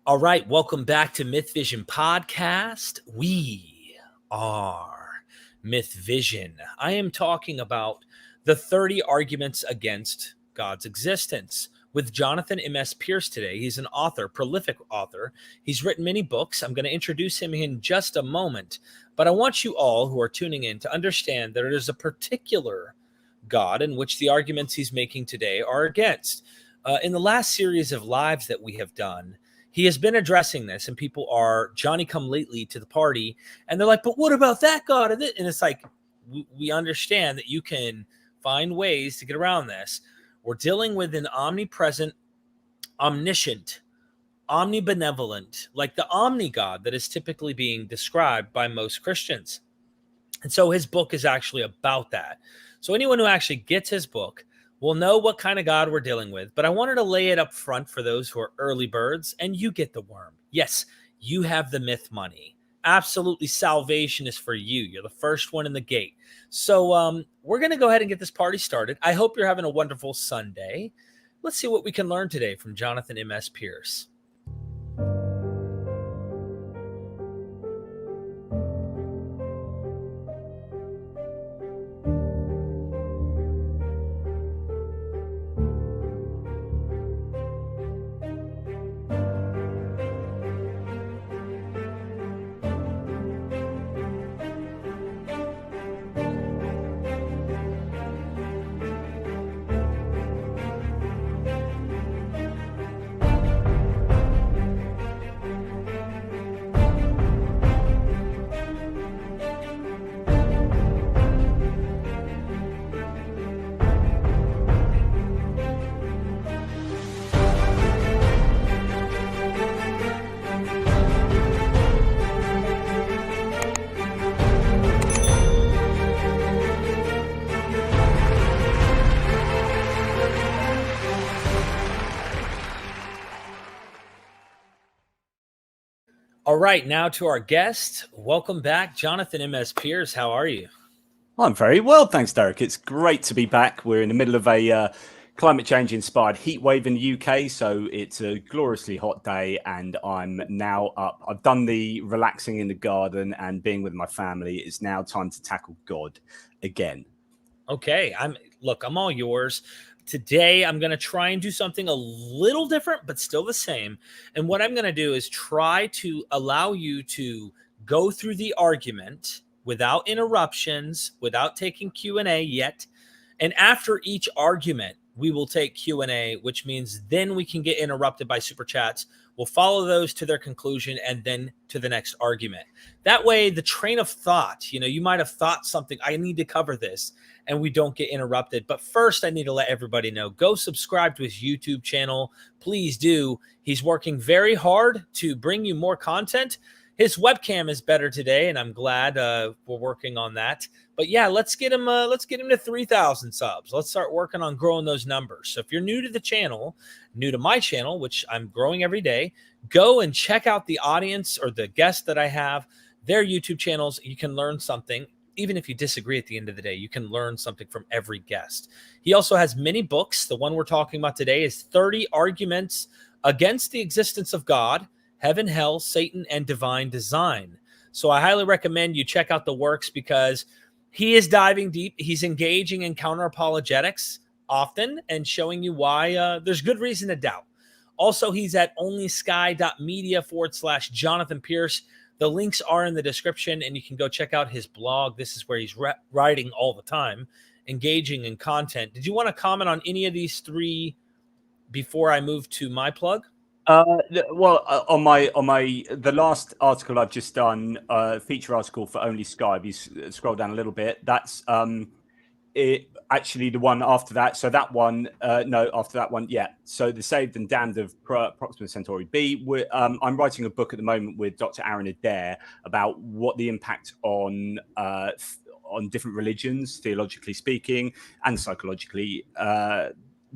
All right, welcome back to MythVision Podcast. We are MythVision. I am talking about the 30 arguments against God's existence with Jonathan MS Pearce today. He's an author, prolific author. He's written many books. I'm going to introduce him in just a moment, but I want you all who are tuning in to understand that it is a particular God in which the arguments he's making today are against. In the last series of lives that we have done, he has been addressing this, and people are Johnny come lately to the party, and they're like, but what about that God? And it's like, we understand that you can find ways to get around this. We're dealing with an omnipresent, omniscient, omnibenevolent, like the OmniGod that is typically being described by most Christians. And so his book is actually about that. So anyone who actually gets his book will know what kind of God we're dealing with. But I wanted to lay it up front for those who are early birds, and you get the worm. Yes, you have the myth money. Absolutely, salvation is for you. You're the first one in the gate. So we're going to go ahead and get this party started. I hope you're having a wonderful Sunday. Let's see what we can learn today from Jonathan MS Pearce. All right, now to our guest. Welcome back, Jonathan MS Pearce. How are you? I'm very well, thanks, Derek. It's great to be back. We're in the middle of a climate change-inspired heat wave in the UK, so it's a gloriously hot day, and I'm now up. I've done the relaxing in the garden and being with my family. It's now time to tackle God again. Okay, I'm all yours. Today, I'm going to try and do something a little different, but still the same. And what I'm going to do is try to allow you to go through the argument without interruptions, without taking Q&A yet. And after each argument, we will take Q&A, which means then we can get interrupted by super chats. We'll follow those to their conclusion and then to the next argument. That way, the train of thought, you might have thought something, I need to cover this, and we don't get interrupted. But first, I need to let everybody know, go subscribe to his YouTube channel. Please do. He's working very hard to bring you more content. His webcam is better today, and I'm glad we're working on that. But yeah, let's get him to 3,000 subs. Let's start working on growing those numbers. So if you're new to the channel, new to my channel, which I'm growing every day, go and check out the audience or the guests that I have, their YouTube channels. You can learn something. Even if you disagree at the end of the day, you can learn something from every guest. He also has many books. The one we're talking about today is 30 Arguments Against the Existence of God, Heaven, Hell, Satan, and Divine Design. So I highly recommend you check out the works because he is diving deep. He's engaging in counter-apologetics often and showing you why there's good reason to doubt. Also, he's at onlysky.media/Jonathan Pearce. The links are in the description, and you can go check out his blog. This is where he's writing all the time, engaging in content. Did you want to comment on any of these three before I move to my plug? On the last article I've just done, feature article for Only Sky. If you scroll down a little bit, that's actually the one after that. So that one, after that one, yeah. So the Saved and Damned of Proxima Centauri B. I'm writing a book at the moment with Dr. Aaron Adair about what the impact on different religions, theologically speaking, and psychologically,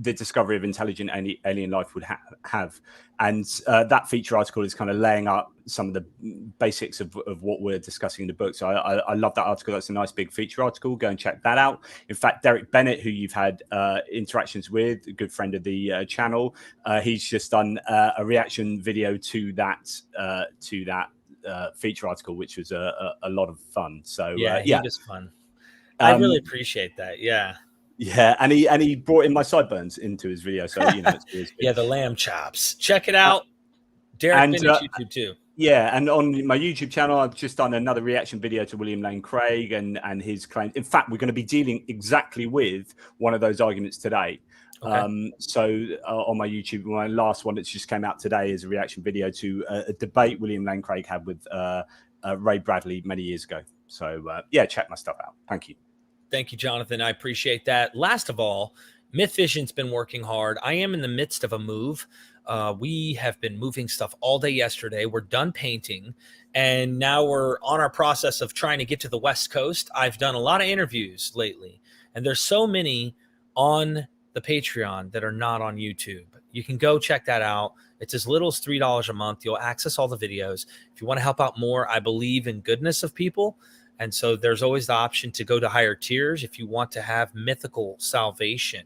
the discovery of intelligent alien life would have. And that feature article is kind of laying up some of the basics of what we're discussing in the book. So I love that article. That's a nice big feature article. Go and check that out. In fact, Derek Bennett, who you've had interactions with, a good friend of the channel, he's just done a reaction video to that feature article, which was a lot of fun. So yeah, he was fun. I really appreciate that. Yeah. Yeah, and he brought in my sideburns into his video, so you know, it's always good. Yeah, the lamb chops. Check it out. Derek Bennett's YouTube too. Yeah, and on my YouTube channel, I've just done another reaction video to William Lane Craig and his claim. In fact, we're going to be dealing exactly with one of those arguments today. Okay. So on my YouTube, my last one that just came out today is a reaction video to a debate William Lane Craig had with Ray Bradley many years ago. So yeah, check my stuff out. Thank you. Thank you, Jonathan. I appreciate that. Last of all, MythVision's been working hard. I am in the midst of a move. We have been moving stuff all day yesterday. We're done painting, and now we're on our process of trying to get to the West Coast. I've done a lot of interviews lately, and there's so many on the Patreon that are not on YouTube. You can go check that out. It's as little as $3 a month. You'll access all the videos. If you want to help out more, I believe in goodness of people. And so there's always the option to go to higher tiers if you want to have mythical salvation.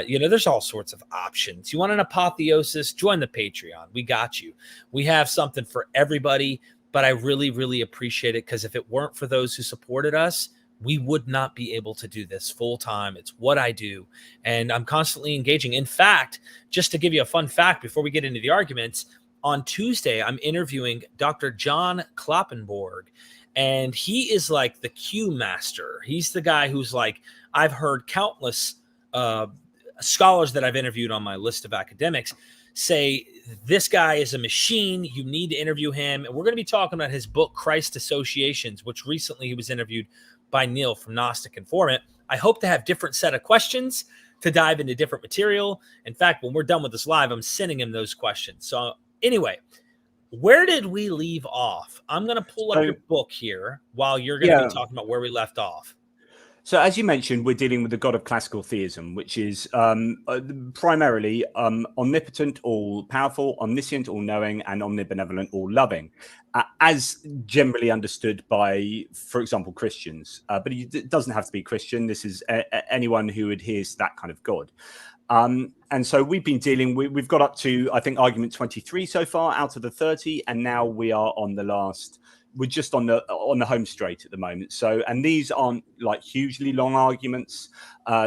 You know, there's all sorts of options. You want an apotheosis? Join the Patreon. We got you. We have something for everybody, but I really, really appreciate it, because if it weren't for those who supported us, we would not be able to do this full time. It's what I do, and I'm constantly engaging. In fact, just to give you a fun fact before we get into the arguments, on Tuesday, I'm interviewing Dr. John Kloppenborg. And he is like the Q master. He's the guy who's like, I've heard countless scholars that I've interviewed on my list of academics say, this guy is a machine. You need to interview him. And we're going to be talking about his book, Christ Associations, which recently he was interviewed by Neil from Gnostic Informant. I hope to have different set of questions to dive into different material. In fact, when we're done with this live, I'm sending him those questions. So anyway, where did we leave off? I'm going to pull up your book here while you're going to be talking about where we left off. So as you mentioned, we're dealing with the God of classical theism, which is primarily omnipotent, all-powerful, omniscient, all-knowing, and omnibenevolent, all-loving, as generally understood by, for example, Christians. But it doesn't have to be Christian. This is anyone who adheres to that kind of God. And so we've been dealing, we've got up to, I think, argument 23 so far out of the 30, and now we are on the last. We're just on the home straight at the moment. So, and these aren't like hugely long arguments.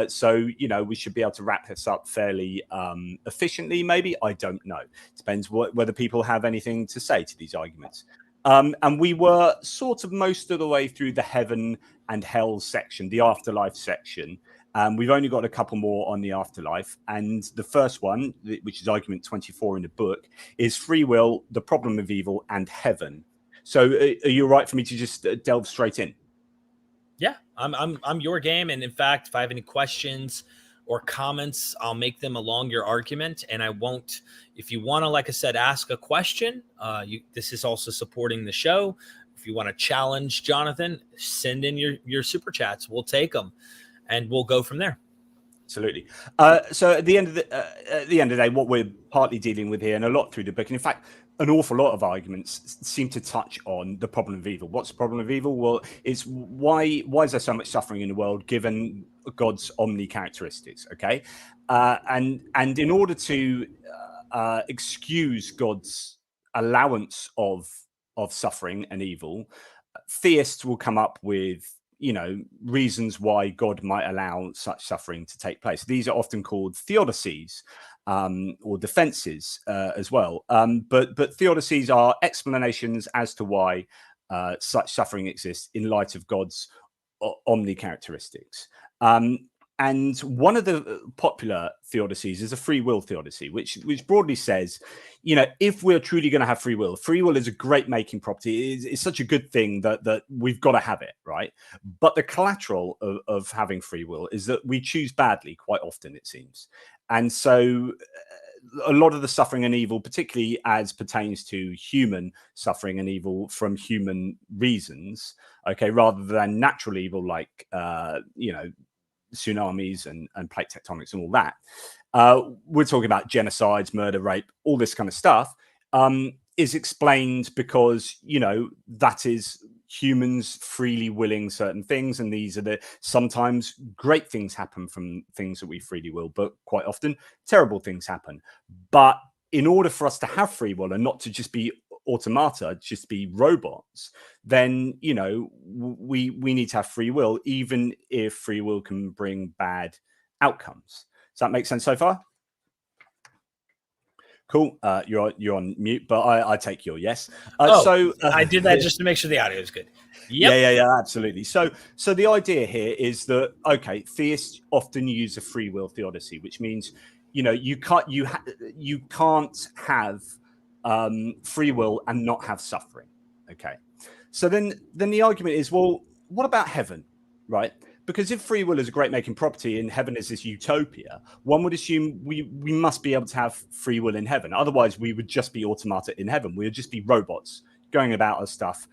So, you know, we should be able to wrap this up fairly efficiently, maybe. I don't know. Depends whether people have anything to say to these arguments. And we were sort of most of the way through the heaven and hell section, the afterlife section. We've only got a couple more on the afterlife. And the first one, which is argument 24 in the book, is free will, the problem of evil, and heaven. So are you all right for me to just delve straight in? Yeah, I'm your game. And in fact, if I have any questions or comments, I'll make them along your argument. And I won't, if you want to, like I said, ask a question, this is also supporting the show. If you want to challenge Jonathan, send in your super chats. We'll take them and we'll go from there. Absolutely. So at the end of the day, what we're partly dealing with here, and a lot through the book, and in fact, an awful lot of arguments seem to touch on the problem of evil. What's the problem of evil? Well, it's why is there so much suffering in the world given God's omni characteristics? Okay, and in order to excuse God's allowance of suffering and evil, theists will come up with, you know, reasons why God might allow such suffering to take place. These are often called theodicies or defenses as well. But theodicies are explanations as to why such suffering exists in light of God's omni characteristics. And one of the popular theodicies is a free will theodicy, which broadly says, you know, if we're truly going to have free will is a great making property. It's such a good thing that we've got to have it, right? But the collateral of having free will is that we choose badly quite often, it seems. And so a lot of the suffering and evil, particularly as pertains to human suffering and evil from human reasons, okay, rather than natural evil like, you know, tsunamis and plate tectonics and all that, we're talking about genocides, murder, rape, all this kind of stuff, is explained because, you know, that is humans freely willing certain things, and these are the sometimes great things happen from things that we freely will, but quite often terrible things happen. But in order for us to have free will and not to just be automata, just be robots, then, you know, we need to have free will, even if free will can bring bad outcomes. Does that make sense so far? Cool. You're on mute, but I take your yes. I did that just to make sure the audio is good. Yep. Yeah, absolutely. So the idea here is that, okay, theists often use a free will theodicy, which means, you know, you can't have free will and not have suffering. Okay. So then the argument is, well, what about heaven, right? Because if free will is a great making property and heaven is this utopia, one would assume we must be able to have free will in heaven. Otherwise, we would just be automata in heaven. We would just be robots going about our stuff,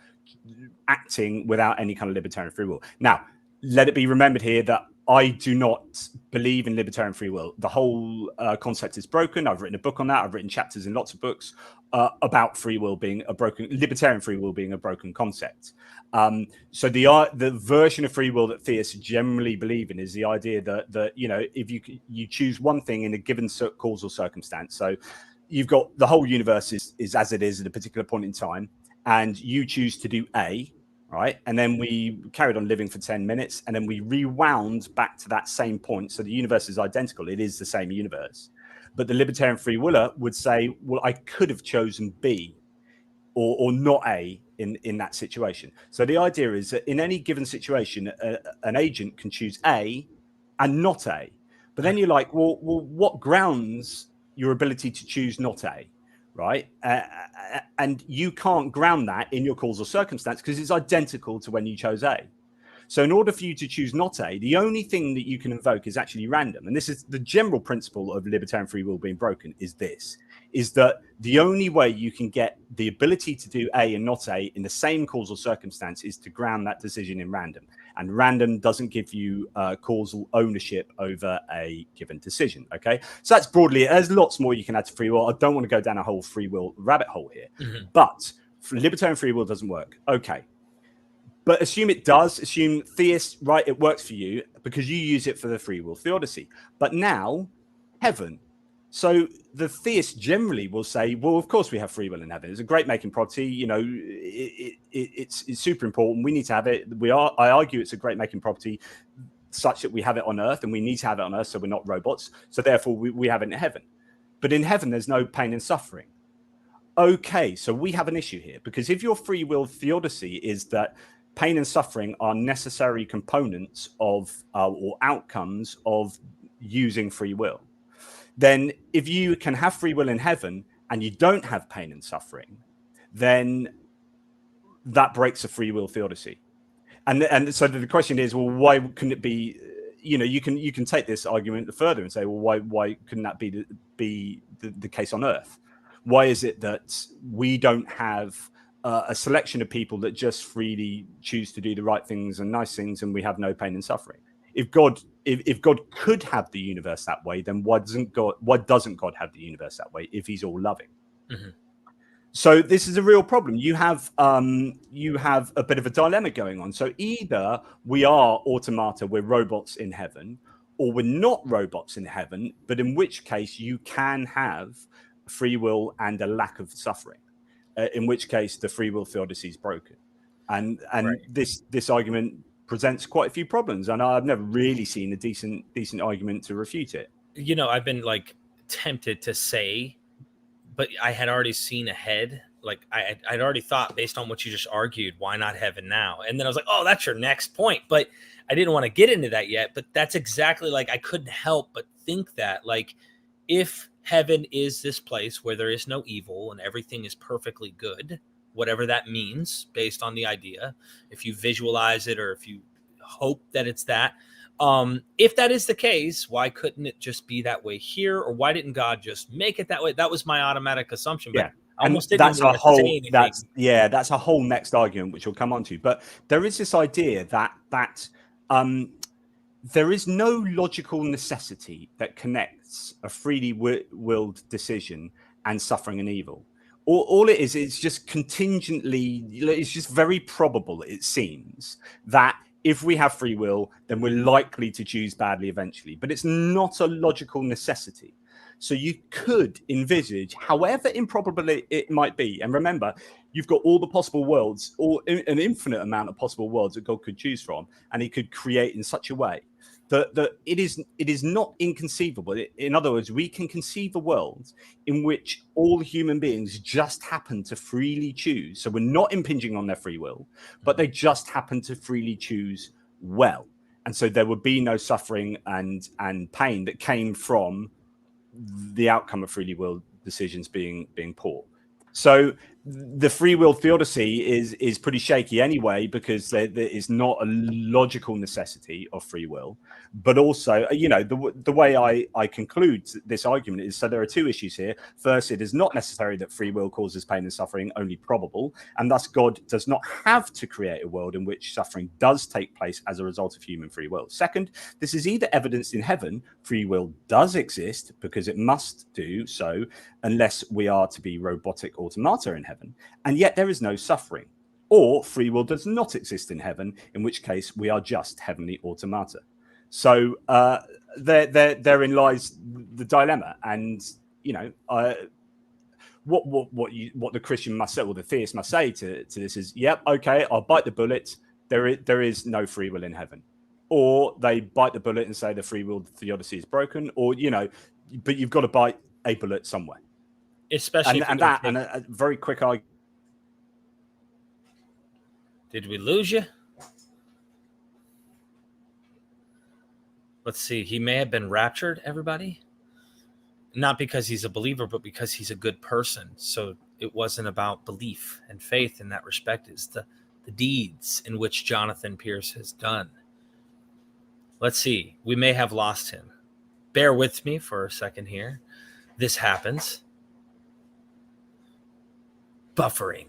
acting without any kind of libertarian free will. Now, let it be remembered here that I do not believe in libertarian free will. The whole concept is broken. I've written a book on that. I've written chapters in lots of books about free will being a libertarian free will being a broken concept. So the version of free will that theists generally believe in is the idea that you know, if you choose one thing in a given causal circumstance. So you've got the whole universe is as it is at a particular point in time, and you choose to do A. Right. And then we carried on living for 10 minutes, and then we rewound back to that same point. So the universe is identical. It is the same universe. But the libertarian free willer would say, well, I could have chosen B or not A in that situation. So the idea is that in any given situation, an agent can choose A and not A. But then you're like, well, what grounds your ability to choose not A? Right. And you can't ground that in your causal circumstance because it's identical to when you chose A. So in order for you to choose not A, the only thing that you can invoke is actually random. And this is the general principle of libertarian free will being broken, is that the only way you can get the ability to do A and not A in the same causal circumstance is to ground that decision in random. And random doesn't give you causal ownership over a given decision. Okay, so that's broadly it. There's lots more you can add to free will. I don't want to go down a whole free will rabbit hole here, but libertarian free will doesn't work. Okay, but assume it does. Assume theists, right? It works for you because you use it for the free will theodicy. But now, heaven. So the theists generally will say, well, of course we have free will in heaven. It's a great making property. You know, it's super important. We need to have it. I argue it's a great making property such that we have it on earth, and we need to have it on earth so we're not robots. So therefore we have it in heaven. But in heaven, there's no pain and suffering. Okay, so we have an issue here, because if your free will theodicy is that pain and suffering are necessary components of or outcomes of using free will, then if you can have free will in heaven and you don't have pain and suffering, then that breaks a free will theodicy. And so the question is, well, why couldn't it be? You know, you can take this argument further and say, well, why couldn't that be the case on Earth? Why is it that we don't have a selection of people that just freely choose to do the right things and nice things, and we have no pain and suffering? If God could have the universe that way, then why doesn't God have the universe that way if he's all loving? Mm-hmm. So this is a real problem. You have a bit of a dilemma going on. So either we are automata, we're robots in heaven, or we're not robots in heaven, but in which case you can have free will and a lack of suffering, in which case the free will theodicy is broken. And right. This argument presents quite a few problems, and I've never really seen a decent argument to refute it. You know, I've been like tempted to say, but I had already seen ahead. Like I'd already thought, based on what you just argued, why not heaven now? And then I was like, oh, that's your next point. But I didn't want to get into that yet. But that's exactly, like, I couldn't help but think that, like, if heaven is this place where there is no evil and everything is perfectly good, whatever that means, based on the idea, if you visualize it or if you hope that it's that, if that is the case, why couldn't it just be that way here? Or why didn't God just make it that way? That was my automatic assumption. But yeah. And that's a whole next argument, which we'll come on to. But there is this idea that there is no logical necessity that connects exists a freely willed decision and suffering and evil. All it is, it's just contingently, it's just very probable, it seems, that if we have free will, then we're likely to choose badly eventually. But it's not a logical necessity. So you could envisage, however improbable it might be, and remember, you've got all the possible worlds, or an infinite amount of possible worlds that God could choose from, and he could create in such a way that it is not inconceivable. In other words, we can conceive a world in which all human beings just happen to freely choose. So we're not impinging on their free will, but they just happen to freely choose well. And so there would be no suffering and pain that came from the outcome of freely willed decisions being poor. So the free will theodicy is pretty shaky anyway, because there is not a logical necessity of free will. But also, the way I conclude this argument is, so there are two issues here. First, it is not necessary that free will causes pain and suffering, only probable, and thus God does not have to create a world in which suffering does take place as a result of human free will. Second, this is either evidenced in heaven, free will does exist because it must do so unless we are to be robotic automata in heaven, and yet there is no suffering, or free will does not exist in heaven, in which case we are just heavenly automata. So therein lies the dilemma, and what the Christian must say, or the theist must say to this is, yep, okay, I'll bite the bullet. There is no free will in heaven, or they bite the bullet and say the free will theodicy is broken, or but you've got to bite a bullet somewhere. Especially and a very quick argument. Did we lose you? Let's see. He may have been raptured, everybody. Not because he's a believer, but because he's a good person. So it wasn't about belief and faith in that respect. It's the deeds in which Jonathan Pearce has done. Let's see. We may have lost him. Bear with me for a second here. This happens. Buffering.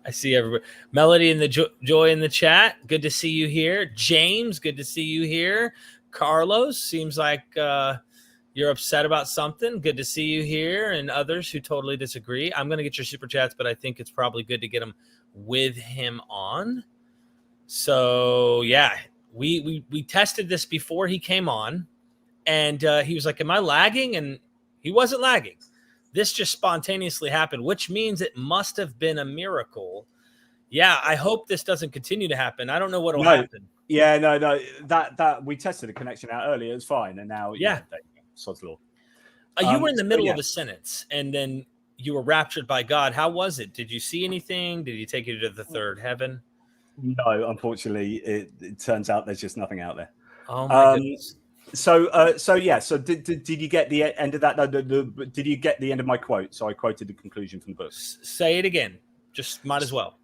I see everybody. Melody and the Joy in the chat. Good to see you here. James, good to see you here. Carlos, seems like you're upset about something. Good to see you here. And others who totally disagree. I'm going to get your super chats, but I think it's probably good to get them with him on. So, yeah, we tested this before he came on. And he was like, am I lagging? And he wasn't lagging. This just spontaneously happened, which means it must have been a miracle. Yeah, I hope this doesn't continue to happen. I don't know what will happen. Yeah, no. That we tested the connection out earlier. It's fine, and now sod's law. You were in the middle of a sentence, and then you were raptured by God. How was it? Did you see anything? Did he take you to the third heaven? No, unfortunately, it turns out there's just nothing out there. Oh my goodness. So did you get the end of that? No, did you get the end of my quote? So I quoted the conclusion from the book. Say it again. Just might as well.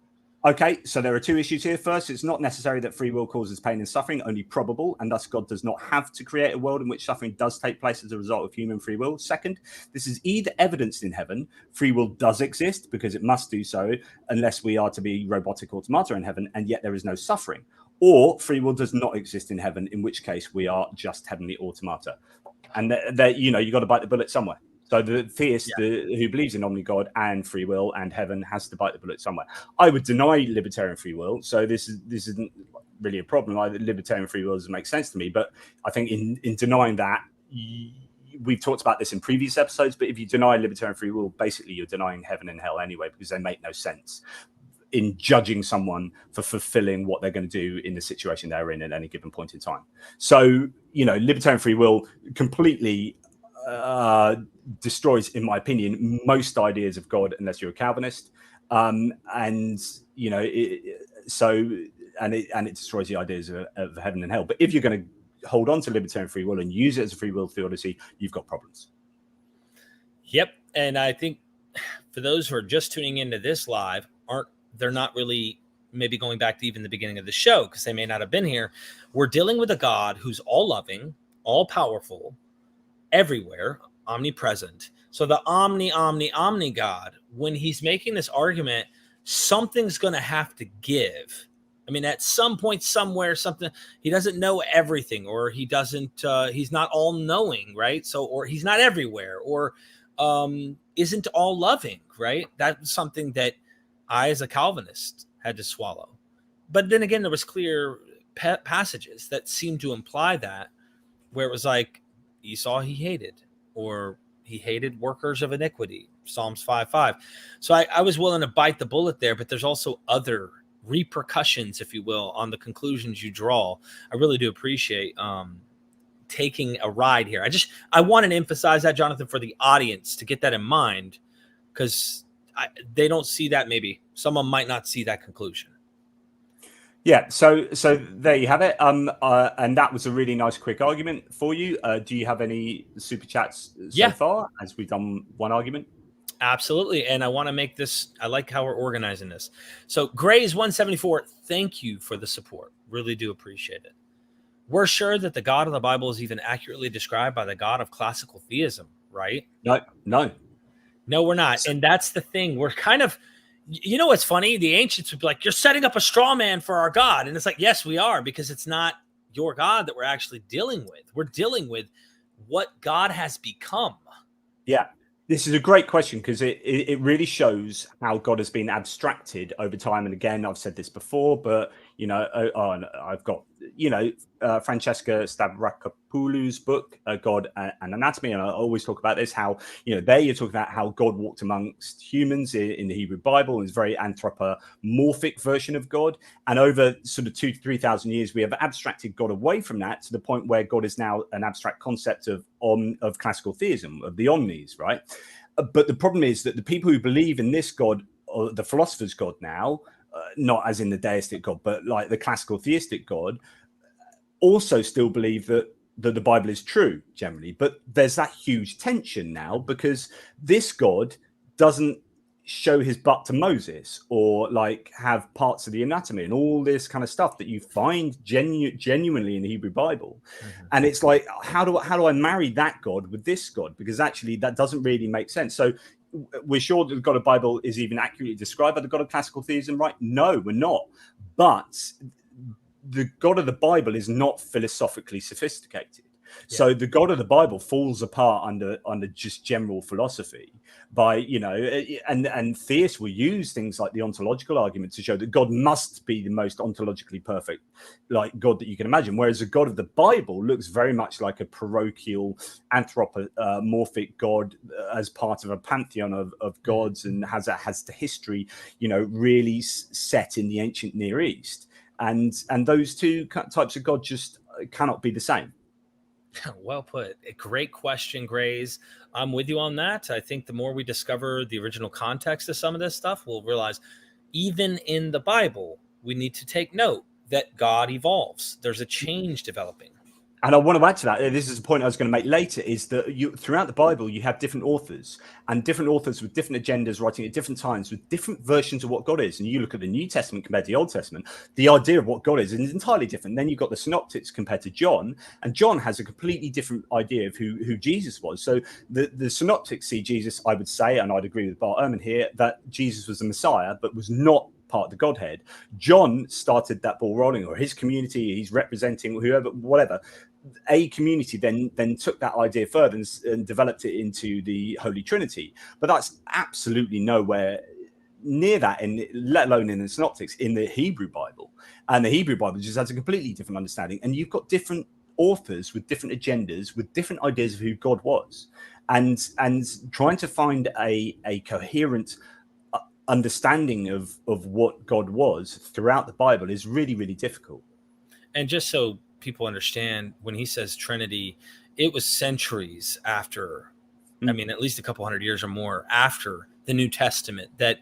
Okay, so there are two issues here. First, it's not necessary that free will causes pain and suffering, only probable, and thus God does not have to create a world in which suffering does take place as a result of human free will. Second, this is either evidenced in heaven, free will does exist because it must do so unless we are to be robotic automata in heaven, and yet there is no suffering. Or free will does not exist in heaven, in which case we are just heavenly automata. And you got to bite the bullet somewhere. So the theist who believes in OmniGod and free will and heaven has to bite the bullet somewhere. I would deny libertarian free will, so this isn't really a problem. Libertarian free will doesn't make sense to me, but I think in denying that, we've talked about this in previous episodes, but if you deny libertarian free will, basically you're denying heaven and hell anyway, because they make no sense in judging someone for fulfilling what they're going to do in the situation they're in at any given point in time. So, libertarian free will completely destroys, in my opinion, most ideas of God, unless you're a Calvinist. It destroys the ideas of heaven and hell. But if you're going to hold on to libertarian free will and use it as a free will theodicy, you've got problems. Yep. And I think for those who are just tuning into this live, they're not really maybe going back to even the beginning of the show because they may not have been here. We're dealing with a God who's all loving, all powerful, everywhere, omnipresent. So the OmniGod, when he's making this argument, something's going to have to give I mean, at some point, somewhere, something, he doesn't know everything, or he doesn't, he's not all knowing, right? So, or he's not everywhere, or isn't all loving, right? That's something that I, as a Calvinist, had to swallow. But then again, there was clear passages that seemed to imply that, where it was like Esau he hated, or he hated workers of iniquity, Psalms 5:5. So I was willing to bite the bullet there, but there's also other repercussions, if you will, on the conclusions you draw. I really do appreciate taking a ride here. I wanted to emphasize that, Jonathan, for the audience to get that in mind, because they don't see that. Maybe someone might not see that conclusion. Yeah, so there you have it. And that was a really nice, quick argument for you. Do you have any super chats so far, as we've done one argument? Absolutely. And I want to make this, I like how we're organizing this. So Gray's 174, thank you for the support. Really do appreciate it. We're sure that the God of the Bible is even accurately described by the God of classical theism, right? No, we're not. And that's the thing. We're kind of, you know what's funny? The ancients would be like, you're setting up a straw man for our God. And it's like, yes, we are, because it's not your God that we're actually dealing with. We're dealing with what God has become. Yeah. This is a great question, because it really shows how God has been abstracted over time. And again, I've said this before, but, you know, I've got, you know, Francesca Stavrakopoulou's book, God and Anatomy. And I always talk about this, how, you know, there you're talking about how God walked amongst humans in the Hebrew Bible, and it's a very anthropomorphic version of God. And over sort of 2,000 to 3,000 years, we have abstracted God away from that to the point where God is now an abstract concept of classical theism, of the omnis, right? But the problem is that the people who believe in this God, or the philosophers' God now, not as in the deistic God, but like the classical theistic God, also still believe that the Bible is true generally. But there's that huge tension now, because this God doesn't show his butt to Moses, or like have parts of the anatomy and all this kind of stuff that you find genuinely in the Hebrew Bible. Mm-hmm. And it's like, how do I marry that God with this God? Because actually that doesn't really make sense. So we're sure that the God of the Bible is even accurately described by the God of classical theism, right? No, we're not. But the God of the Bible is not philosophically sophisticated. Yeah. So the God of the Bible falls apart under just general philosophy by, you know, and theists will use things like the ontological argument to show that God must be the most ontologically perfect, like God that you can imagine. Whereas the God of the Bible looks very much like a parochial anthropomorphic God as part of a pantheon of gods, and has the history, you know, really set in the ancient Near East. And those two types of God just cannot be the same. Well put. A great question, Grays. I'm with you on that. I think the more we discover the original context of some of this stuff, we'll realize even in the Bible, we need to take note that God evolves. There's a change developing. And I want to add to that, this is a point I was going to make later, is that throughout the Bible, you have different authors, and different authors with different agendas writing at different times with different versions of what God is. And you look at the New Testament compared to the Old Testament, the idea of what God is entirely different. Then you've got the Synoptics compared to John, and John has a completely different idea of who Jesus was. So the Synoptics see Jesus, I would say, and I'd agree with Bart Ehrman here, that Jesus was the Messiah, but was not part of the Godhead. John started that ball rolling, or his community, he's representing whoever, whatever. A community then took that idea further and developed it into the Holy Trinity. But that's absolutely nowhere near that, let alone in the Synoptics, in the Hebrew Bible. And the Hebrew Bible just has a completely different understanding. And you've got different authors with different agendas, with different ideas of who God was. And trying to find a coherent understanding of what God was throughout the Bible is really, really difficult. And just so people understand, when he says Trinity, it was centuries after, I mean, at least a couple hundred years or more after the New Testament, that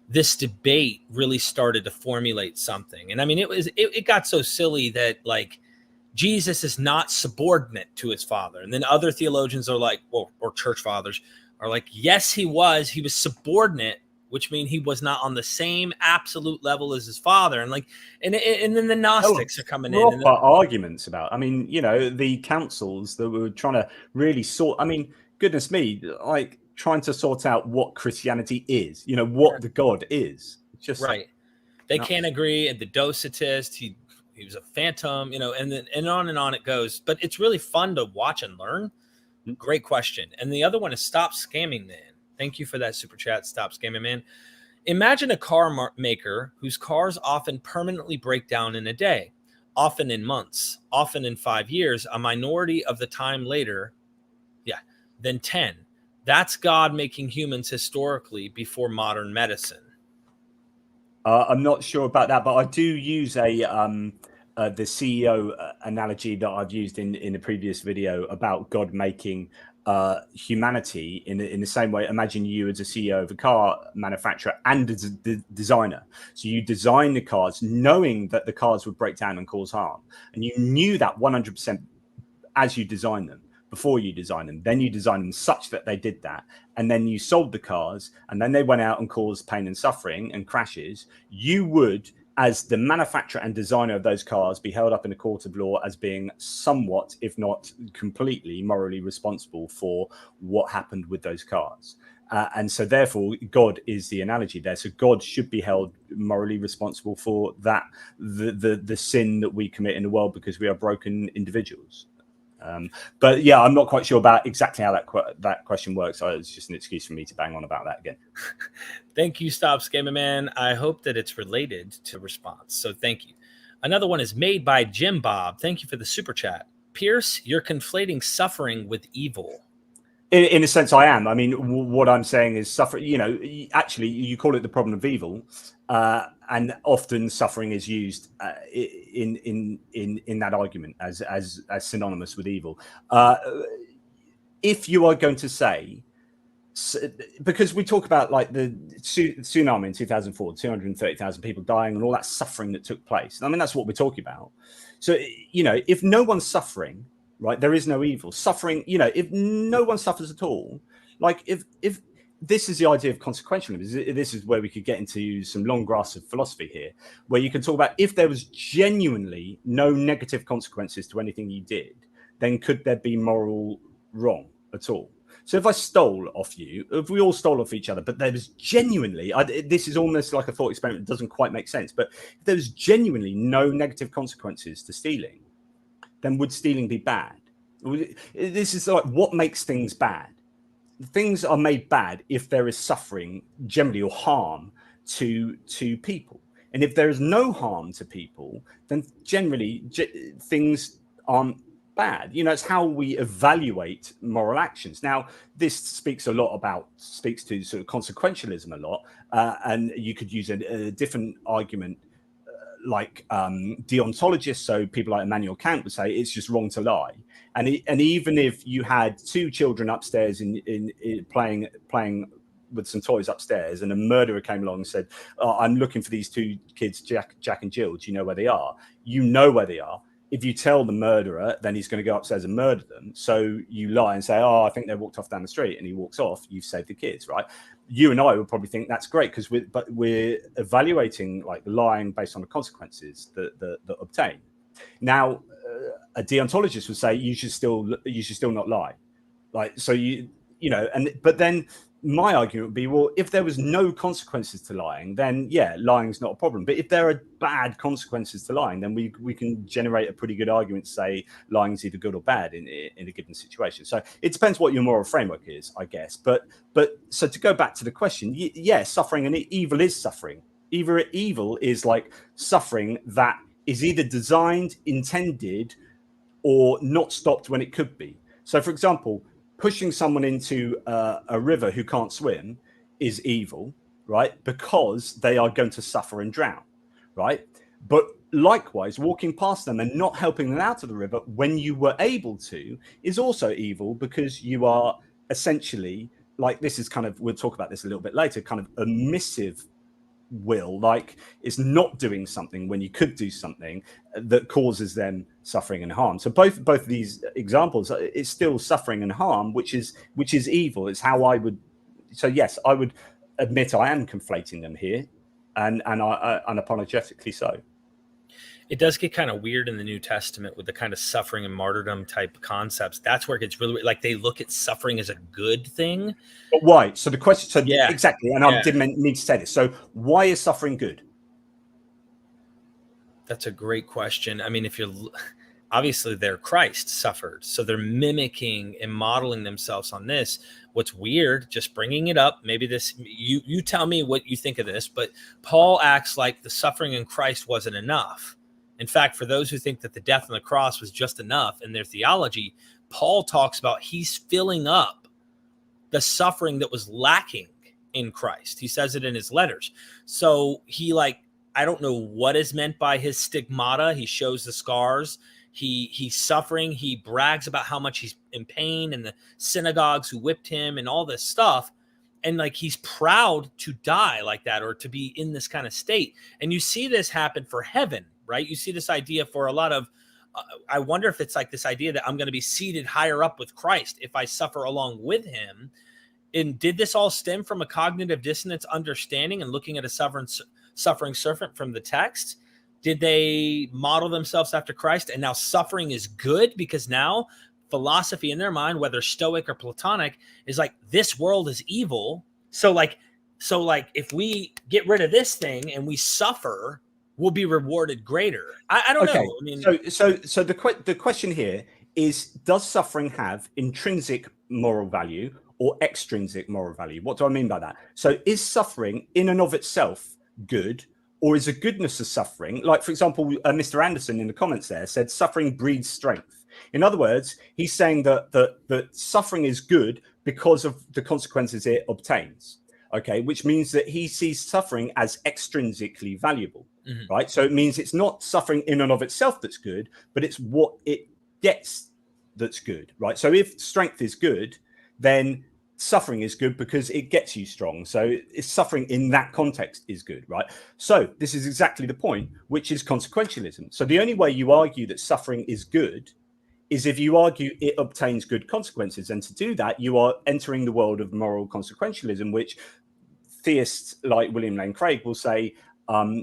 this debate really started to formulate something. And I mean, it got so silly that, like, Jesus is not subordinate to his Father. And then other theologians are like, well, or church fathers are like, yes, he was subordinate, which means he was not on the same absolute level as his Father. And like, and then the Gnostics are coming in. And arguments about, I mean, you know, the councils that were trying to really sort, I mean, goodness me, like trying to sort out what Christianity is, you know, what the God is. Just right. They can't agree. And the Docetist, he was a phantom, and then and on it goes. But it's really fun to watch and learn. Great question. And the other one is Stop Scamming Man. Thank you for that super chat. Stop Scamming Man. Imagine a car maker whose cars often permanently break down in a day, often in months, often in 5 years, a minority of the time later, than 10. That's God making humans historically before modern medicine. I'm not sure about that, but I do use the CEO analogy that I've used in the previous video about God making humanity in the same way. Imagine you as a CEO of a car manufacturer and as a designer. So you design the cars knowing that the cars would break down and cause harm, and you knew that 100% as you design them. Before you design them, then you design them such that they did that, and then you sold the cars, and then they went out and caused pain and suffering and crashes. You would, as the manufacturer and designer of those cars, be held up in a court of law as being somewhat, if not completely, morally responsible for what happened with those cars. And so therefore, God is the analogy there. So God should be held morally responsible for that, the sin that we commit in the world, because we are broken individuals. But yeah, I'm not quite sure about exactly how that question works. So it's just an excuse for me to bang on about that again. Thank you, Stop Scamming Man. I hope that it's related to response. So thank you. Another one is made by Jim Bob. Thank you for the super chat. Pierce, you're conflating suffering with evil. In a sense, I am. I mean, what I'm saying is suffering. Actually, you call it the problem of evil, and often suffering is used in that argument as synonymous with evil. If you are going to say, because we talk about like the tsunami in 2004, 230,000 people dying and all that suffering that took place. I mean, that's what we're talking about. So if no one's suffering, right, there is no evil. Suffering, if no one suffers at all, like if this is the idea of consequentialism. This is where we could get into some long grass of philosophy here, where you can talk about if there was genuinely no negative consequences to anything you did, then could there be moral wrong at all? So if I stole off you, if we all stole off each other, but there was genuinely, this is almost like a thought experiment, it doesn't quite make sense, but if there was genuinely no negative consequences to stealing, then would stealing be bad? This is like what makes things bad. Things are made bad if there is suffering generally or harm to people. And if there is no harm to people, then generally things aren't bad. It's how we evaluate moral actions. Now, this speaks to sort of consequentialism a lot. And you could use a different argument like deontologists, so people like Immanuel Kant would say it's just wrong to lie, and even if you had two children upstairs in playing with some toys upstairs, and a murderer came along and said, I'm looking for these two kids, Jack and Jill, do you know where they are? You know where they are. If you tell the murderer, then he's going to go upstairs and murder them. So you lie and say, I think they walked off down the street, and he walks off. You've saved the kids, right? You and I would probably think that's great because we're evaluating like lying based on the consequences that obtain. Now, a deontologist would say you should still not lie, like so but then my argument would be, well, if there was no consequences to lying, then yeah, lying's not a problem. But if there are bad consequences to lying, then we can generate a pretty good argument to say lying's either good or bad in a given situation. So it depends what your moral framework is, I guess. But so to go back to the question, yeah, suffering and evil is suffering. Evil is like suffering that is either designed, intended, or not stopped when it could be. So, for example, pushing someone into a river who can't swim is evil, right? Because they are going to suffer and drown, right? But likewise, walking past them and not helping them out of the river when you were able to is also evil, because you are essentially, like, this is kind of, we'll talk about this a little bit later, kind of omissive will, like it's not doing something when you could do something that causes them suffering and harm. So both of these examples, it's still suffering and harm, which is evil. It's how I would. So yes, I would admit I am conflating them here, and I unapologetically so. It does get kind of weird in the New Testament with the kind of suffering and martyrdom type concepts. That's where it gets really like they look at suffering as a good thing. But why? So the question, yeah, exactly. And I didn't mean to say this. So why is suffering good? That's a great question. I mean, if you're obviously their Christ suffered, so they're mimicking and modeling themselves on this. What's weird, just bringing it up, maybe this, you tell me what you think of this, but Paul acts like the suffering in Christ wasn't enough. In fact, for those who think that the death on the cross was just enough in their theology, Paul talks about he's filling up the suffering that was lacking in Christ. He says it in his letters. So he, like, I don't know what is meant by his stigmata. He shows the scars. He's suffering. He brags about how much he's in pain and the synagogues who whipped him and all this stuff. And like, he's proud to die like that, or to be in this kind of state. And you see this happen for heaven, right? You see this idea for a lot of, I wonder if it's like this idea that I'm going to be seated higher up with Christ if I suffer along with him. And did this all stem from a cognitive dissonance understanding and looking at a suffering servant from the text? Did they model themselves after Christ, and now suffering is good because now philosophy in their mind, whether Stoic or Platonic, is like, this world is evil. So like if we get rid of this thing and we suffer, we'll be rewarded greater. I don't know. I mean, so the question here is, does suffering have intrinsic moral value or extrinsic moral value? What do I mean by that? So is suffering in and of itself good, or is the goodness of suffering, like, for example, Mr. Anderson in the comments there said suffering breeds strength. In other words, he's saying that suffering is good because of the consequences it obtains. Okay, which means that he sees suffering as extrinsically valuable, right? So it means it's not suffering in and of itself that's good, but it's what it gets that's good, right? So if strength is good, then suffering is good because it gets you strong. So suffering in that context is good, right? So this is exactly the point, which is consequentialism. So the only way you argue that suffering is good is if you argue it obtains good consequences. And to do that, you are entering the world of moral consequentialism, which theists like William Lane Craig will say,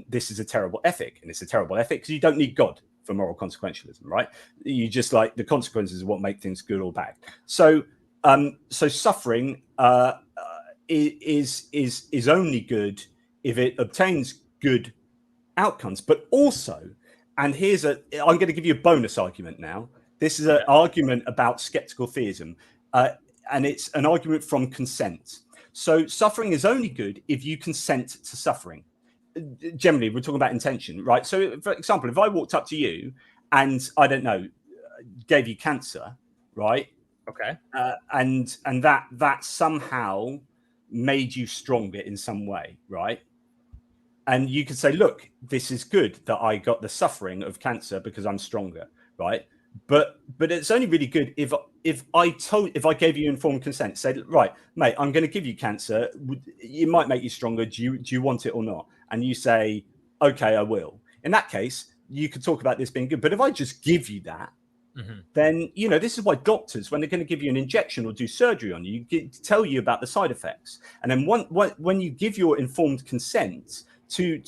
this is a terrible ethic. And it's a terrible ethic because you don't need God for moral consequentialism, right? You just, like, the consequences of what make things good or bad. So suffering is only good if it obtains good outcomes. But also, and I'm going to give you a bonus argument now. This is an argument about skeptical theism, and it's an argument from consent. So suffering is only good if you consent to suffering. Generally, we're talking about intention, right? So, for example, if I walked up to you and, I don't know, gave you cancer, right? Okay. And that somehow made you stronger in some way, right? And you could say, look, this is good that I got the suffering of cancer because I'm stronger, right? But it's only really good if I gave you informed consent, said, right, mate, I'm going to give you cancer. It might make you stronger. Do you want it or not? And you say, okay, I will. In that case, you could talk about this being good. But if I just give you that, then, this is why doctors, when they're going to give you an injection or do surgery on you, tell you about the side effects. And then when you give your informed consent to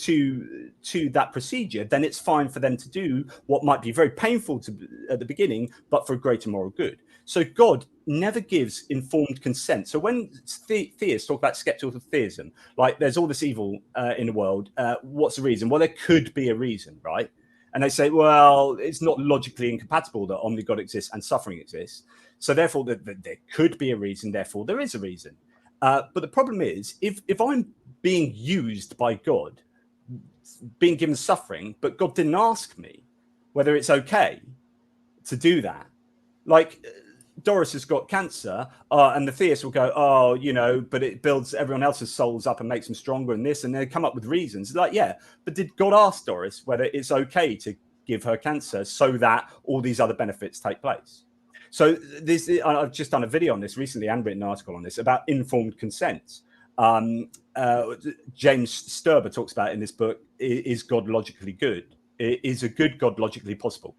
that procedure, then it's fine for them to do what might be very painful at the beginning, but for greater moral good. So God never gives informed consent. So when theists talk about skeptical theism, like, there's all this evil in the world, what's the reason? Well, there could be a reason, right? And they say, well, it's not logically incompatible that OmniGod exists and suffering exists. So therefore, there could be a reason. Therefore, there is a reason. But the problem is, if I'm being used by God, being given suffering, but God didn't ask me whether it's okay to do that. Like, Doris has got cancer, and the theist will go, but it builds everyone else's souls up and makes them stronger and this, and they come up with reasons. Like, yeah, but did God ask Doris whether it's okay to give her cancer so that all these other benefits take place? So I've just done a video on this recently and written an article on this about informed consent. James Sturber talks about it in this book, Is God Logically Good? Is a good God logically possible?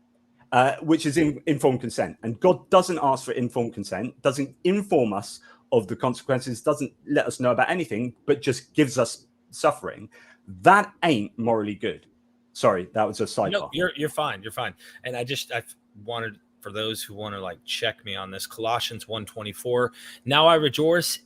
Which is informed consent. And God doesn't ask for informed consent, doesn't inform us of the consequences, doesn't let us know about anything, but just gives us suffering. That ain't morally good. Sorry, that was a sidebar. No, you're fine. You're fine. And I wanted, for those who want to, like, check me on this, Colossians 1:24. Now I rejoice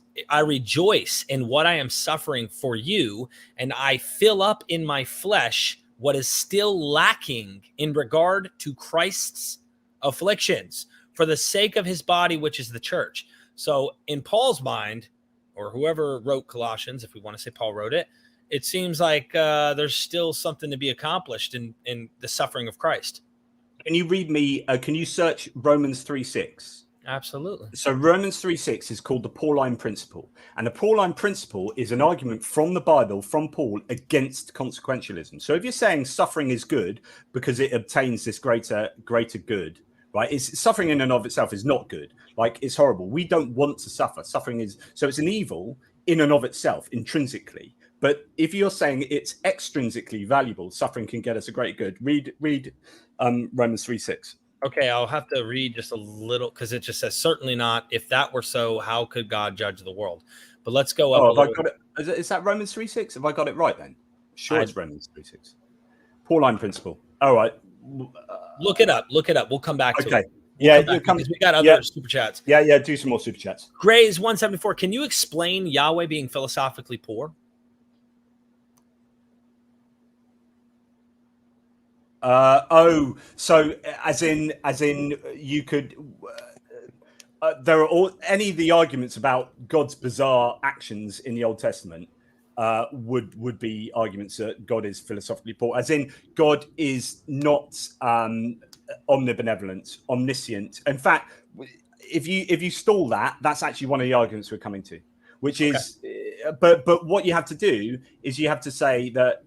in what I am suffering for you, and I fill up in my flesh what is still lacking in regard to Christ's afflictions for the sake of his body, which is the church. So in Paul's mind, or whoever wrote Colossians, if we want to say Paul wrote it, it seems like there's still something to be accomplished in the suffering of Christ. Can you read me, can you search Romans 3:6? Absolutely. So Romans 3:6 is called the Pauline principle. And the Pauline principle is an argument from the Bible, from Paul, against consequentialism. So if you're saying suffering is good because it obtains this greater good, right? It's suffering in and of itself is not good. Like, it's horrible. We don't want to suffer. Suffering is, so it's an evil in and of itself, intrinsically. But if you're saying it's extrinsically valuable, suffering can get us a great good. Read Romans 3:6. Okay, I'll have to read just a little because it just says, certainly not. If that were so, how could God judge the world? But let's go up. Have I got it? Is that Romans 3:6? Have I got it right then? Sure, it's Romans 3:6. Pauline principle. All right. Look it up. Look it up. We'll come back to it. Because we got other super chats. Yeah, do some more super chats. Gray's 174. Can you explain Yahweh being philosophically poor? So as in you could there are any of the arguments about God's bizarre actions in the Old Testament would be arguments that God is philosophically poor, as in God is not omnibenevolent, omniscient. In fact, if you stall that, that's actually one of the arguments we're coming to, which is but what you have to do is you have to say that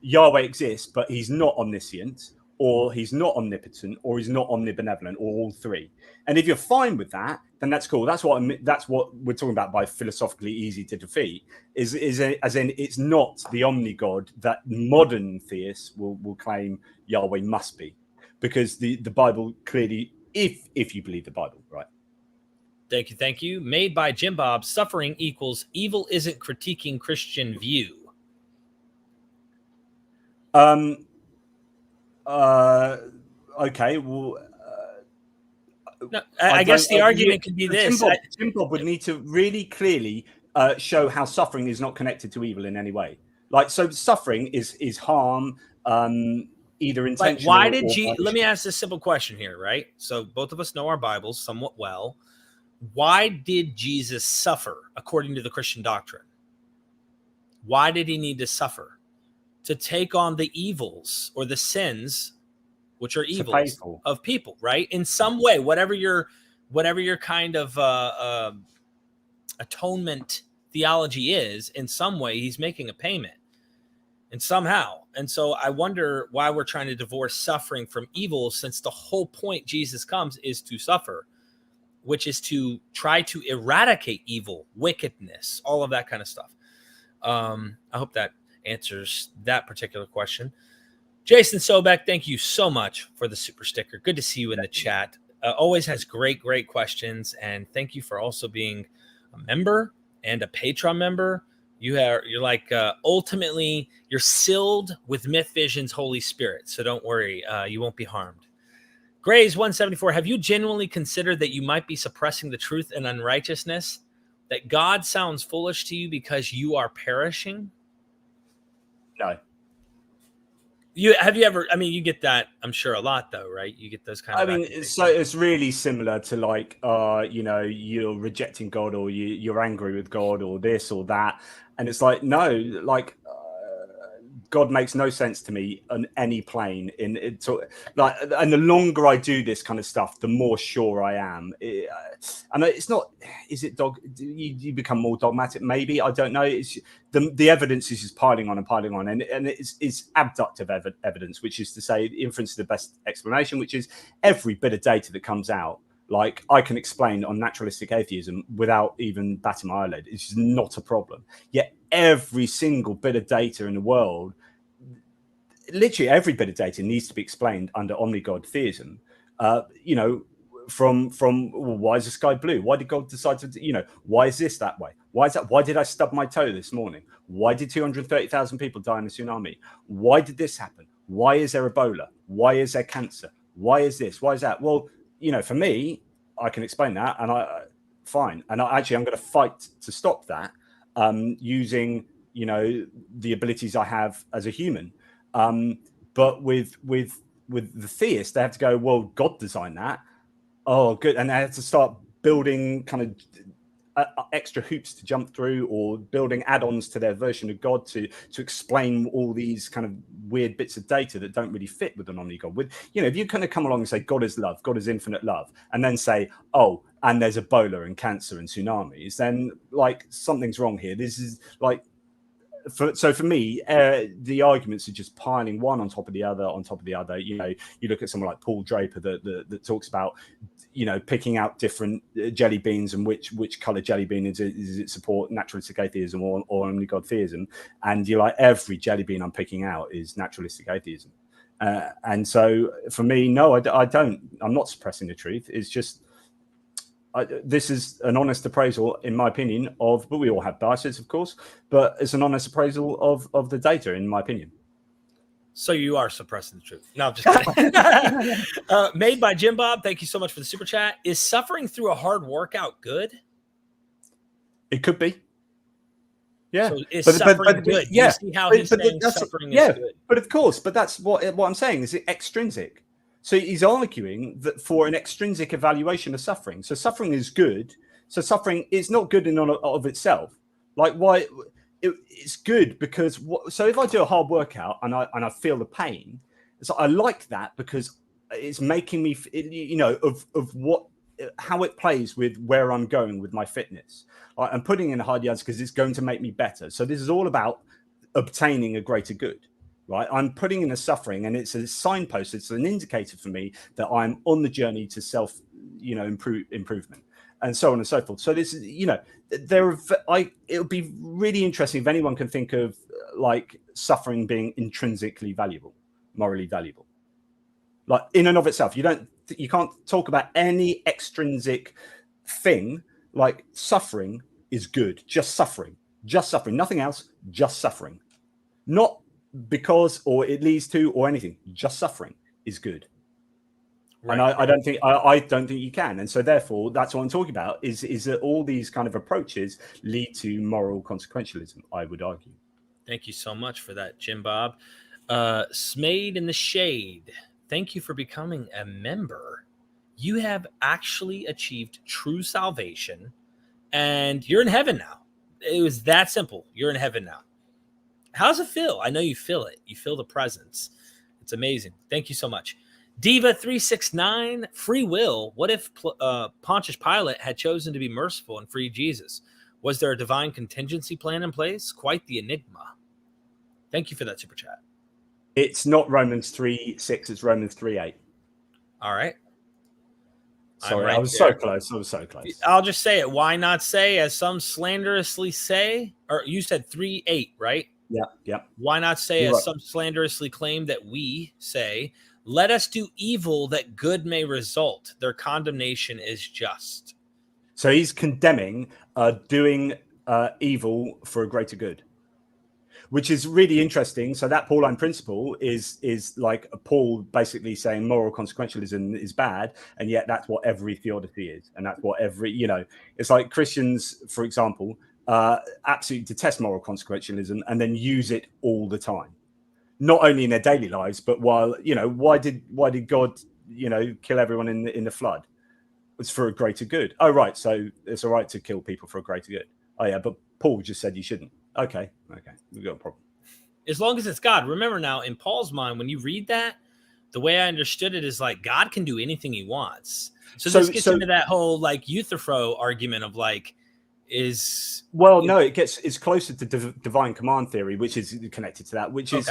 Yahweh exists, but he's not omniscient, or he's not omnipotent, or he's not omnibenevolent, or all three. And if you're fine with that, then that's cool. That's what we're talking about by philosophically easy to defeat. Is as in it's not the OmniGod that modern theists will claim Yahweh must be, because the Bible clearly, if you believe the Bible, right? Thank you. Made by Jim Bob, suffering equals evil isn't critiquing Christian view. Okay. Well, no, I guess the argument could be this. Jim Bob would need to really clearly show how suffering is not connected to evil in any way. Like, so suffering is harm, either intentional. Why did let me ask this simple question here, right? So both of us know our Bibles somewhat well. Why did Jesus suffer according to the Christian doctrine? Why did he need to suffer? To take on the evils or the sins, which are evils of people, right? In some way, whatever your kind of atonement theology is, in some way, he's making a payment, and somehow. And so I wonder why we're trying to divorce suffering from evil, since the whole point Jesus comes is to suffer, which is to try to eradicate evil, wickedness, all of that kind of stuff. I hope that answers that particular question. Jason Sobek, thank you so much for the super sticker. Good to see you in the chat. Always has great questions, and thank you for also being a member and a Patreon member. You're like ultimately you're sealed with MythVision's Holy Spirit, so don't worry, you won't be harmed. Grays 174, have you genuinely considered that you might be suppressing the truth and unrighteousness? That God sounds foolish to you because you are perishing? No. Have you ever? I mean, you get that, I'm sure, a lot, though, right? You get those kind of. I mean, so it's really similar to like, you're rejecting God, or you're angry with God, or this or that, and it's like, no, like God makes no sense to me on any plane. And the longer I do this kind of stuff, the more sure I am. And it's not. Is it you become more dogmatic? Maybe, I don't know. It's the evidence is just piling on, and it's abductive evidence, which is to say, inference is the best explanation, which is every bit of data that comes out. Like, I can explain on naturalistic atheism without even batting my eyelid. It's just not a problem. Yet every single bit of data in the world, literally every bit of data, needs to be explained under OmniGod theism. From why is the sky blue? Why did God decide to, why is this that way? Why is that? Why did I stub my toe this morning? Why did 230,000 people die in a tsunami? Why did this happen? Why is there Ebola? Why is there cancer? Why is this? Why is that? Well, for me, I can explain that, and fine. And I'm going to fight to stop that using, the abilities I have as a human. But with the theist, they have to go, well, God designed that. Oh, good. And they have to start building kind of extra hoops to jump through, or building add-ons to their version of God to explain all these kind of weird bits of data that don't really fit with an OmniGod. With, you know, if you kind of come along and say God is love, God is infinite love, and then say, oh, and there's Ebola and cancer and tsunamis, then like something's wrong here. This is like, so for me, the arguments are just piling one on top of the other, on top of the other. You know, you look at someone like Paul Draper that talks about, you know, picking out different jelly beans and which color jelly bean is it support naturalistic atheism or OmniGod theism, and you're like, every jelly bean I'm picking out is naturalistic atheism. And so for me, no, I don't. I'm not suppressing the truth. It's just, this is an honest appraisal, in my opinion, of, but we all have biases, of course, but it's an honest appraisal of the data, in my opinion. So you are suppressing the truth. No, I'm just kidding. Made by Jim Bob. Thank you so much for the super chat. Is suffering through a hard workout good? It could be. Yeah. So is suffering good? Yeah. You see how he's saying suffering is good. But of course, but that's what I'm saying. Is it extrinsic? So he's arguing that for an extrinsic evaluation of suffering. So suffering is good. So suffering is not good in and of itself. Like, why? It's good because so if I do a hard workout and I feel the pain, so I like that because it's making me, you know, of how it plays with where I'm going with my fitness. I'm putting in hard yards because it's going to make me better. So this is all about obtaining a greater good, right? I'm putting in a suffering, and it's a signpost. It's an indicator for me that I'm on the journey to self, you know, improvement, and so on and so forth. So this is, you know, it would be really interesting if anyone can think of like suffering being intrinsically valuable, morally valuable, like in and of itself. You can't talk about any extrinsic thing. Like suffering is good, just suffering, nothing else, just suffering, not because or it leads to or anything. Just suffering is good. Right. And I don't think you can. And so therefore, that's what I'm talking about, is that all these kind of approaches lead to moral consequentialism, I would argue. Thank you so much for that, Jim Bob. Smade in the Shade, thank you for becoming a member. You have actually achieved true salvation, and you're in heaven now. It was that simple. You're in heaven now. How does it feel? I know you feel it. You feel the presence. It's amazing. Thank you so much. Diva369, free will. What if Pontius Pilate had chosen to be merciful and free Jesus? Was there a divine contingency plan in place? Quite the enigma. Thank you for that super chat. It's not Romans 3:6, it's Romans 3:8. All right. Sorry, I was so close. I'll just say it. Why not say, as some slanderously say, or you said 3:8, right? Yeah. Why not say, as some slanderously claim, that we say, let us do evil that good may result. Their condemnation is just. So he's condemning doing evil for a greater good, which is really interesting. So that Pauline principle is like Paul basically saying moral consequentialism is bad, and yet that's what every theodicy is, and that's what every, you know, it's like Christians, for example, absolutely detest moral consequentialism and then use it all the time. Not only in their daily lives, but while, you know, why did God, you know, kill everyone in the flood? It's for a greater good. Oh, right. So it's all right to kill people for a greater good. Oh, yeah. But Paul just said you shouldn't. Okay. We've got a problem. As long as it's God. Remember now, in Paul's mind, when you read that, the way I understood it is like God can do anything he wants. So this gets into that whole like Euthyphro argument of like, no, it's closer to divine command theory, which is connected to that, which is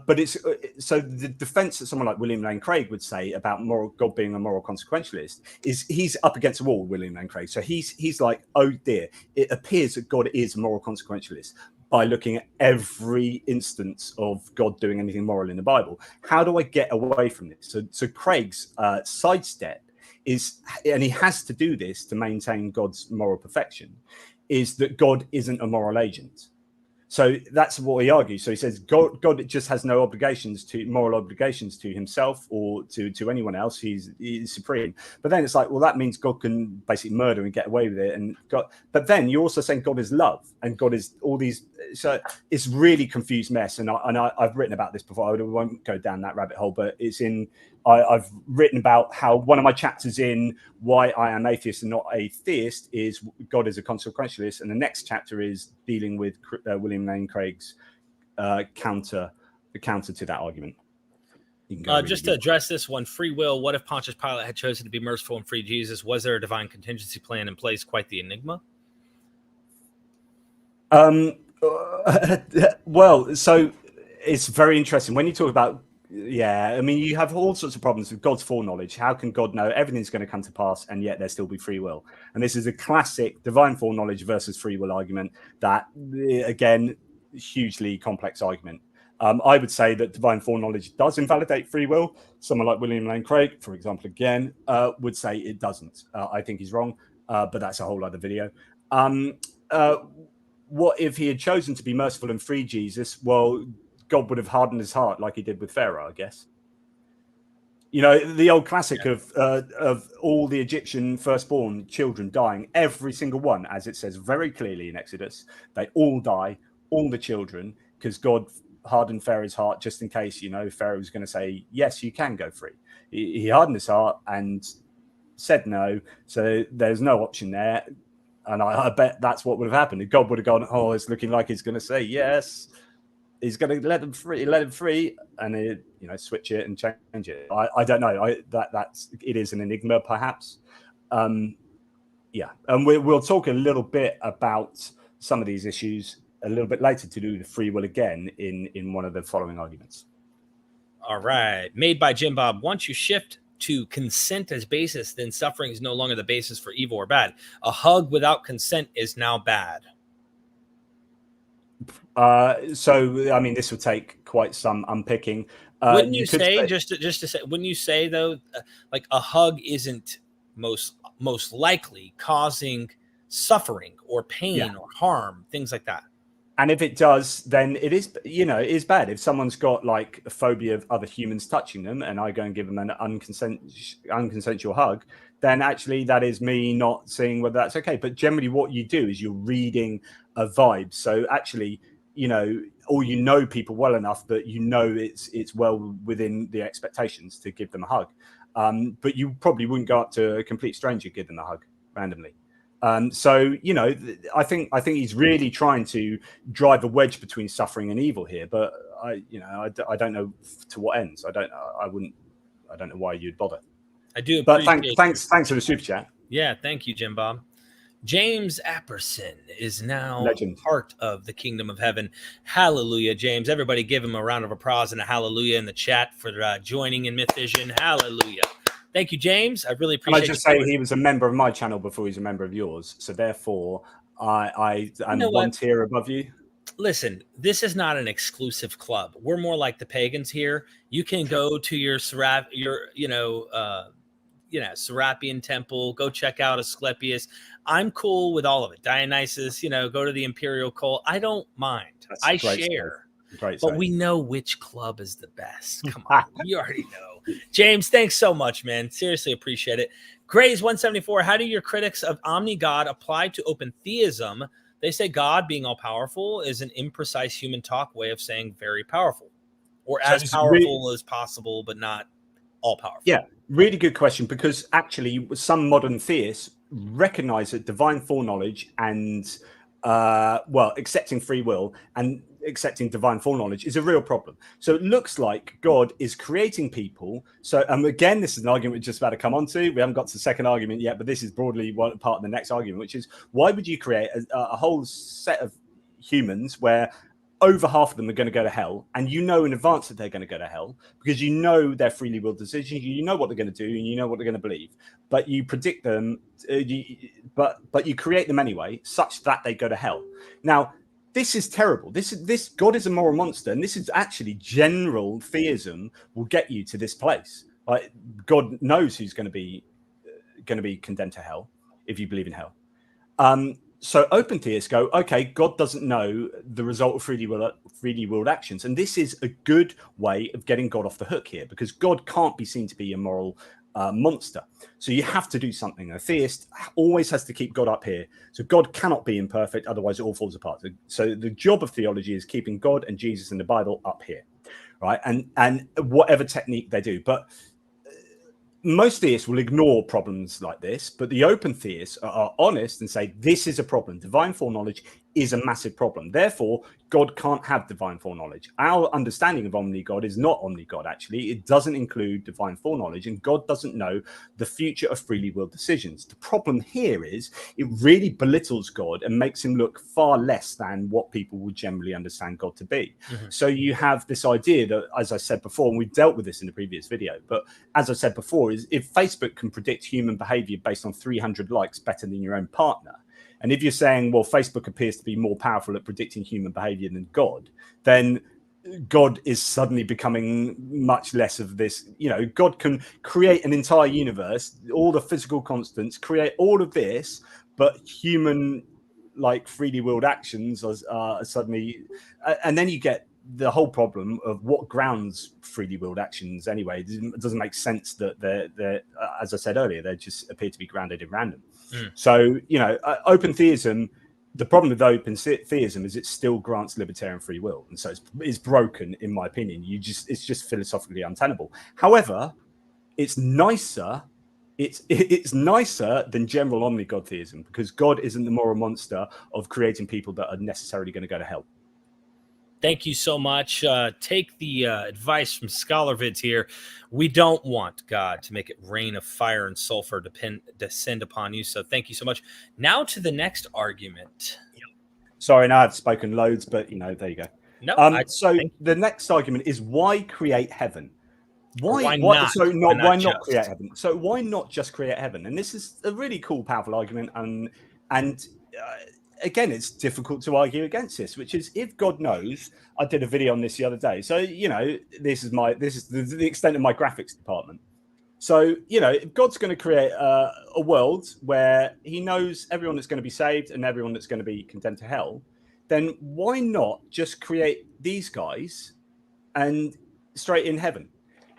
but it's so the defense that someone like William Lane Craig would say about God being a moral consequentialist is he's up against a wall, William Lane Craig. So he's like, oh dear, it appears that God is a moral consequentialist by looking at every instance of God doing anything moral in the Bible. How do I get away from this? So Craig's sidestep is, and he has to do this to maintain God's moral perfection, is that God isn't a moral agent. So that's what he argues. So he says God just has no moral obligations to himself or to anyone else. He's supreme. But then it's like, well, that means God can basically murder and get away with it. And but then you're also saying God is love and God is all these. So it's really confused mess. And I've written about this before. I won't go down that rabbit hole, but it's in. I've written about how one of my chapters in Why I Am Atheist and Not a Theist is God is a consequentialist, and the next chapter is dealing with William Lane Craig's counter to that argument. Just to address this one, free will. What if Pontius Pilate had chosen to be merciful and free Jesus? Was there a divine contingency plan in place? Quite the enigma. Well, so it's very interesting when you talk about. Yeah, I mean, you have all sorts of problems with God's foreknowledge. How can God know everything's going to come to pass and yet there still be free will? And this is a classic divine foreknowledge versus free will argument that, again, hugely complex argument. I would say that divine foreknowledge does invalidate free will. Someone like William Lane Craig, for example, again, would say it doesn't. I think he's wrong, but that's a whole other video. What if he had chosen to be merciful and free Jesus? Well, God would have hardened his heart like he did with Pharaoh, I guess. You know, the old classic of all the Egyptian firstborn children dying, every single one, as it says very clearly in Exodus, they all die, all the children, because God hardened Pharaoh's heart just in case, you know, Pharaoh was going to say, yes, you can go free. He hardened his heart and said no, so there's no option there. And I bet that's what would have happened. God would have gone, oh, it's looking like he's going to say yes. He's going to let him free, and it, you know, switch it and change it. I don't know. That's it is an enigma, perhaps. Yeah, and we'll talk a little bit about some of these issues a little bit later to do the free will again in one of the following arguments. All right, made by Jim Bob. Once you shift to consent as basis, then suffering is no longer the basis for evil or bad. A hug without consent is now bad. So I mean, this would take quite some unpicking. Wouldn't you say just to say? Wouldn't you say though, like a hug isn't most likely causing suffering or pain or harm, things like that? And if it does, then it is, you know, it is bad. If someone's got like a phobia of other humans touching them, and I go and give them an unconsensual hug, then actually that is me not seeing whether that's okay. But generally, what you do is you're reading a vibe. So actually, you know, or you know people well enough that you know it's well within the expectations to give them a hug. But you probably wouldn't go up to a complete stranger, give them a hug randomly. So, you know, I think he's really trying to drive a wedge between suffering and evil here. But I don't know to what ends. I don't know why you'd bother. I do. But thanks for the super chat. Yeah, thank you, Jim Bob. James Apperson is now part of the kingdom of heaven. Hallelujah, James. Everybody give him a round of applause and a hallelujah in the chat for joining in MythVision. Hallelujah. Thank you, James. I really appreciate it. Can I just say he was a member of my channel before he was a member of yours. So therefore, I'm one tier above you. Listen, this is not an exclusive club. We're more like the pagans here. You can go to your Serapion temple, go check out Asclepius. I'm cool with all of it. Dionysus, go to the imperial cult. I don't mind. I share. But we know which club is the best. Come on. You already know. James, thanks so much, man. Seriously appreciate it. Grays174, how do your critics of OmniGod apply to open theism? They say God, being all-powerful, is an imprecise human talk way of saying very powerful. Or as powerful as possible, but not all-powerful. Yeah, really good question, because actually some modern theists recognize that divine foreknowledge and accepting free will and accepting divine foreknowledge is a real problem. So it looks like God is creating people. So again, this is an argument we're just about to come on to. We haven't got to the second argument yet, but this is broadly part of the next argument, which is why would you create a whole set of humans where over half of them are going to go to hell, and you know in advance that they're going to go to hell because you know their freely willed decisions, you know what they're going to do, and you know what they're going to believe, but you predict them, but you create them anyway, such that they go to hell. Now, this is terrible. This God is a moral monster, and this is actually general theism will get you to this place. Like God knows who's going to be condemned to hell if you believe in hell. So open theists go, okay, God doesn't know the result of freely willed actions. And this is a good way of getting God off the hook here, because God can't be seen to be a moral monster. So you have to do something. A theist always has to keep God up here. So God cannot be imperfect, otherwise it all falls apart. So the job of theology is keeping God and Jesus and the Bible up here, right? And whatever technique they do. But most theists will ignore problems like this, but the open theists are honest and say this is a problem. Divine foreknowledge is a massive problem. Therefore, God can't have divine foreknowledge. Our understanding of OmniGod is not OmniGod, actually. It doesn't include divine foreknowledge, and God doesn't know the future of freely willed decisions. The problem here is it really belittles God and makes him look far less than what people would generally understand God to be. Mm-hmm. So you have this idea that, as I said before, and we've dealt with this in the previous video, but as I said before, is if Facebook can predict human behavior based on 300 likes better than your own partner, and if you're saying, well, Facebook appears to be more powerful at predicting human behavior than God, then God is suddenly becoming much less of this. You know, God can create an entire universe, all the physical constants, create all of this, but human, like, freely willed actions are suddenly, and then you get the whole problem of what grounds freely willed actions anyway. It doesn't make sense that they're as I said earlier, they just appear to be grounded in random. So, you know, open theism, the problem with open theism is it still grants libertarian free will. And so it's broken, in my opinion. It's just philosophically untenable. However, it's nicer. It's nicer than general OmniGod theism, because God isn't the moral monster of creating people that are necessarily going to go to hell. Thank you so much. Take the advice from ScholarVids here. We don't want God to make it rain of fire and sulfur descend upon you. So thank you so much. Now to the next argument. Sorry, now I've spoken loads, but, you know, there you go. No, so the next argument is, why create heaven? Why not? So why not create heaven? So why not just create heaven? And this is a really cool, powerful argument. And again, it's difficult to argue against this, which is, if God knows, I did a video on this the other day. So, you know, this is the extent of my graphics department. So, you know, if God's going to create a world where he knows everyone that's going to be saved and everyone that's going to be condemned to hell, then why not just create these guys and straight in heaven?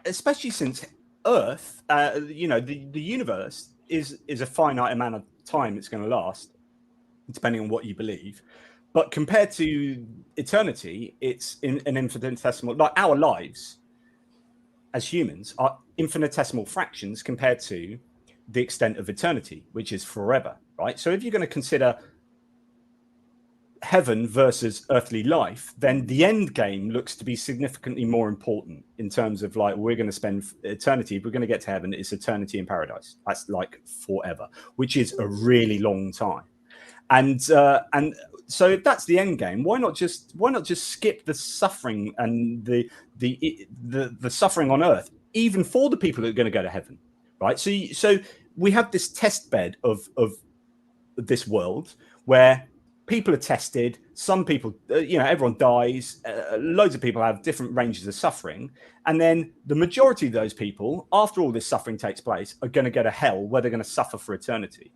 Especially since Earth, you know, the universe is a finite amount of time it's going to last, depending on what you believe. But compared to eternity, it's in an infinitesimal, like our lives as humans are infinitesimal fractions compared to the extent of eternity, which is forever, right? So if you're going to consider heaven versus earthly life, then the end game looks to be significantly more important in terms of, like, we're going to spend eternity. If we're going to get to heaven, it's eternity in paradise. That's like forever, which is a really long time. And so if that's the end game, why not just skip the suffering and the suffering on earth, even for the people that are going to go to heaven, right? So we have this test bed of this world where people are tested. Some people, you know, everyone dies. Loads of people have different ranges of suffering. And then the majority of those people, after all this suffering takes place, are going to go to hell, where they're going to suffer for eternity.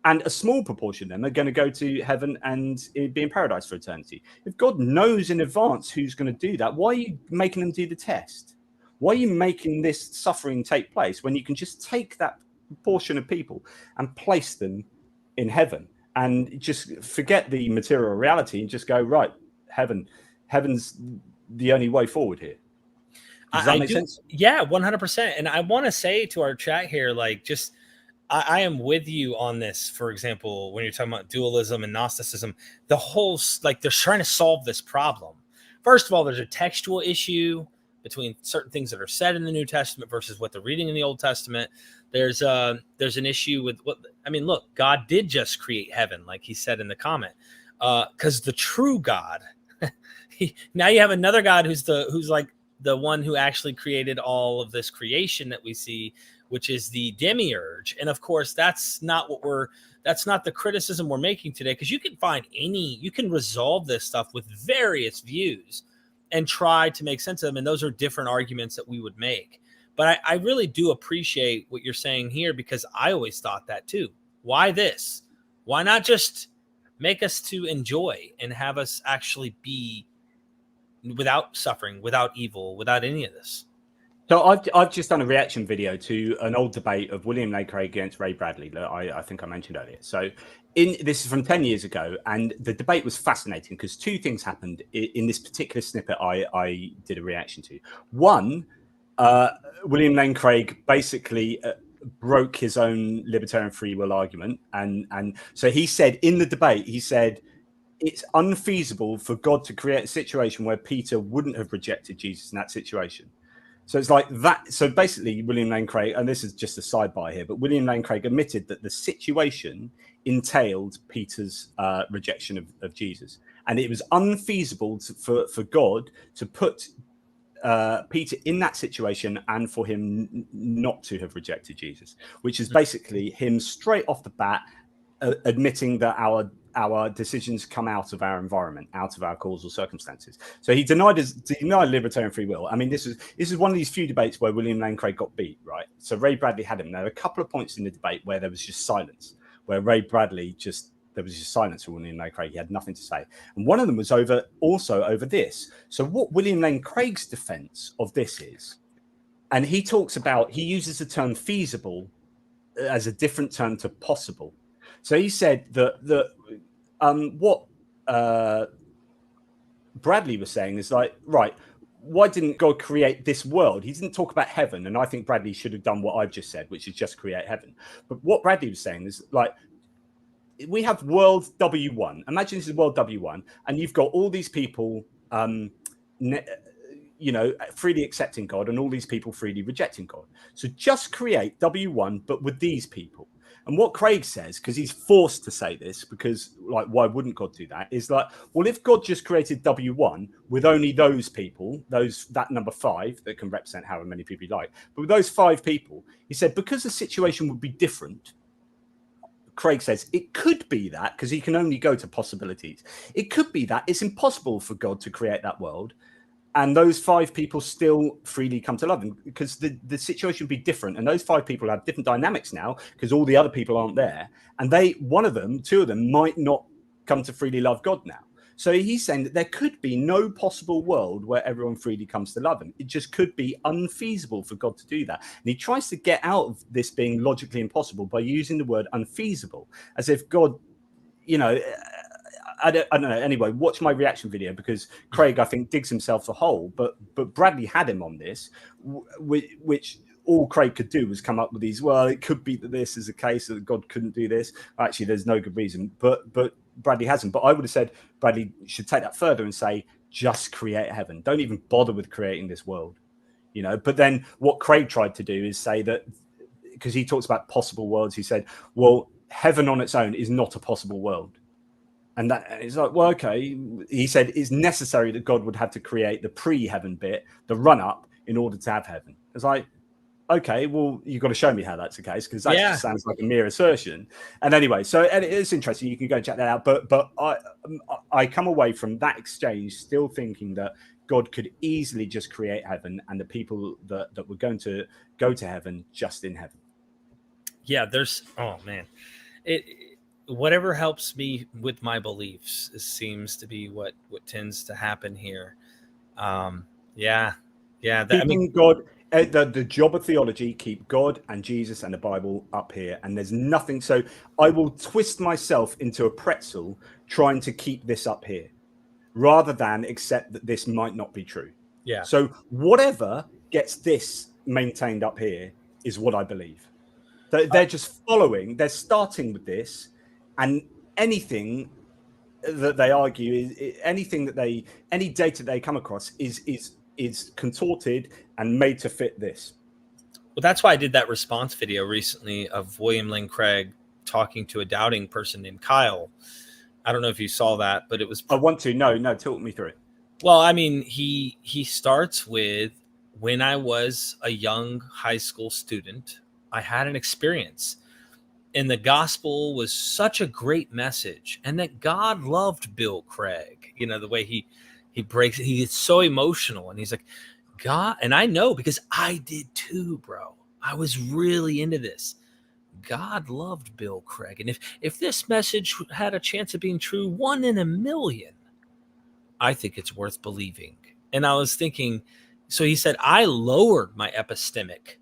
And a small proportion of them are going to go to heaven and be in paradise for eternity. If God knows in advance who's going to do that, why are you making them do the test? Why are you making this suffering take place when you can just take that portion of people and place them in heaven and just forget the material reality and just go, right, heaven's the only way forward here? Does that make sense? Yeah, 100%. And I want to say to our chat here, like, just, I am with you on this. For example, when you're talking about dualism and Gnosticism, the whole, like, they're trying to solve this problem. First of all, there's a textual issue between certain things that are said in the New Testament versus what they're reading in the Old Testament. There's an issue with what, I mean, look, God did just create heaven, like he said in the comment, because the true God, now you have another God who's like the one who actually created all of this creation that we see, which is the demiurge. And of course, that's not the criticism we're making today, because you can resolve this stuff with various views and try to make sense of them. And those are different arguments that we would make. But I really do appreciate what you're saying here, because I always thought that too. Why this? Why not just make us to enjoy and have us actually be without suffering, without evil, without any of this. So I've just done a reaction video to an old debate of William Lane Craig against Ray Bradley that I think I mentioned earlier. So this is from 10 years ago, and the debate was fascinating because two things happened in this particular snippet I did a reaction to. One, William Lane Craig basically broke his own libertarian free will argument, and so he said in the debate, he said it's unfeasible for God to create a situation where Peter wouldn't have rejected Jesus in that situation. So it's like that. So basically, William Lane Craig, and this is just a sidebar here, but William Lane Craig admitted that the situation entailed Peter's rejection of Jesus, and it was unfeasible for God to put Peter in that situation and for him not to have rejected Jesus, which is basically him straight off the bat admitting that our decisions come out of our environment, out of our causal circumstances. So he denied libertarian free will. I mean, this is one of these few debates where William Lane Craig got beat, right? So Ray Bradley had him. There were a couple of points in the debate where there was just silence, where Ray Bradley there was just silence for William Lane Craig. He had nothing to say. And one of them was over this. So what William Lane Craig's defense of this is, and he talks about, he uses the term feasible as a different term to possible. So he said that what Bradley was saying is like, right, why didn't God create this world? He didn't talk about heaven. And I think Bradley should have done what I've just said, which is just create heaven. But what Bradley was saying is like, we have world W1. Imagine this is world W1, and you've got all these people, freely accepting God, and all these people freely rejecting God. So just create W1, but with these people. And what Craig says, because he's forced to say this, because like, why wouldn't God do that? Is like, well, if God just created W1 with only those people, that number 5 that can represent however many people you like, but with those 5 people, he said, because the situation would be different. Craig says it could be that, because he can only go to possibilities. It could be that it's impossible for God to create that world, and those 5 people still freely come to love him, because the situation would be different. And those 5 people have different dynamics now, because all the other people aren't there. And 2 of them might not come to freely love God now. So he's saying that there could be no possible world where everyone freely comes to love him. It just could be unfeasible for God to do that. And he tries to get out of this being logically impossible by using the word unfeasible, as if God, I don't know. Anyway, watch my reaction video, because Craig, I think, digs himself a hole. But Bradley had him on this, which all Craig could do was come up with these. Well, it could be that this is a case that God couldn't do this. Actually, there's no good reason. But Bradley hasn't. But I would have said Bradley should take that further and say, just create heaven. Don't even bother with creating this world. But then what Craig tried to do is say that, because he talks about possible worlds, he said, well, heaven on its own is not a possible world. And that is like, well, okay. He said it's necessary that God would have to create the pre-heaven bit, the run-up, in order to have heaven. It's like, okay, well, you've got to show me how that's the case, because that just sounds like a mere assertion. And anyway, and it's interesting. You can go and check that out. But I come away from that exchange still thinking that God could easily just create heaven, and the people that were going to go to heaven just in heaven. Yeah, whatever helps me with my beliefs seems to be what tends to happen here. God, the job of theology, keep God and Jesus and the Bible up here, and there's nothing. So I will twist myself into a pretzel trying to keep this up here, rather than accept that this might not be true. Yeah. So whatever gets this maintained up here is what I believe. They're just following. They're starting with this, and anything that they argue any data they come across is contorted and made to fit this. Well, that's why I did that response video recently of William Lane Craig talking to a doubting person named Kyle. I don't know if you saw that, but it was. I want to. No, talk me through it. Well, I mean, he starts with, when I was a young high school student, I had an experience, and the gospel was such a great message, and that God loved Bill Craig. The way he breaks, he gets so emotional, and he's like, God, and I know because I did too, bro. I was really into this. God loved Bill Craig. And if this message had a chance of being true, 1 in a million, I think it's worth believing. And I was thinking, so he said, I lowered my epistemic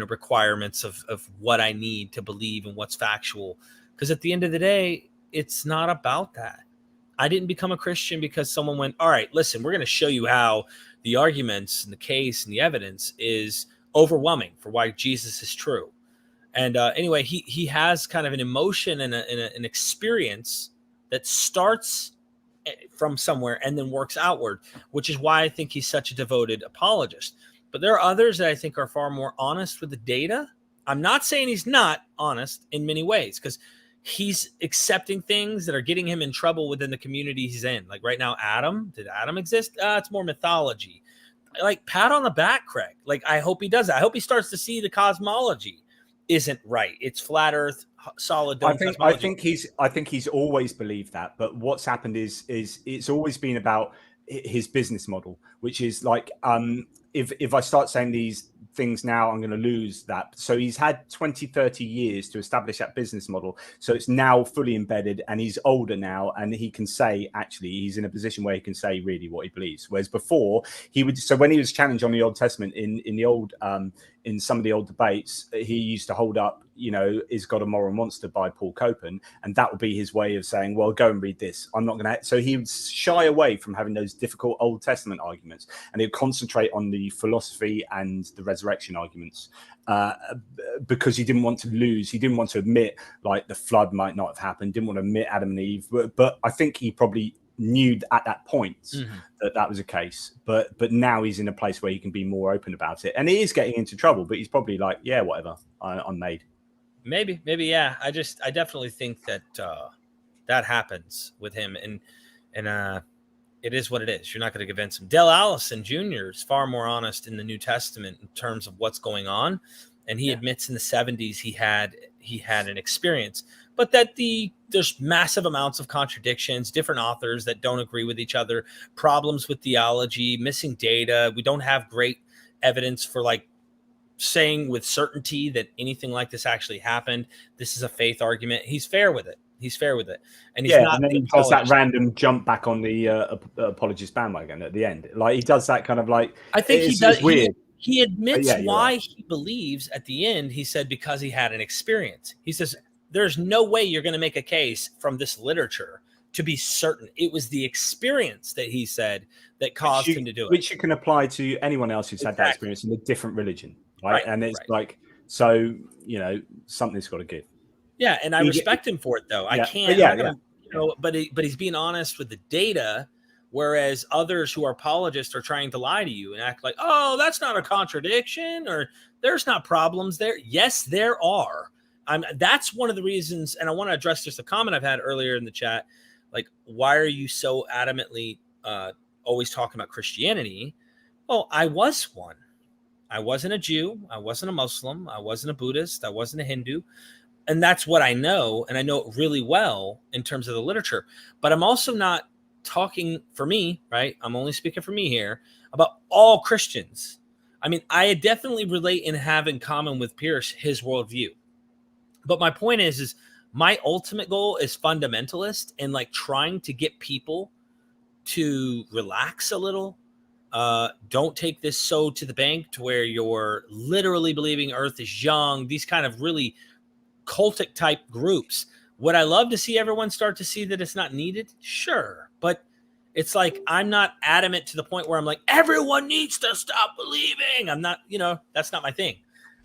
requirements of what I need to believe and what's factual. Because at the end of the day, it's not about that. I didn't become a Christian because someone went, all right, listen, we're going to show you how the arguments and the case and the evidence is overwhelming for why Jesus is true. And anyway, he has kind of an emotion and an experience that starts from somewhere and then works outward, which is why I think he's such a devoted apologist. But there are others that I think are far more honest with the data. I'm not saying he's not honest in many ways, because he's accepting things that are getting him in trouble within the community he's in. Like right now, did Adam exist? It's more mythology. Like, pat on the back, Craig. Like, I hope he does that. I hope he starts to see the cosmology isn't right. It's flat Earth, solid dome. I think he's always believed that. But what's happened is it's always been about his business model, which is like, if I start saying these things now, I'm going to lose that. So he's had 20, 30 years to establish that business model. So it's now fully embedded, and he's older now, and he can say, actually, he's in a position where he can say really what he believes. Whereas before so when he was challenged on the Old Testament in some of the old debates, he used to hold up, is God a moral monster by Paul Copan, and that would be his way of saying, well, go and read this. I'm not going to. So he would shy away from having those difficult Old Testament arguments, and he would concentrate on the philosophy and the resurrection arguments, because he didn't want to lose. He didn't want to admit like the flood might not have happened. Didn't want to admit Adam and Eve. But I think he probably knew at that point that was a case. But now he's in a place where he can be more open about it, and he is getting into trouble. But he's probably like, yeah, whatever. I'm made. Maybe, yeah. I definitely think that that happens with him, and it is what it is. You're not going to convince him. Del Allison Jr. is far more honest in the New Testament in terms of what's going on, and he admits in the 70s he had an experience, but that there's massive amounts of contradictions, different authors that don't agree with each other, problems with theology, missing data. We don't have great evidence for like saying with certainty that anything like this actually happened. This is a faith argument. He's fair with it. And he's not. And then he does that random jump back on the apologist bandwagon at the end. Like he does that kind of like. I think he does. It's weird. He admits why he believes at the end. He said because he had an experience. He says there's no way you're going to make a case from this literature to be certain. It was the experience that he said that caused him to do it. Which you can apply to anyone else who's had that experience in a different religion. Right. And it's like, so, something's got to give. Yeah. And I respect him for it, though. I can't, but he's being honest with the data, whereas others who are apologists are trying to lie to you and act like, oh, that's not a contradiction, or there's not problems there. Yes, there are. That's one of the reasons. And I want to address just a comment I've had earlier in the chat. Like, why are you so adamantly always talking about Christianity? Well, I was one. I wasn't a Jew. I wasn't a Muslim. I wasn't a Buddhist. I wasn't a Hindu. And that's what I know. And I know it really well in terms of the literature. But I'm also not talking for me, right? I'm only speaking for me here about all Christians. I mean, I definitely relate and have in common with Pearce his worldview. But my point is my ultimate goal is fundamentalist and like trying to get people to relax a little. Don't take this so to the bank to where you're literally believing Earth is young. These kind of really cultic type groups. Would I love to see everyone start to see that it's not needed? Sure. But it's like, I'm not adamant to the point where I'm like, everyone needs to stop believing. I'm not, that's not my thing.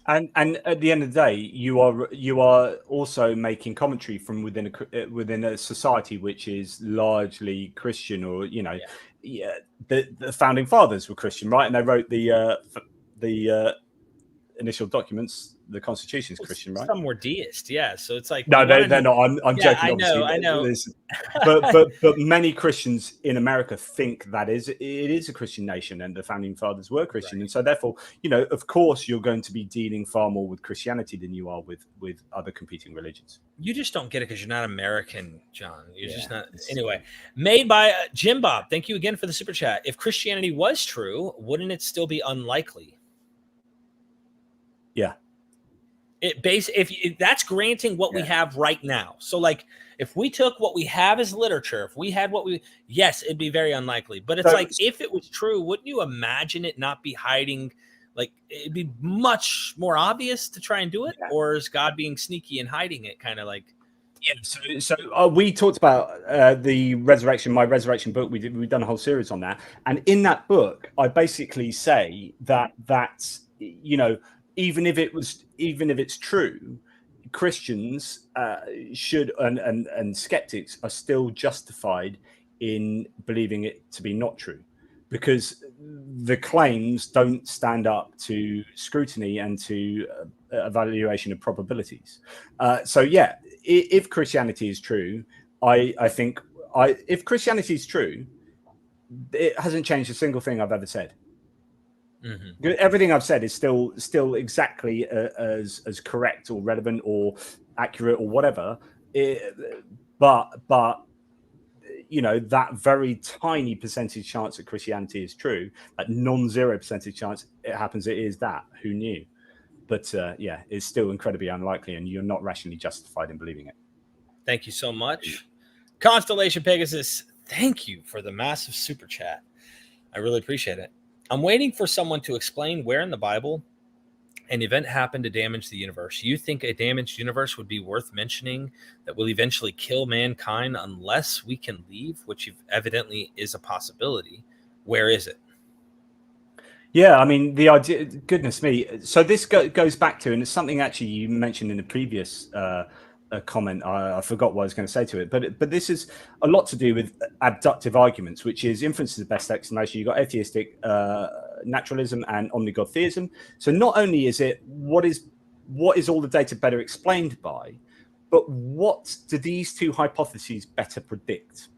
And at the end of the day, you are also making commentary from within a society which is largely Christian, or the founding fathers were Christian, right? And they wrote the initial documents. The Constitution is Christian, right? Some were deist, yeah. So it's like no, they're not. I'm joking. I know. But many Christians in America think that it is a Christian nation, and the founding fathers were Christian, and so therefore, of course, you're going to be dealing far more with Christianity than you are with other competing religions. You just don't get it because you're not American, John. You're just not. Anyway, made by Jim Bob. Thank you again for the super chat. If Christianity was true, wouldn't it still be unlikely? Yeah. If that's granting what we have right now. So like if we took what we have as literature, if we had yes, it'd be very unlikely. But it's like if it was true, wouldn't you imagine it not be hiding? Like it'd be much more obvious to try and do it, or is God being sneaky and hiding it? Kind of like. Yeah, so we talked about the resurrection, my resurrection book. We've done a whole series on that, and in that book, I basically say that's even if it's true, Christians should and skeptics are still justified in believing it to be not true, because the claims don't stand up to scrutiny and to evaluation of probabilities. If Christianity is true, I think if Christianity is true, it hasn't changed a single thing I've ever said. Mm-hmm. Everything I've said is still exactly as correct or relevant or accurate or whatever. But that very tiny percentage chance that Christianity is true, that non-zero percentage chance it happens, it is that. Who knew? But it's still incredibly unlikely, and you're not rationally justified in believing it. Thank you so much. Constellation Pegasus, thank you for the massive super chat. I really appreciate it. I'm waiting for someone to explain where in the Bible an event happened to damage the universe. You think a damaged universe would be worth mentioning that will eventually kill mankind unless we can leave, which evidently is a possibility? Where is it? Yeah, I mean, the idea, goodness me. So this goes back to, and it's something actually you mentioned in the previous comment. I forgot what I was going to say to it, but this is a lot to do with abductive arguments, which is inference is the best explanation. You've got atheistic naturalism and OmniGod theism. So not only is it what is all the data better explained by, but what do these two hypotheses better predict,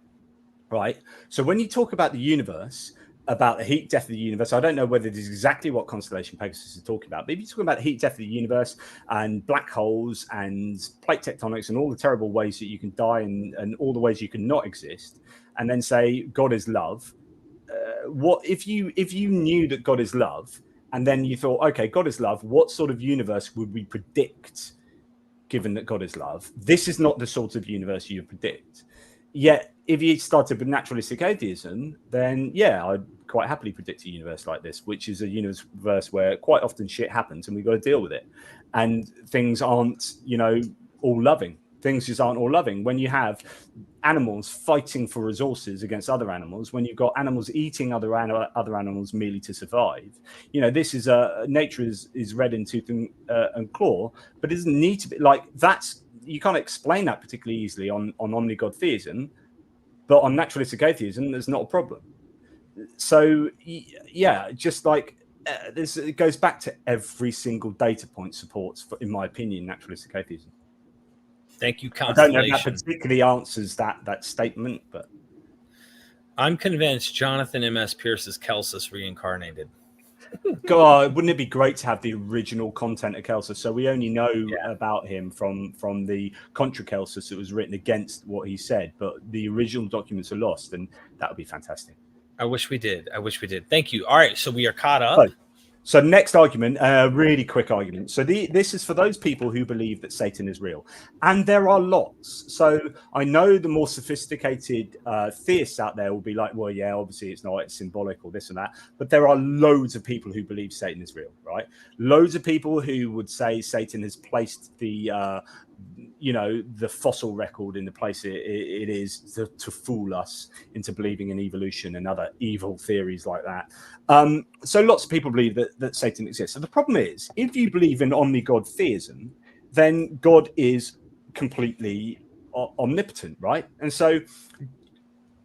right? So when you talk about the universe, about the heat death of the universe, I don't know whether this is exactly what Constellation Pegasus is talking about, but if you're talking about the heat death of the universe and black holes and plate tectonics and all the terrible ways that you can die and all the ways you can not exist, and then say God is love, what if you knew that God is love, and then you thought, okay, God is love, what sort of universe would we predict given that God is love? This is not the sort of universe you predict. Yet, if you started with naturalistic atheism, then I'd quite happily predict a universe like this, which is a universe where quite often shit happens and we've got to deal with it. And things aren't, all loving. Things just aren't all loving. When you have animals fighting for resources against other animals, when you've got animals eating other animals merely to survive, this is nature is red in tooth and claw, but it doesn't need to be like that's. You can't explain that particularly easily on OmniGod theism, but on naturalistic atheism, there's not a problem. So, just like this, it goes back to every single data point supports, in my opinion, naturalistic atheism. Thank you, Constellation. I don't know if that particularly answers that statement, but I'm convinced Jonathan MS Pearce is Celsus reincarnated. God, wouldn't it be great to have the original content of Celsus? So we only know about him from the Contra Celsus that was written against what he said, but the original documents are lost, and that would be fantastic. I wish we did. Thank you. All right, so we are caught up. So next argument, really quick argument. So this is for those people who believe that Satan is real. And there are lots. So I know the more sophisticated theists out there will be like, well, yeah, obviously it's not, it's symbolic or this and that. But there are loads of people who believe Satan is real, right? Loads of people who would say Satan has placed the fossil record in the place it is to fool us into believing in evolution and other evil theories like that. So lots of people believe that Satan exists. So the problem is, if you believe in OmniGod theism, then God is completely omnipotent, right? And so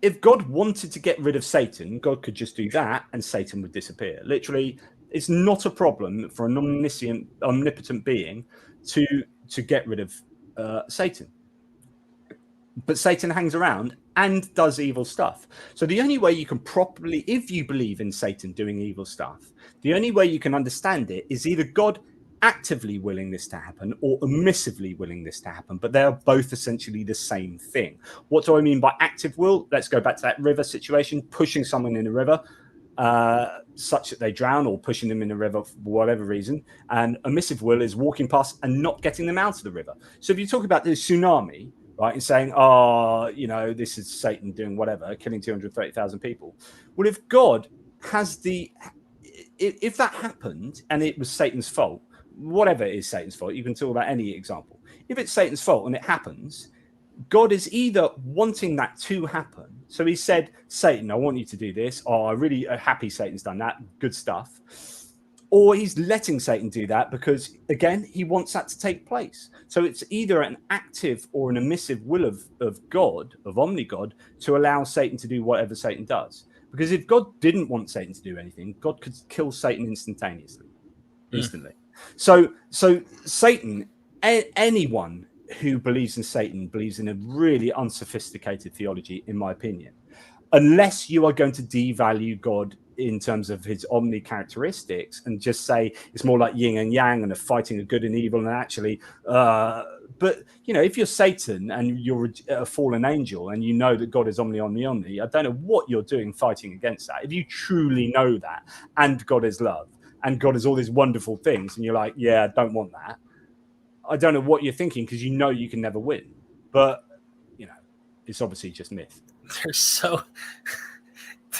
if God wanted to get rid of Satan, God could just do that and Satan would disappear. Literally, it's not a problem for an omnipotent being to get rid of Satan. But Satan hangs around and does evil stuff. So the only way you can properly, if you believe in Satan doing evil stuff, the only way you can understand it is either God actively willing this to happen or ommissively willing this to happen. But they are both essentially the same thing. What do I mean by active will? Let's go back to that river situation, pushing someone in a river. such that they drown or pushing them in the river for whatever reason. And omissive will is walking past and not getting them out of the river. So if you talk about the tsunami, right, and saying, oh, you know, this is Satan doing whatever, killing 230,000 people. Well, if God has if that happened and it was Satan's fault, whatever is Satan's fault, you can talk about any example. If it's Satan's fault and it happens, God is either wanting that to happen. So he said, Satan, I want you to do this. Oh, I'm really happy Satan's done that. Good stuff. Or he's letting Satan do that because, again, he wants that to take place. So it's either an active or an omissive will of God, of OmniGod, to allow Satan to do whatever Satan does. Because if God didn't want Satan to do anything, God could kill Satan instantly. So Satan, anyone who believes in Satan believes in a really unsophisticated theology, in my opinion, unless you are going to devalue God in terms of his omni characteristics and just say it's more like yin and yang and a fighting of good and evil. And actually, but you know, if you're Satan and you're a fallen angel and you know that God is omni, I don't know what you're doing fighting against that. If you truly know that, and God is love, and God is all these wonderful things, and you're like, yeah, I don't want that. I don't know what you're thinking because you know you can never win. But you know, it's obviously just myth.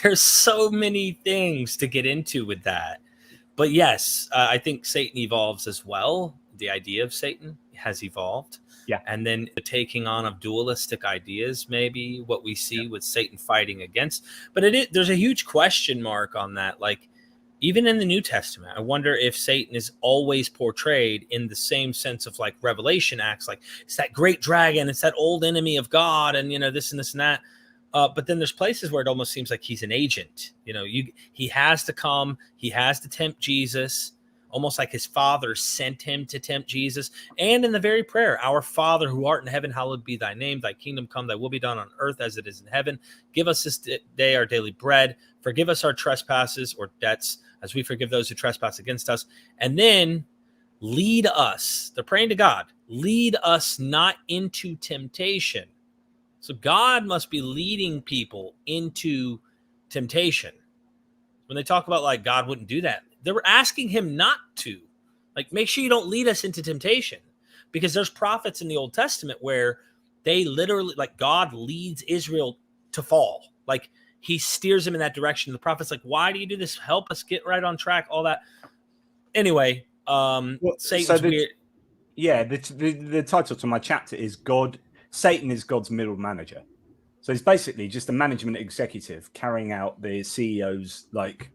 There's so many things to get into with that. But yes, I think Satan evolves as well. The idea of Satan has evolved. Yeah. And then the taking on of dualistic ideas, maybe what we see with Satan fighting against. But there's a huge question mark on that. Like, even in the New Testament, I wonder if Satan is always portrayed in the same sense of like Revelation acts like it's that great dragon, it's that old enemy of God, and you know, this and this and that. But then there's places where it almost seems like he's an agent. You know, he has to come, he has to tempt Jesus, almost like his father sent him to tempt Jesus. And in the very prayer, our Father who art in heaven, hallowed be thy name, thy kingdom come, thy will be done on earth as it is in heaven. Give us this day our daily bread. Forgive us our trespasses or debts as we forgive those who trespass against us. And then lead us. They're praying to God. Lead us not into temptation. So God must be leading people into temptation. When they talk about like God wouldn't do that, they were asking him not to. Like, make sure you don't lead us into temptation. Because there's prophets in the Old Testament where they literally, like, God leads Israel to fall. Like, he steers them in that direction. The prophet's like, why do you do this? Help us get right on track, all that. Anyway, Satan's weird. Yeah, the title to my chapter is Satan is God's middle manager. So it's basically just a management executive carrying out the CEO's like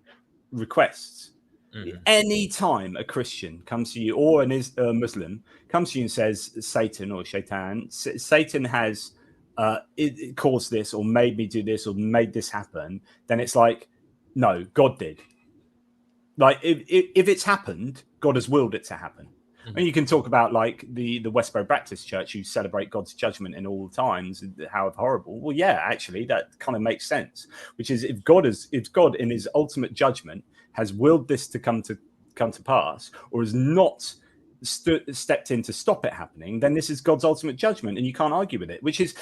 requests. Mm-hmm. Anytime a Christian comes to you or a Muslim comes to you and says Satan or Shaitan, Satan has it caused this or made me do this or made this happen, then it's like, no, God did. Like if it's happened, God has willed it to happen. Mm-hmm. And you can talk about like the Westboro Baptist Church who celebrate God's judgment in all times, how horrible. Well, yeah, actually, that kind of makes sense. Which is if God in His ultimate judgment has willed this to come to pass, or has not stepped in to stop it happening, then this is God's ultimate judgment, and you can't argue with it. Which is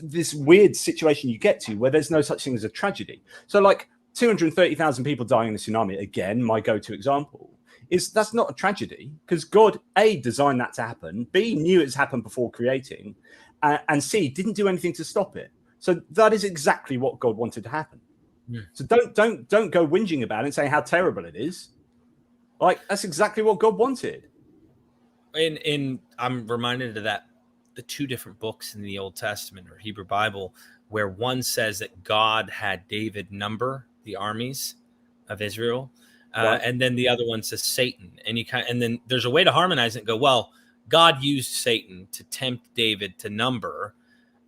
this weird situation you get to where there's no such thing as a tragedy. So like 230,000 people dying in the tsunami, again, my go-to example. That's not a tragedy because God, A, designed that to happen, B, knew it's happened before creating, and C, didn't do anything to stop it. So that is exactly what God wanted to happen. Yeah. So don't go whinging about it and say how terrible it is. Like, that's exactly what God wanted. And I'm reminded of that, the two different books in the Old Testament or Hebrew Bible, where one says that God had David number the armies of Israel. Right. And then the other one says Satan, and then there's a way to harmonize it and go, well, God used Satan to tempt David to number,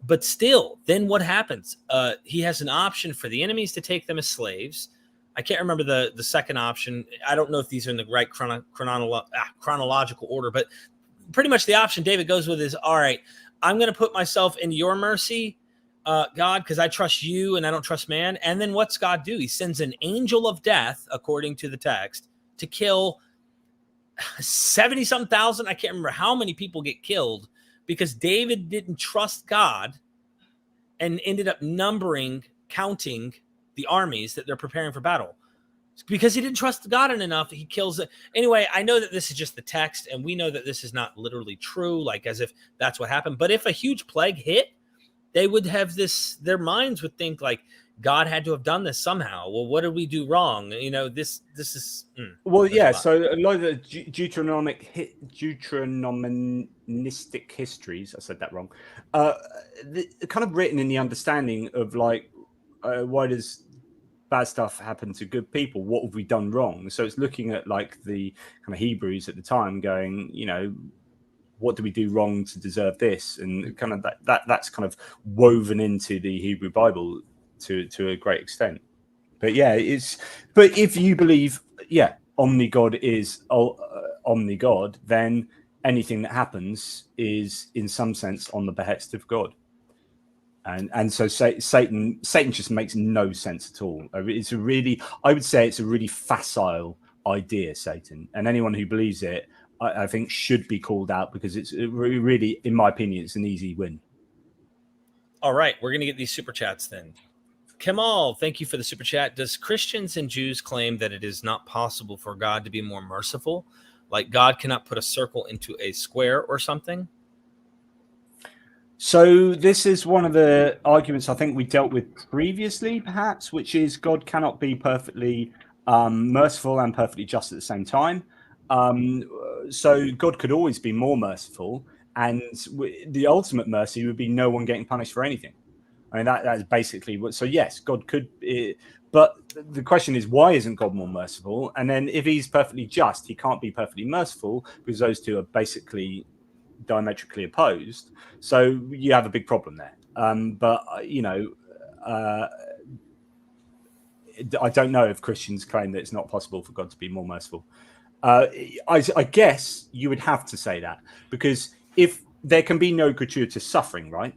but still, then what happens? He has an option for the enemies to take them as slaves. I can't remember the second option. I don't know if these are in the right chronological order, but pretty much the option David goes with is, all right, I'm going to put myself in your mercy, God, because I trust you and I don't trust man. And then what's God do? He sends an angel of death, according to the text, to kill 70-some thousand. I can't remember how many people get killed because David didn't trust God and ended up counting the armies that they're preparing for battle. Because he didn't trust God enough, he kills it. Anyway, I know that this is just the text, and we know that this is not literally true, like as if that's what happened. But if a huge plague hit, they would have this, their minds would think like God had to have done this somehow. Well, what did we do wrong? You know, this is well, yeah. So a lot of the Deuteronomistic histories, I said that wrong, kind of written in the understanding of like, why does bad stuff happen to good people? What have we done wrong? So it's looking at like the kind of Hebrews at the time, going, you know, what do we do wrong to deserve this? And kind of that's kind of woven into the Hebrew Bible to a great extent. But yeah, but if you believe, OmniGod is OmniGod, then anything that happens is in some sense on the behest of God. And so Satan just makes no sense at all. I would say it's a really facile idea, Satan, and anyone who believes it, I think, should be called out, because it's really, in my opinion, it's an easy win. All right, we're going to get these super chats then. Kemal, thank you for the super chat. Does Christians and Jews claim that it is not possible for God to be more merciful? Like God cannot put a circle into a square or something? So this is one of the arguments I think we dealt with previously, perhaps, which is God cannot be perfectly merciful and perfectly just at the same time. So God could always be more merciful, and the ultimate mercy would be no one getting punished for anything. I mean, that's basically what. So yes, God could, but the question is, why isn't God more merciful? And then if he's perfectly just, he can't be perfectly merciful, because those two are basically diametrically opposed. So you have a big problem there. But you know, I don't know if Christians claim that it's not possible for God to be more merciful. I guess you would have to say that, because if there can be no gratuitous suffering, right?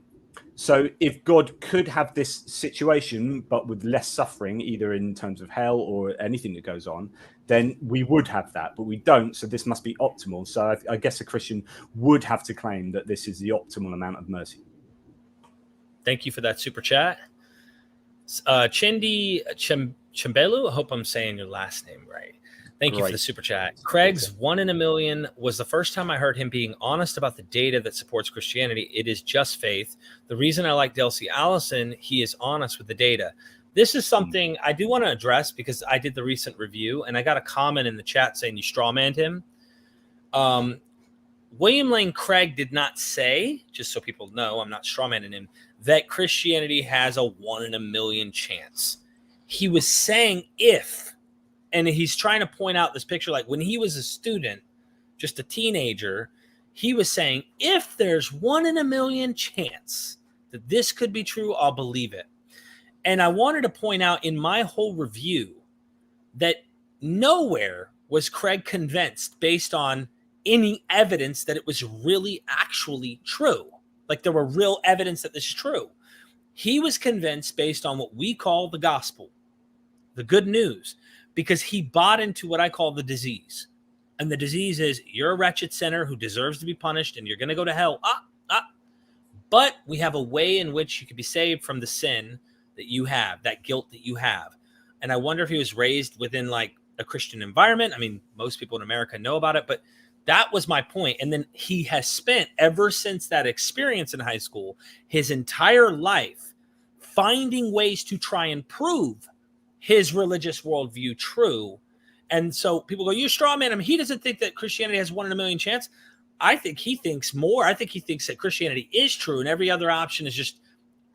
So if God could have this situation, but with less suffering, either in terms of hell or anything that goes on, then we would have that, but we don't. So this must be optimal. So I guess a Christian would have to claim that this is the optimal amount of mercy. Thank you for that super chat. Chindi Chimbelu, I hope I'm saying your last name right. Thank you for the super chat. Craig's 1 in a million was the first time I heard him being honest about the data that supports Christianity. It is just faith. The reason I like Delcy Allison, he is honest with the data. This is something I do want to address, because I did the recent review and I got a comment in the chat saying you strawmanned him. William Lane Craig did not say, just so people know, I'm not strawmanning him, that Christianity has a 1 in a million chance. He was saying if. And he's trying to point out this picture, like when he was a student, just a teenager, he was saying, if there's 1 in a million chance that this could be true, I'll believe it. And I wanted to point out in my whole review that nowhere was Craig convinced based on any evidence that it was really actually true. Like there were real evidence that this is true. He was convinced based on what we call the gospel, the good news, because he bought into what I call the disease. And the disease is you're a wretched sinner who deserves to be punished and you're going to go to hell. But we have a way in which you can be saved from the sin that you have, that guilt that you have. And I wonder if he was raised within like a Christian environment. I mean, most people in America know about it, but that was my point. And then he has spent, ever since that experience in high school, his entire life finding ways to try and prove his religious worldview true. And so people go, you straw man him. He doesn't think that Christianity has 1 in a million chance. I think he thinks more. I think he thinks that Christianity is true and every other option is just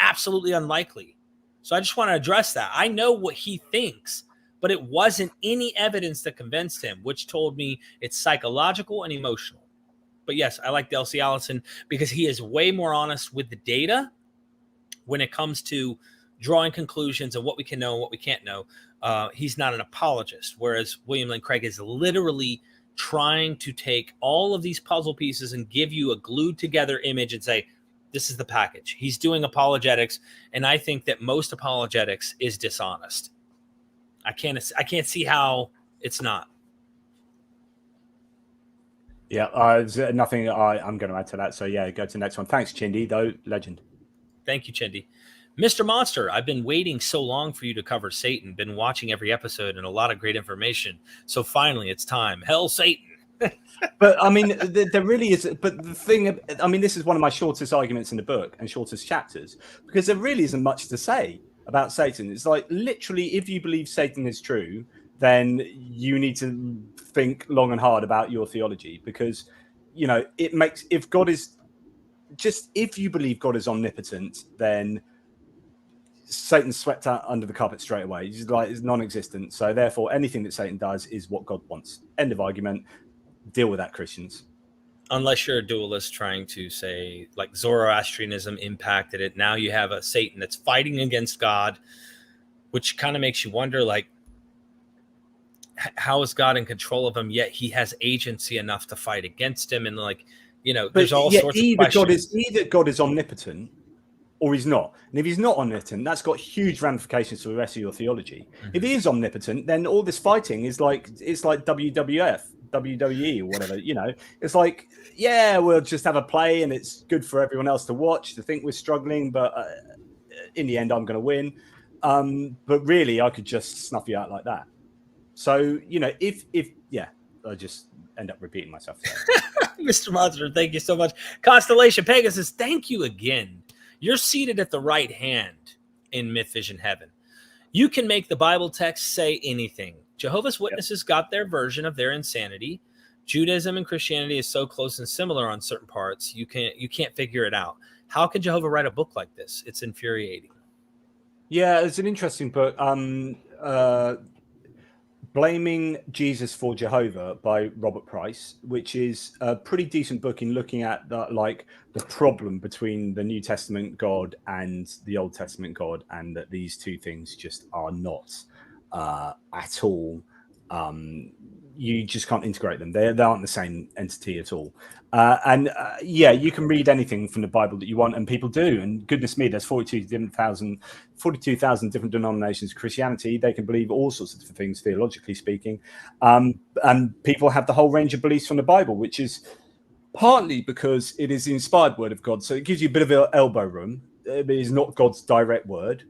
absolutely unlikely. So I just want to address that. I know what he thinks, but it wasn't any evidence that convinced him, which told me it's psychological and emotional. But yes, I like Delcy Allison because he is way more honest with the data when it comes to drawing conclusions of what we can know and what we can't know. He's not an apologist, whereas William Lane Craig is literally trying to take all of these puzzle pieces and give you a glued together image and say, this is the package. He's doing apologetics, and I think that most apologetics is dishonest. I can't see how it's not. Yeah, there's nothing I'm going to add to that. So yeah, go to the next one. Thanks, Chindi, though, legend. Thank you, Chindi. Mr. Monster, I've been waiting so long for you to cover Satan. Been watching every episode and a lot of great information. So finally, it's time. Hell, Satan. But I mean, there really is. But the thing, I mean, this is one of my shortest arguments in the book and shortest chapters, because there really isn't much to say about Satan. It's like, literally, if you believe Satan is true, then you need to think long and hard about your theology, because, you know, it makes, if God is just, if you believe God is omnipotent, then Satan's swept out under the carpet straight away. He's like, it's non-existent. So therefore, anything that Satan does is what God wants. End of argument. Deal with that, Christians. Unless you're a dualist trying to say, like, Zoroastrianism impacted it. Now you have a Satan that's fighting against God, which kind of makes you wonder, like, how is God in control of him, yet he has agency enough to fight against him? And, like, you know, there's all sorts of questions. Either God is omnipotent or he's not. And if he's not omnipotent, that's got huge ramifications for the rest of your theology. Mm-hmm. If he is omnipotent, then all this fighting is like, it's like WWF. WWE or whatever, you know, it's like, yeah, we'll just have a play and it's good for everyone else to watch, to think we're struggling, but in the end, I'm going to win. But really, I could just snuff you out like that. So, you know, if yeah, I just end up repeating myself. Mr. Monster, thank you so much. Constellation Pegasus, thank you again. You're seated at the right hand in MythVision heaven. You can make the Bible text say anything. Jehovah's Witnesses got their version of their insanity. Judaism and Christianity is so close and similar on certain parts, you can't figure it out. How can Jehovah write a book like this? It's infuriating. Yeah, it's an interesting book. Blaming Jesus for Jehovah by Robert Price, which is a pretty decent book in looking at the problem between the New Testament God and the Old Testament God, and that these two things just are not at all. You just can't integrate them. They aren't the same entity at all. Yeah, you can read anything from the Bible that you want, and people do. And goodness me, there's 42,000 different denominations of Christianity. They can believe all sorts of different things, theologically speaking. And people have the whole range of beliefs from the Bible, which is partly because it is the inspired word of God. So it gives you a bit of elbow room. It is not God's direct word.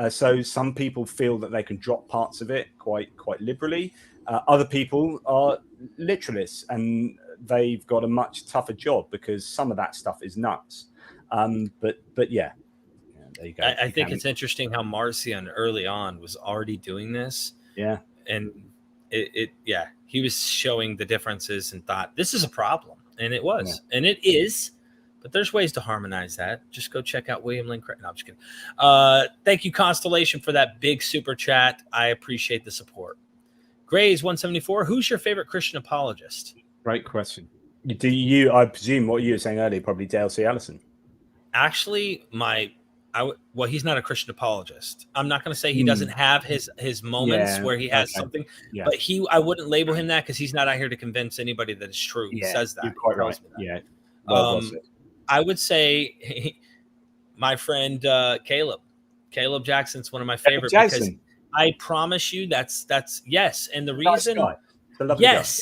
So some people feel that they can drop parts of it quite liberally. Other people are literalists, and they've got a much tougher job because some of that stuff is nuts. But yeah, there you go. I think it's interesting how Marcion early on was already doing this. Yeah, and he was showing the differences and thought this is a problem, and it was, and it is. But there's ways to harmonize that. Just go check out William Lane Craig. No, I'm just kidding. Thank you, Constellation, for that big super chat. I appreciate the support. Grays 174. Who's your favorite Christian apologist? Great question. I presume what you were saying earlier, probably Dale C. Allison. Actually, he's not a Christian apologist. I'm not going to say he doesn't have his moments where he has something, but I wouldn't label him that because he's not out here to convince anybody that it's true. He says that. You're quite right. Yeah. Well, I would say my friend Caleb Jackson's one of my favorite because I promise you that's yes. And the reason,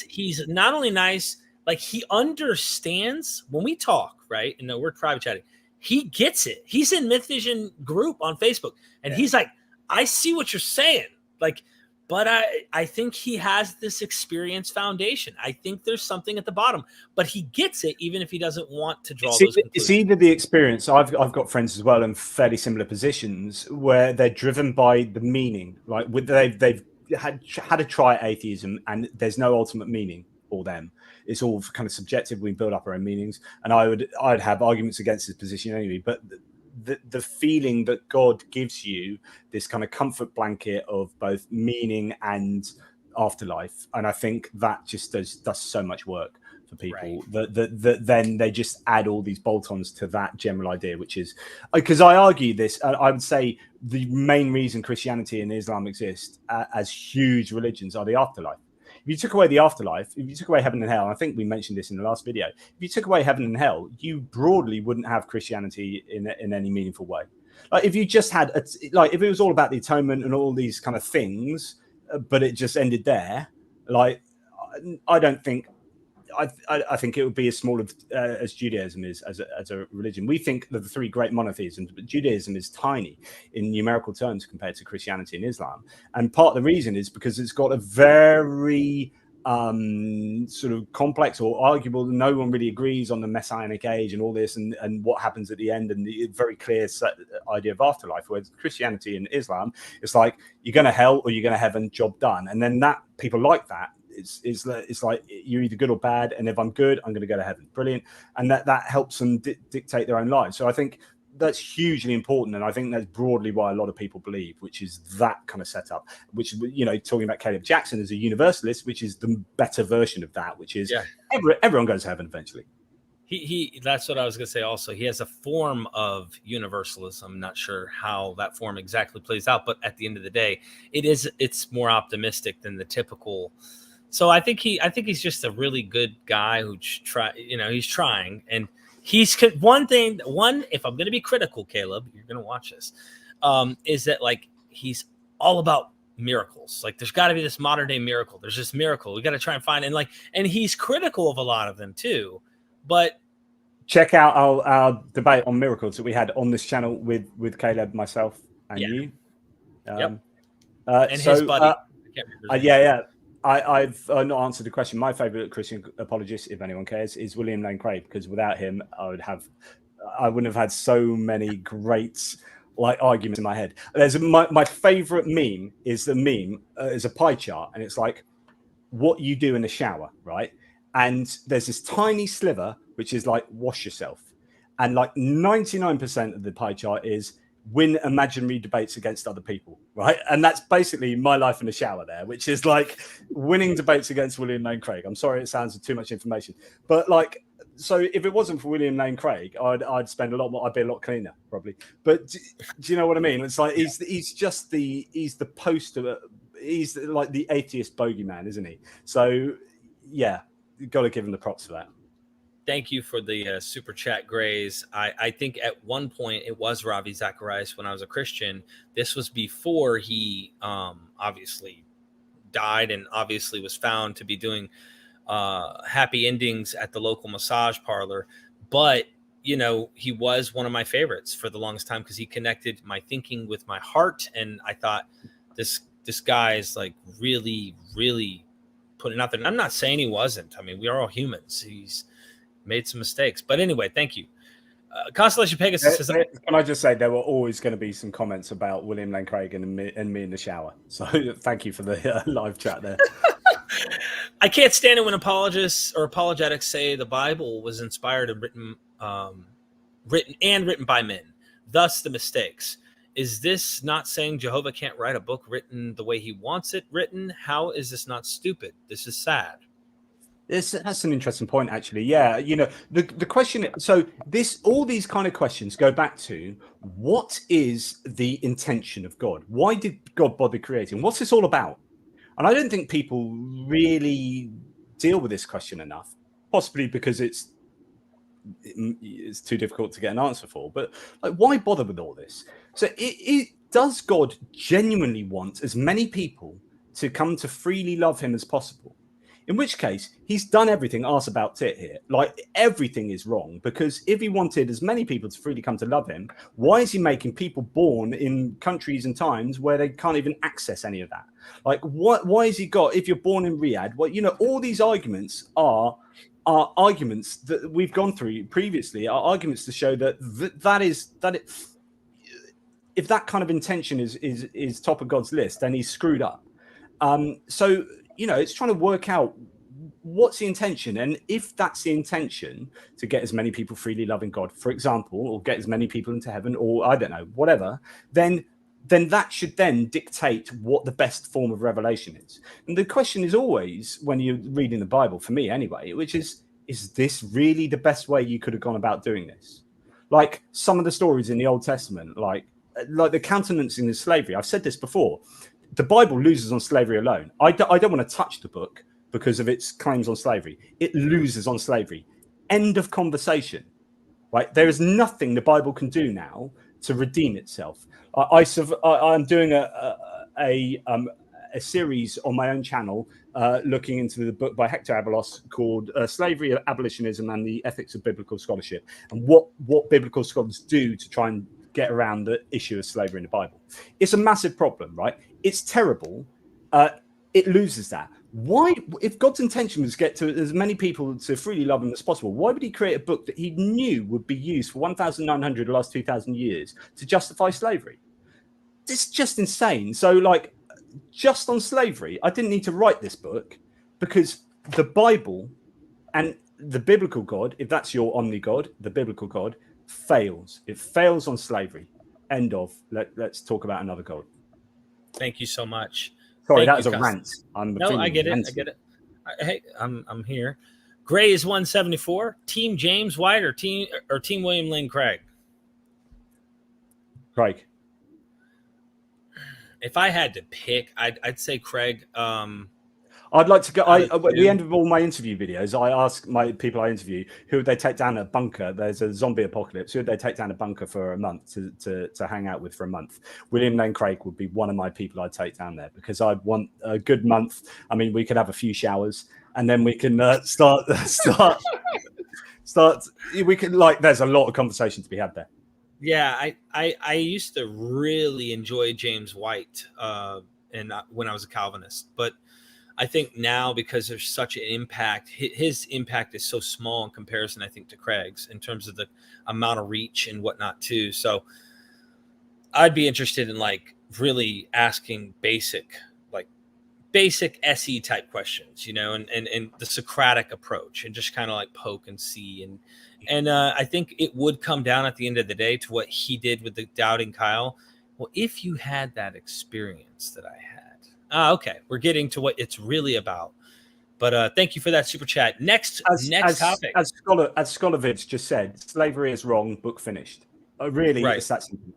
he's not only nice, like he understands when we talk, right? And we're private chatting. He gets it. He's in MythVision group on Facebook, and he's like, I see what you're saying. Like, but I think he has this experience foundation. I think there's something at the bottom, but he gets it even if he doesn't want to draw those conclusions. It's either the experience. I've got friends as well in fairly similar positions where they're driven by the meaning. Like they've had to try atheism, and there's no ultimate meaning for them. It's all kind of subjective. We build up our own meanings, and I'd have arguments against this position anyway. But the feeling that God gives you this kind of comfort blanket of both meaning and afterlife, and I think that just does so much work for people that then they just add all these bolt-ons to that general idea, which is because I argue this. I would say the main reason Christianity and Islam exist as huge religions are the afterlife. If you took away the afterlife, if you took away heaven and hell, I think we mentioned this in the last video, if you took away heaven and hell, you broadly wouldn't have Christianity in any meaningful way. Like if you just had, if it was all about the atonement and all these kind of things, but it just ended there, like I don't think, I think it would be as small as Judaism is as a religion. We think of the three great monotheisms, but Judaism is tiny in numerical terms compared to Christianity and Islam. And part of the reason is because it's got a very sort of complex or arguable, no one really agrees on the messianic age and all this and what happens at the end, and the very clear idea of afterlife. Whereas Christianity and Islam, it's like you're going to hell or you're going to heaven, job done. And then that people like that. It's like you're either good or bad, and if I'm good, I'm going to go to heaven. Brilliant. And that helps them dictate their own lives. So I think that's hugely important, and I think that's broadly why a lot of people believe, which is that kind of setup, which is, you know, talking about Caleb Jackson as a universalist, which is the better version of that, which is everyone goes to heaven eventually. He that's what I was going to say also. He has a form of universalism. Not sure how that form exactly plays out, but at the end of the day, it's more optimistic than the typical. So I think he's just a really good guy who he's trying. And he's one, if I'm going to be critical, Caleb, you're going to watch this, is that like, he's all about miracles. Like there's got to be this modern day miracle. There's this miracle. We got to try and find, and he's critical of a lot of them too, but check out our debate on miracles that we had on this channel with Caleb, myself and you. And his buddy. I've not answered the question. My favorite Christian apologist, if anyone cares, is William Lane Craig, because without him, I wouldn't have had so many great arguments in my head. There's my favorite meme is a pie chart, and it's like what you do in the shower, right? And there's this tiny sliver which is like wash yourself, and like 99% of the pie chart is win imaginary debates against other people, right? And that's basically my life in the shower there, which is like winning debates against William Lane Craig. I'm sorry it sounds too much information, but like, so if it wasn't for William Lane Craig, I'd spend a lot more, I'd be a lot cleaner probably. But do you know what I mean? It's like he's the poster, he's like the atheist bogeyman, isn't he? So yeah, you've got to give him the props for that. Thank you for the super chat, Grays. I think at one point it was Ravi Zacharias when I was a Christian. This was before he obviously died and obviously was found to be doing happy endings at the local massage parlor. But, you know, he was one of my favorites for the longest time because he connected my thinking with my heart. And I thought this guy is like really, really putting out there. And I'm not saying he wasn't. I mean, we are all humans. He's made some mistakes, but anyway, thank you. Constellation Pegasus says, can I just say there were always going to be some comments about William Lane Craig and me in the shower. So thank you for the live chat there. I can't stand it when apologists or apologetics say the Bible was inspired and written by men, thus the mistakes. Is this not saying Jehovah can't write a book written the way he wants it written? How is this not stupid? This is sad. That's an interesting point, actually. Yeah, you know, the question. So all these kind of questions go back to what is the intention of God? Why did God bother creating? What's this all about? And I don't think people really deal with this question enough. Possibly because it's too difficult to get an answer for. But like, why bother with all this? So, does God genuinely want as many people to come to freely love Him as possible? In which case, he's done everything arse about tit here. Like, everything is wrong, because if he wanted as many people to freely come to love him, why is he making people born in countries and times where they can't even access any of that? Like, why has he got, if you're born in Riyadh, well, you know, all these arguments are arguments that we've gone through previously, are arguments to show that if that kind of intention is top of God's list, then he's screwed up. So, you know, it's trying to work out what's the intention. And if that's the intention, to get as many people freely loving God, for example, or get as many people into heaven, or I don't know, whatever, then that should then dictate what the best form of revelation is. And the question is always, when you're reading the Bible, for me anyway, which is this really the best way you could have gone about doing this? Like some of the stories in the Old Testament, like the countenancing of slavery. I've said this before. The Bible loses on slavery alone. I don't want to touch the book because of its claims on slavery. It loses on slavery. End of conversation. Right? There is nothing the Bible can do now to redeem itself. I'm doing a a series on my own channel looking into the book by Hector Abelos called Slavery, Abolitionism, and the Ethics of Biblical Scholarship, and what biblical scholars do to try and get around the issue of slavery in the Bible. It's a massive problem, right? It's terrible. It loses that. Why, if God's intention was to get to as many people to freely love him as possible, why would he create a book that he knew would be used for 1,900 of the last 2,000 years to justify slavery? It's just insane. So, like, just on slavery, I didn't need to write this book because the Bible and the biblical God, if that's your OmniGod, the biblical God, fails. It fails on slavery. End of. Let's talk about another God. Thank you so much. Sorry, that was a rant. No, I get it. I get it. Hey, I'm here. Gray is 174. Team James White or Team William Lane Craig? Craig. If I had to pick, I'd say Craig. I'd like to go. At the end of all my interview videos, I ask my people I interview who would they take down a bunker. There's a zombie apocalypse. Who would they take down a bunker for a month to hang out with for a month? William Lane Craig would be one of my people I'd take down there because I'd want a good month. I mean, we could have a few showers and then we can start. We can there's a lot of conversation to be had there. Yeah, I used to really enjoy James White, and when I was a Calvinist, but I think now because there's such an impact, his impact is so small in comparison, I think, to Craig's in terms of the amount of reach and whatnot too. So I'd be interested in really asking basic SE type questions, and the Socratic approach and just kind of poke and see. And I think it would come down at the end of the day to what he did with the doubting Kyle. Well, if you had that experience that I had, okay, we're getting to what it's really about. But thank you for that super chat. Next topic. As Scholavids just said, slavery is wrong, book finished. Really, right. It's that simple.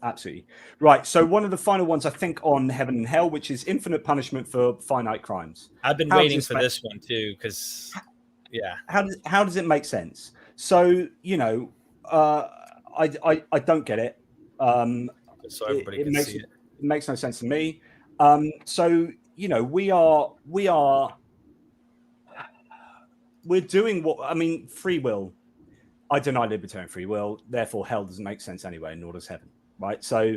Absolutely. Right. So one of the final ones, I think, on heaven and hell, which is infinite punishment for finite crimes. I've been waiting for this one too, because, yeah. How does it make sense? So, I don't get it. So everybody can see it. It makes no sense to me. So, we're doing free will. I deny libertarian free will. Therefore, hell doesn't make sense anyway, nor does heaven. Right. So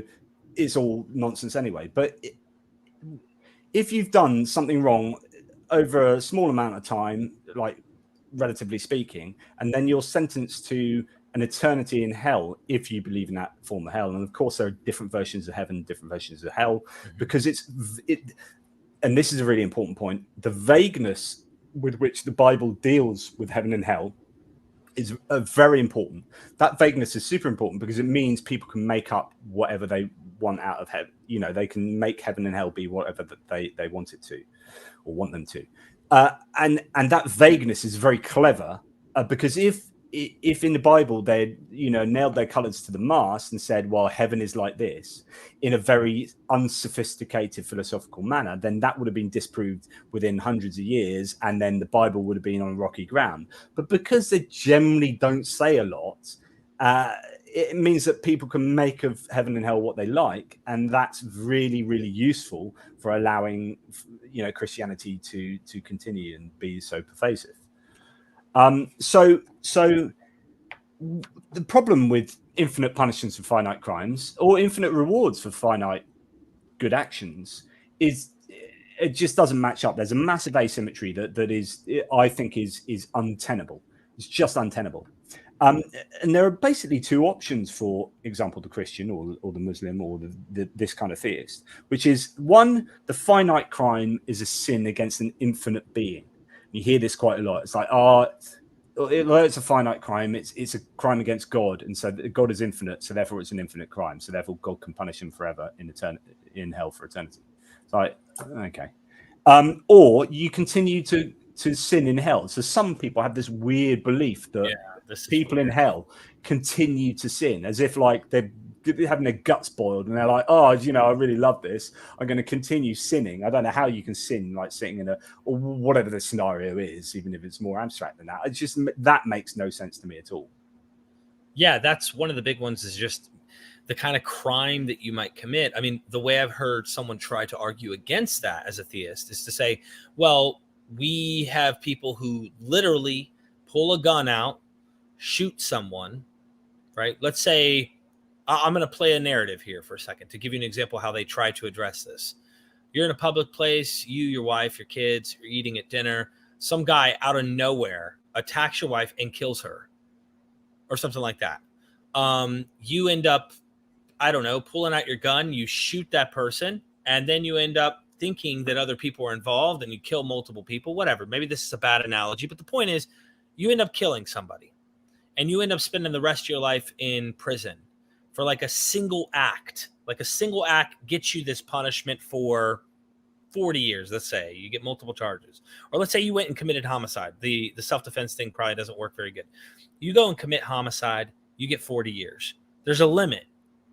it's all nonsense anyway. But if you've done something wrong over a small amount of time, relatively speaking, and then you're sentenced to an eternity in hell, if you believe in that form of hell. And of course, there are different versions of heaven, different versions of hell, because and this is a really important point, the vagueness with which the Bible deals with heaven and hell is very important. That vagueness is super important because it means people can make up whatever they want out of heaven. They can make heaven and hell be whatever they want it to or want them to. And that vagueness is very clever because if in the Bible they nailed their colors to the mast and said, well, heaven is like this in a very unsophisticated philosophical manner, then that would have been disproved within hundreds of years, and then the Bible would have been on rocky ground. But because they generally don't say a lot, it means that people can make of heaven and hell what they like, and that's really, really useful for allowing Christianity to continue and be so pervasive. So the problem with infinite punishments for finite crimes or infinite rewards for finite good actions is it just doesn't match up. There's a massive asymmetry that is, I think, is untenable. It's just untenable. And there are basically two options, for example, the Christian or the Muslim or this kind of theist, which is one, the finite crime is a sin against an infinite being. You hear this quite a lot. It's like, it's a finite crime. It's a crime against God, and so God is infinite, so therefore it's an infinite crime. So therefore God can punish him forever in hell for eternity. It's like, okay. Or you continue to sin in hell. So some people have this weird belief that people in hell continue to sin, as if they're having their guts boiled, and they're like, I really love this. I'm going to continue sinning. I don't know how you can sin sitting in or whatever the scenario is, even if it's more abstract than that. It's just that makes no sense to me at all. Yeah, that's one of the big ones. Is just the kind of crime that you might commit. I mean, the way I've heard someone try to argue against that as a theist is to say, well, we have people who literally pull a gun out, shoot someone, right? Let's say, I'm going to play a narrative here for a second to give you an example of how they try to address this. You're in a public place, you, your wife, your kids, you're eating at dinner. Some guy out of nowhere attacks your wife and kills her or something like that. You end up, I don't know, pulling out your gun, you shoot that person, and then you end up thinking that other people are involved and you kill multiple people, whatever. Maybe this is a bad analogy, but the point is you end up killing somebody and you end up spending the rest of your life in prison for like a single act. Like a single act gets you this punishment for 40 years, let's say. You get multiple charges. Or let's say you went and committed homicide. The self-defense thing probably doesn't work very good. You go and commit homicide, you get 40 years. There's a limit.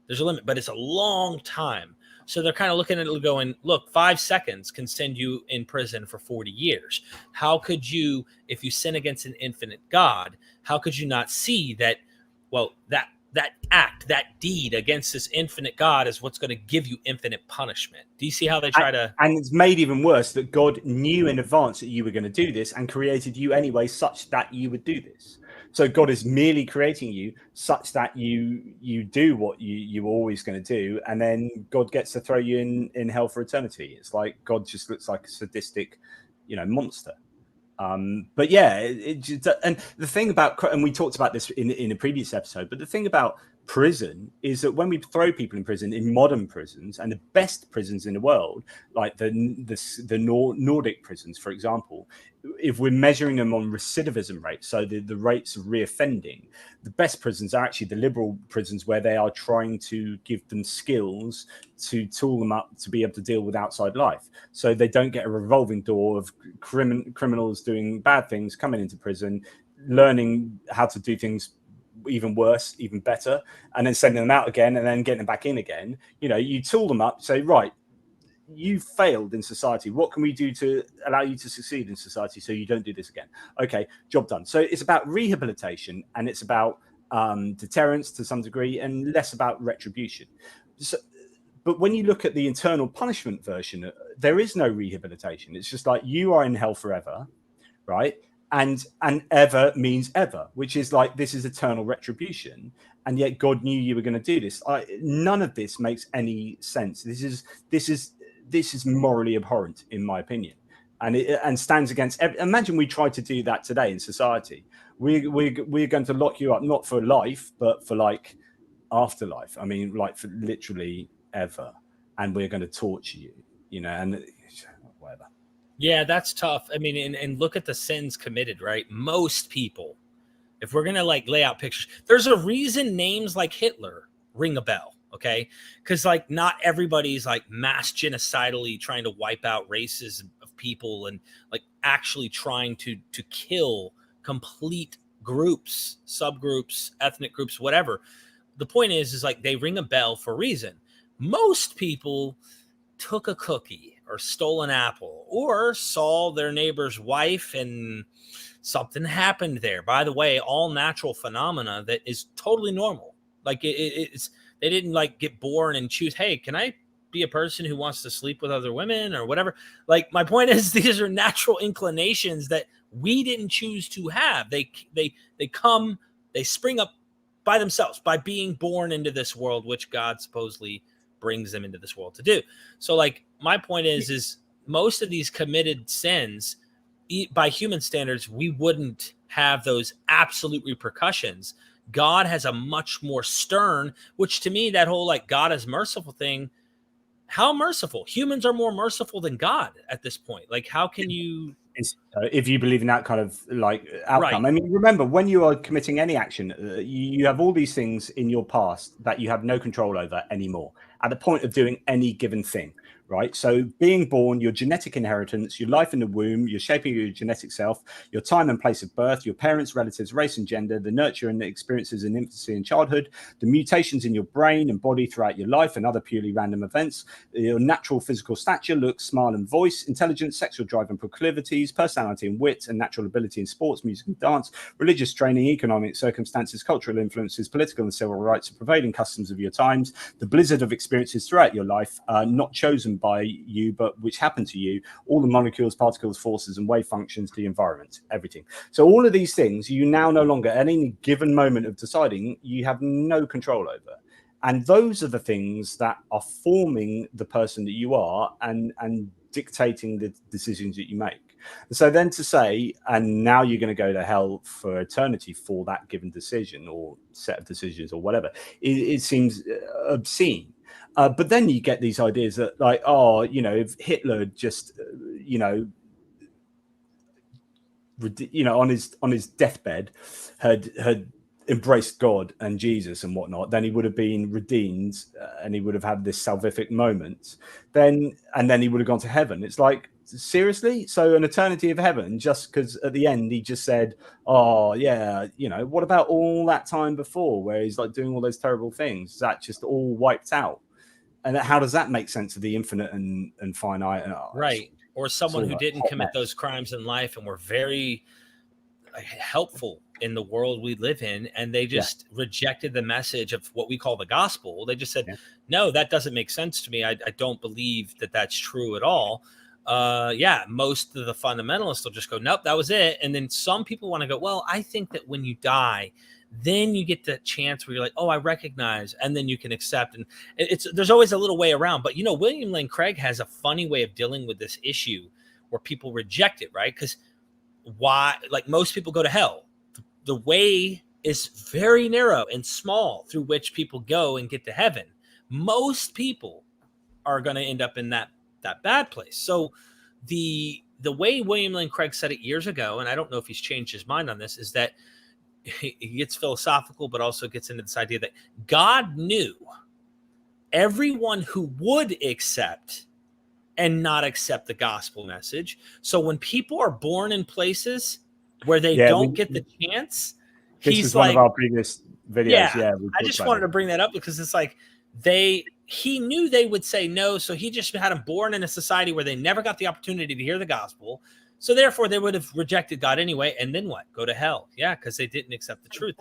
But it's a long time. So they're kind of looking at it going, look, 5 seconds can send you in prison for 40 years. How could you, if you sin against an infinite God, how could you not see that, well, that act, that deed against this infinite God is what's going to give you infinite punishment? Do you see how they try to... And it's made even worse that God knew in advance that you were going to do this and created you anyway such that you would do this. So God is merely creating you such that you do what you were always going to do, and then God gets to throw you in hell for eternity. It's like God just looks like a sadistic, monster. But yeah, and the thing about, and we talked about this in a previous episode, but the thing about prison is that when we throw people in prison, in modern prisons and the best prisons in the world, like the Nordic prisons, for example, if we're measuring them on recidivism rates, so the rates of reoffending, the best prisons are actually the liberal prisons where they are trying to give them skills to tool them up to be able to deal with outside life. So they don't get a revolving door of criminals doing bad things, coming into prison, learning how to do things even worse, even better, and then sending them out again and then getting them back in again. You tool them up, say, right, you failed in society. What can we do to allow you to succeed in society so you don't do this again? Okay, job done. So it's about rehabilitation and it's about deterrence to some degree and less about retribution. So, but when you look at the eternal punishment version, there is no rehabilitation. It's just like you are in hell forever, right? And ever means ever, which is like this is eternal retribution. And yet God knew you were going to do this. None of this makes any sense. This is morally abhorrent, in my opinion, and stands against. Imagine we tried to do that today in society. We're going to lock you up not for life, but for like afterlife. I mean, like for literally ever, and we're going to torture you. And whatever. Yeah, that's tough. I mean, and look at the sins committed, right? Most people, if we're going to like lay out pictures, there's a reason names like Hitler ring a bell, okay? Because like not everybody's like mass genocidally trying to wipe out races of people and like actually trying to kill complete groups, subgroups, ethnic groups, whatever. The point is like they ring a bell for a reason. Most people took a cookie or stole an apple or saw their neighbor's wife and something happened there. By the way, all natural phenomena that is totally normal. Like it's, they didn't like get born and choose, hey, can I be a person who wants to sleep with other women or whatever? Like my point is these are natural inclinations that we didn't choose to have. They come, they spring up by themselves by being born into this world, which God supposedly brings them into this world to do. So like my point is most of these committed sins by human standards, we wouldn't have those absolute repercussions. God has a much more stern, which to me, that whole like God is merciful thing, how merciful? Humans are more merciful than God at this point. Like how can you... If you believe in that kind of like outcome. Right. I mean, remember when you are committing any action, you have all these things in your past that you have no control over anymore at the point of doing any given thing, right? So being born, your genetic inheritance, your life in the womb, your shaping your genetic self, your time and place of birth, your parents, relatives, race and gender, the nurture and the experiences in infancy and childhood, the mutations in your brain and body throughout your life and other purely random events, your natural physical stature, looks, smile and voice, intelligence, sexual drive and proclivities, personality and wit, and natural ability in sports, music and dance, religious training, economic circumstances, cultural influences, political and civil rights, and prevailing customs of your times, the blizzard of experiences throughout your life, not chosen by you, but which happen to you, all the molecules, particles, forces, and wave functions, the environment, everything. So all of these things, you now no longer, at any given moment of deciding, you have no control over. And those are the things that are forming the person that you are and dictating the decisions that you make. So then to say, and now you're going to go to hell for eternity for that given decision or set of decisions or whatever, it seems obscene. But then you get these ideas that, like, oh, you know, if Hitler just, you know, on his deathbed had embraced God and Jesus and whatnot, then he would have been redeemed and he would have had this salvific moment. Then he would have gone to heaven. It's like, seriously? So an eternity of heaven just because at the end he just said, oh yeah, you know, what about all that time before where he's like doing all those terrible things? Is that just all wiped out? And how does that make sense of the infinite and finite? Right. Or someone who didn't commit those crimes in life and were very helpful in the world we live in, and they just rejected the message of what we call the gospel. They just said, no, that doesn't make sense to me. I don't believe that that's true at all. Most of the fundamentalists will just go, nope, that was it. And then some people want to go, well, I think that when you die, then you get the chance where you're like, oh, I recognize, and then you can accept. And there's always a little way around. But, you know, William Lane Craig has a funny way of dealing with this issue where people reject it, right? Because why? Like most people go to hell. The way is very narrow and small through which people go and get to heaven. Most people are going to end up in that bad place. So the way William Lane Craig said it years ago, and I don't know if he's changed his mind on this, is that he gets philosophical, but also gets into this idea that God knew everyone who would accept and not accept the gospel message. So when people are born in places where they don't get the chance, he's like, one of our previous videos. I just wanted to bring that up because it's like he knew they would say no. So he just had them born in a society where they never got the opportunity to hear the gospel. So therefore, they would have rejected God anyway. And then what? Go to hell. Yeah, because they didn't accept the truth.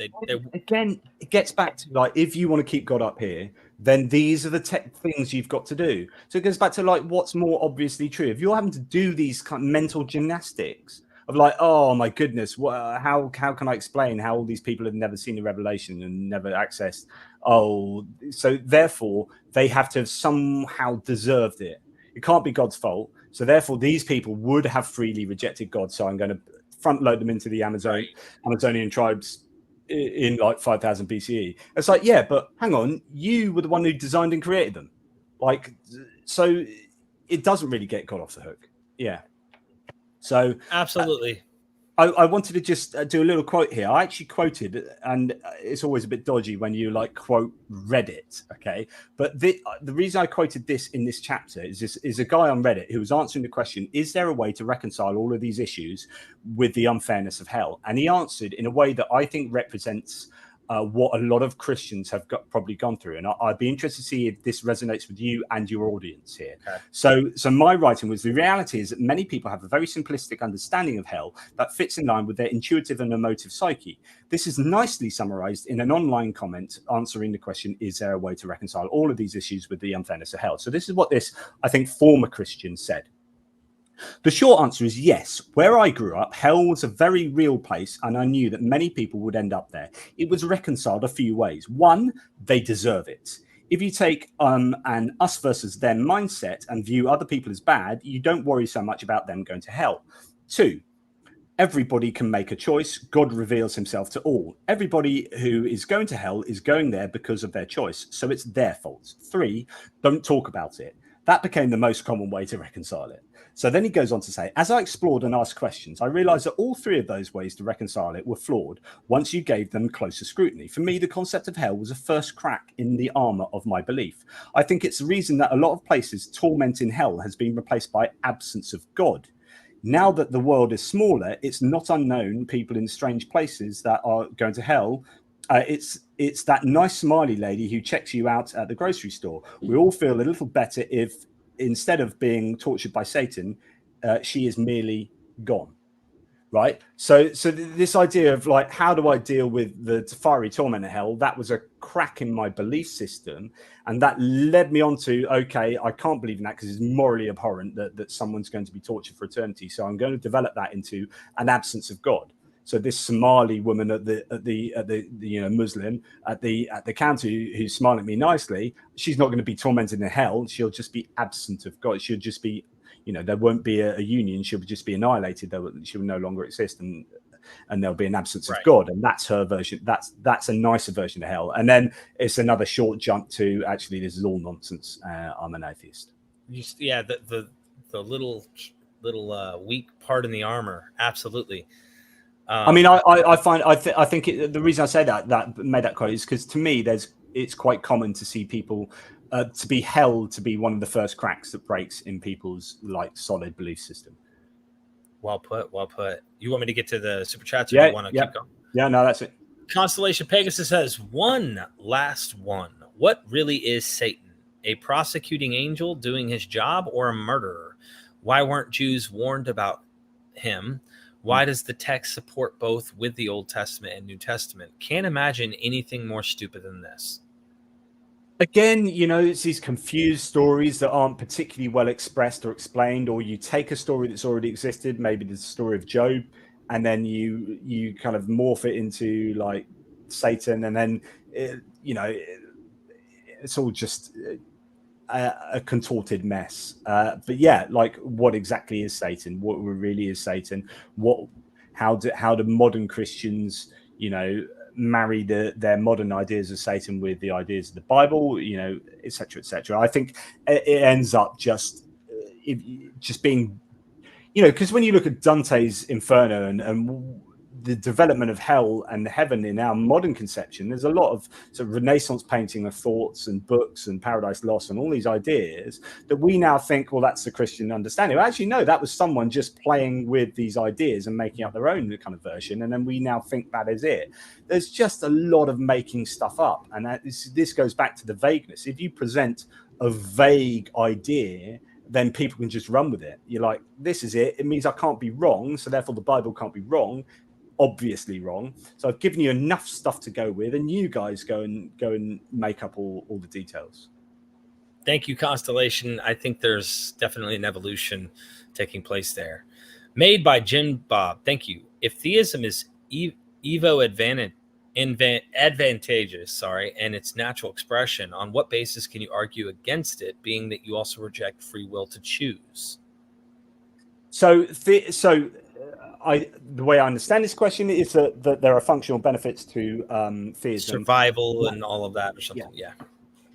Again, it gets back to, like, if you want to keep God up here, then these are the things you've got to do. So it goes back to, like, what's more obviously true. If you're having to do these kind of mental gymnastics of, like, oh, my goodness, how can I explain how all these people have never seen the revelation and never accessed? Oh, so therefore, they have to have somehow deserved it. It can't be God's fault. So therefore, these people would have freely rejected God. So I'm going to front load them into the Amazonian tribes in like 5000 BCE. It's like, yeah, but hang on, you were the one who designed and created them. Like, so it doesn't really get God off the hook. Yeah. So absolutely. I wanted to just do a little quote here. I actually quoted, and it's always a bit dodgy when you like quote Reddit, okay? But the reason I quoted this in this chapter is a guy on Reddit who was answering the question, is there a way to reconcile all of these issues with the unfairness of hell? And he answered in a way that I think represents what a lot of Christians have probably gone through. And I'd be interested to see if this resonates with you and your audience here. Okay. So my writing was, the reality is that many people have a very simplistic understanding of hell that fits in line with their intuitive and emotive psyche. This is nicely summarized in an online comment answering the question, is there a way to reconcile all of these issues with the unfairness of hell? So this is what this, I think, former Christian said. The short answer is yes. Where I grew up, hell was a very real place, and I knew that many people would end up there. It was reconciled a few ways. One, they deserve it. If you take an us versus them mindset and view other people as bad, you don't worry so much about them going to hell. Two, everybody can make a choice. God reveals himself to all. Everybody who is going to hell is going there because of their choice, so it's their fault. Three, don't talk about it. That became the most common way to reconcile it. So then he goes on to say, as I explored and asked questions, I realized that all three of those ways to reconcile it were flawed once you gave them closer scrutiny. For me, the concept of hell was a first crack in the armor of my belief. I think it's the reason that a lot of places torment in hell has been replaced by absence of God. Now that the world is smaller, it's not unknown people in strange places that are going to hell. It's that nice smiley lady who checks you out at the grocery store. We all feel a little better if, instead of being tortured by Satan, she is merely gone. Right. So this idea of like, how do I deal with the fiery torment of hell? That was a crack in my belief system. And that led me on to, OK, I can't believe in that because it's morally abhorrent that someone's going to be tortured for eternity. So I'm going to develop that into an absence of God. So this Somali woman at the Muslim at the counter who's smiling at me nicely, she's not going to be tormented in hell. She'll just be absent of God. She'll just be, there won't be a union. She'll just be annihilated. She will no longer exist, and there'll be an absence of God. And that's her version. That's a nicer version of hell. And then it's another short jump to, actually, this is all nonsense. I'm an atheist. The little weak part in the armor. Absolutely. I mean, I think the reason I say that made that quote is because to me, it's quite common to see people to be held to be one of the first cracks that breaks in people's like solid belief system. Well put. You want me to get to the super chats? Or you want to keep going? Yeah, no, that's it. Constellation Pegasus says, one last one. What really is Satan? A prosecuting angel doing his job, or a murderer? Why weren't Jews warned about him? Why does the text support both with the Old Testament and New Testament? Can't imagine anything more stupid than this. Again, it's these confused stories that aren't particularly well expressed or explained, or you take a story that's already existed, maybe the story of Job, and then you kind of morph it into like Satan, and then it's all just a contorted mess. But yeah, like, what exactly is Satan? What really is Satan? How do modern Christians, marry their modern ideas of Satan with the ideas of the Bible, et cetera, et cetera. I think it ends up just being, because when you look at Dante's Inferno and the development of hell and heaven in our modern conception, there's a lot of sort of Renaissance painting of thoughts and books and Paradise Lost and all these ideas that we now think, well, that's the Christian understanding. Well, actually, no, that was someone just playing with these ideas and making up their own kind of version. And then we now think that is it. There's just a lot of making stuff up. And this goes back to the vagueness. If you present a vague idea, then people can just run with it. You're like, this is it. It means I can't be wrong. So therefore the Bible can't be wrong. Obviously wrong. So I've given you enough stuff to go with, and you guys go and make up all the details. Thank you, Constellation. I think there's definitely an evolution taking place there. Made by Jim Bob. Thank you. If theism is advantageous, and its natural expression, on what basis can you argue against it, being that you also reject free will to choose? The way I understand this question is that there are functional benefits to theism, survival, and all of that, or something. Yeah.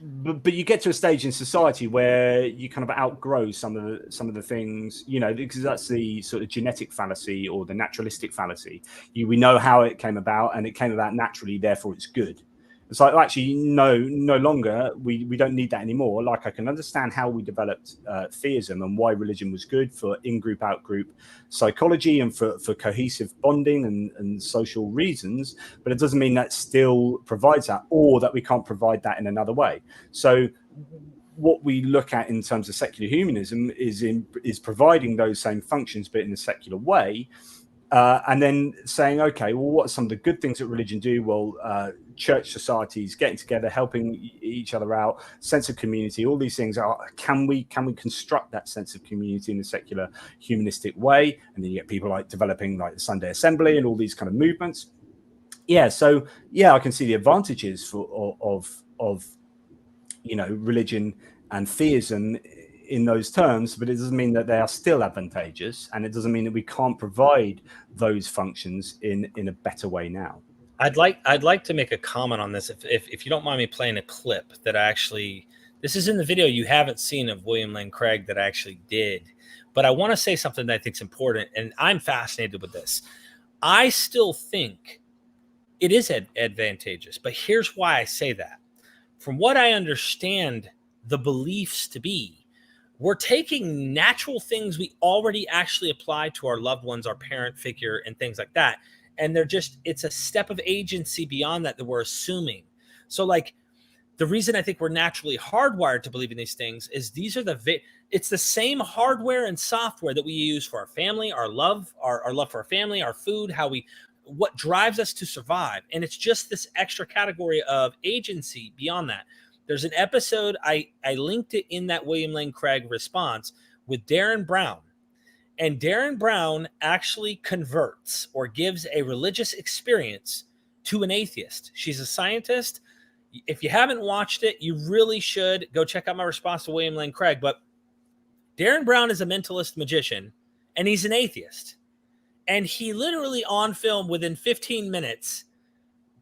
But you get to a stage in society where you kind of outgrow some of the things, because that's the sort of genetic fallacy or the naturalistic fallacy. We know how it came about, and it came about naturally, therefore it's good. It's like, actually, no longer. We don't need that anymore. Like, I can understand how we developed theism and why religion was good for in-group, out-group psychology and for cohesive bonding and social reasons. But it doesn't mean that still provides that, or that we can't provide that in another way. So what we look at in terms of secular humanism is providing those same functions, but in a secular way. And then saying, okay, well, what are some of the good things that religion do? Well, church societies getting together, helping each other out, sense of community, all these things can we construct that sense of community in a secular humanistic way? And then you get people like developing like the Sunday Assembly and all these kind of movements. Yeah, so yeah, I can see the advantages of religion and theism in those terms, but it doesn't mean that they are still advantageous, and it doesn't mean that we can't provide those functions in a better way now. I'd like to make a comment on this, if you don't mind me playing a clip that I actually This is in the video you haven't seen of William Lane Craig that I actually did. But I want to say something that I think is important, and I'm fascinated with this. I still think it is advantageous, but here's why I say that. From what I understand the beliefs to be, we're taking natural things we already actually apply to our loved ones, our parent figure, and things like that. And it's a step of agency beyond that we're assuming. So like the reason I think we're naturally hardwired to believe in these things is these are it's the same hardware and software that we use for our family, our love for our family, our food, what drives us to survive. And it's just this extra category of agency beyond that. There's an episode, I linked it in that William Lane Craig response with Darren Brown. And Darren Brown actually converts or gives a religious experience to an atheist. She's a scientist. If you haven't watched it, you really should go check out my response to William Lane Craig. But Darren Brown is a mentalist magician, and he's an atheist. And he literally on film within 15 minutes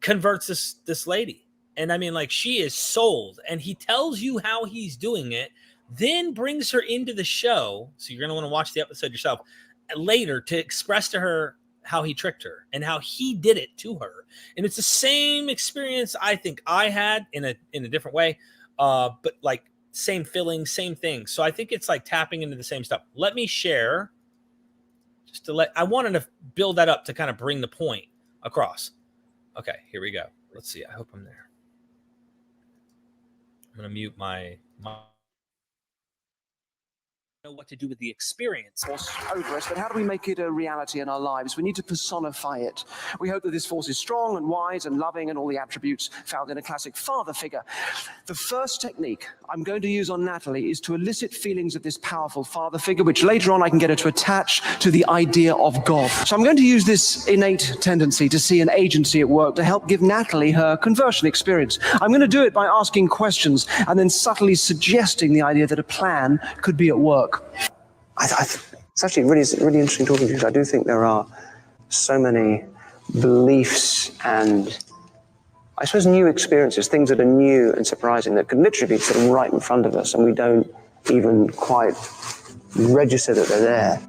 converts this lady. And I mean, like, she is sold, and he tells you how he's doing it, then brings her into the show. So you're going to want to watch the episode yourself later to express to her how he tricked her and how he did it to her. And it's the same experience I think I had in a different way, but like same feeling, same thing. So I think it's like tapping into the same stuff. Let me share I wanted to build that up to kind of bring the point across. Okay, here we go. Let's see. I hope I'm there. I'm going to mute my know what to do with the experience. Force over us, but how do we make it a reality in our lives? We need to personify it. We hope that this force is strong and wise and loving and all the attributes found in a classic father figure. The first technique I'm going to use on Natalie is to elicit feelings of this powerful father figure, which later on I can get her to attach to the idea of God. So I'm going to use this innate tendency to see an agency at work to help give Natalie her conversion experience. I'm going to do it by asking questions and then subtly suggesting the idea that a plan could be at work. It's actually really interesting talking to you, because I do think there are so many beliefs and, I suppose, new experiences, things that are new and surprising that could literally be sitting right in front of us and we don't even quite register that they're there.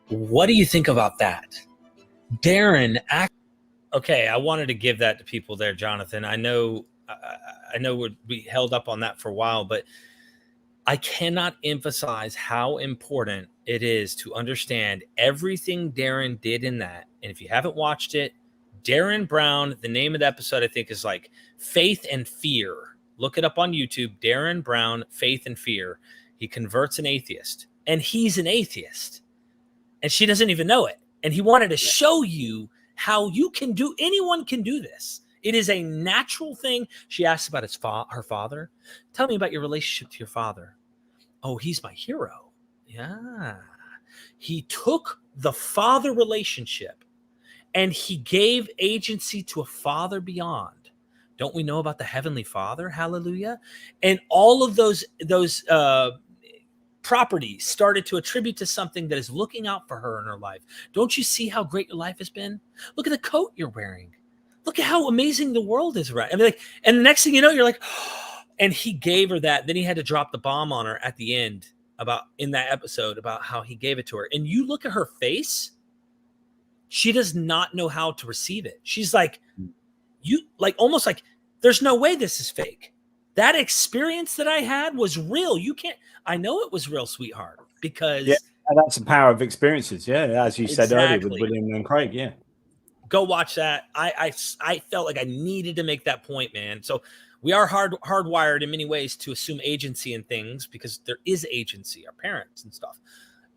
What do you think about that? Darren, okay, I wanted to give that to people there, Jonathan. I know we held up on that for a while, but I cannot emphasize how important it is to understand everything Darren did in that. And if you haven't watched it, Darren Brown, the name of the episode, I think, is like Faith and Fear. Look it up on YouTube. Darren Brown, Faith and Fear. He converts an atheist, and he's an atheist, and she doesn't even know it. And he wanted to show you how anyone can do this. It is a natural thing. She asks about her father. Tell me about your relationship to your father. Oh, he's my hero. Yeah. He took the father relationship and he gave agency to a father beyond. Don't we know about the Heavenly Father? Hallelujah. And all of those properties started to attribute to something that is looking out for her in her life. Don't you see how great your life has been? Look at the coat you're wearing. Look at how amazing the world is, right? I mean, and the next thing you know, you're like, oh, and he gave her that. Then he had to drop the bomb on her at the end in that episode about how he gave it to her. And you look at her face, she does not know how to receive it. She's like, almost like, there's no way this is fake. That experience that I had was real. I know it was real, sweetheart, because that's the power of experiences. Yeah, as you said earlier with William and Craig. Yeah, go watch that. I felt like I needed to make that point, man. So we are hardwired in many ways to assume agency in things because there is agency, our parents and stuff.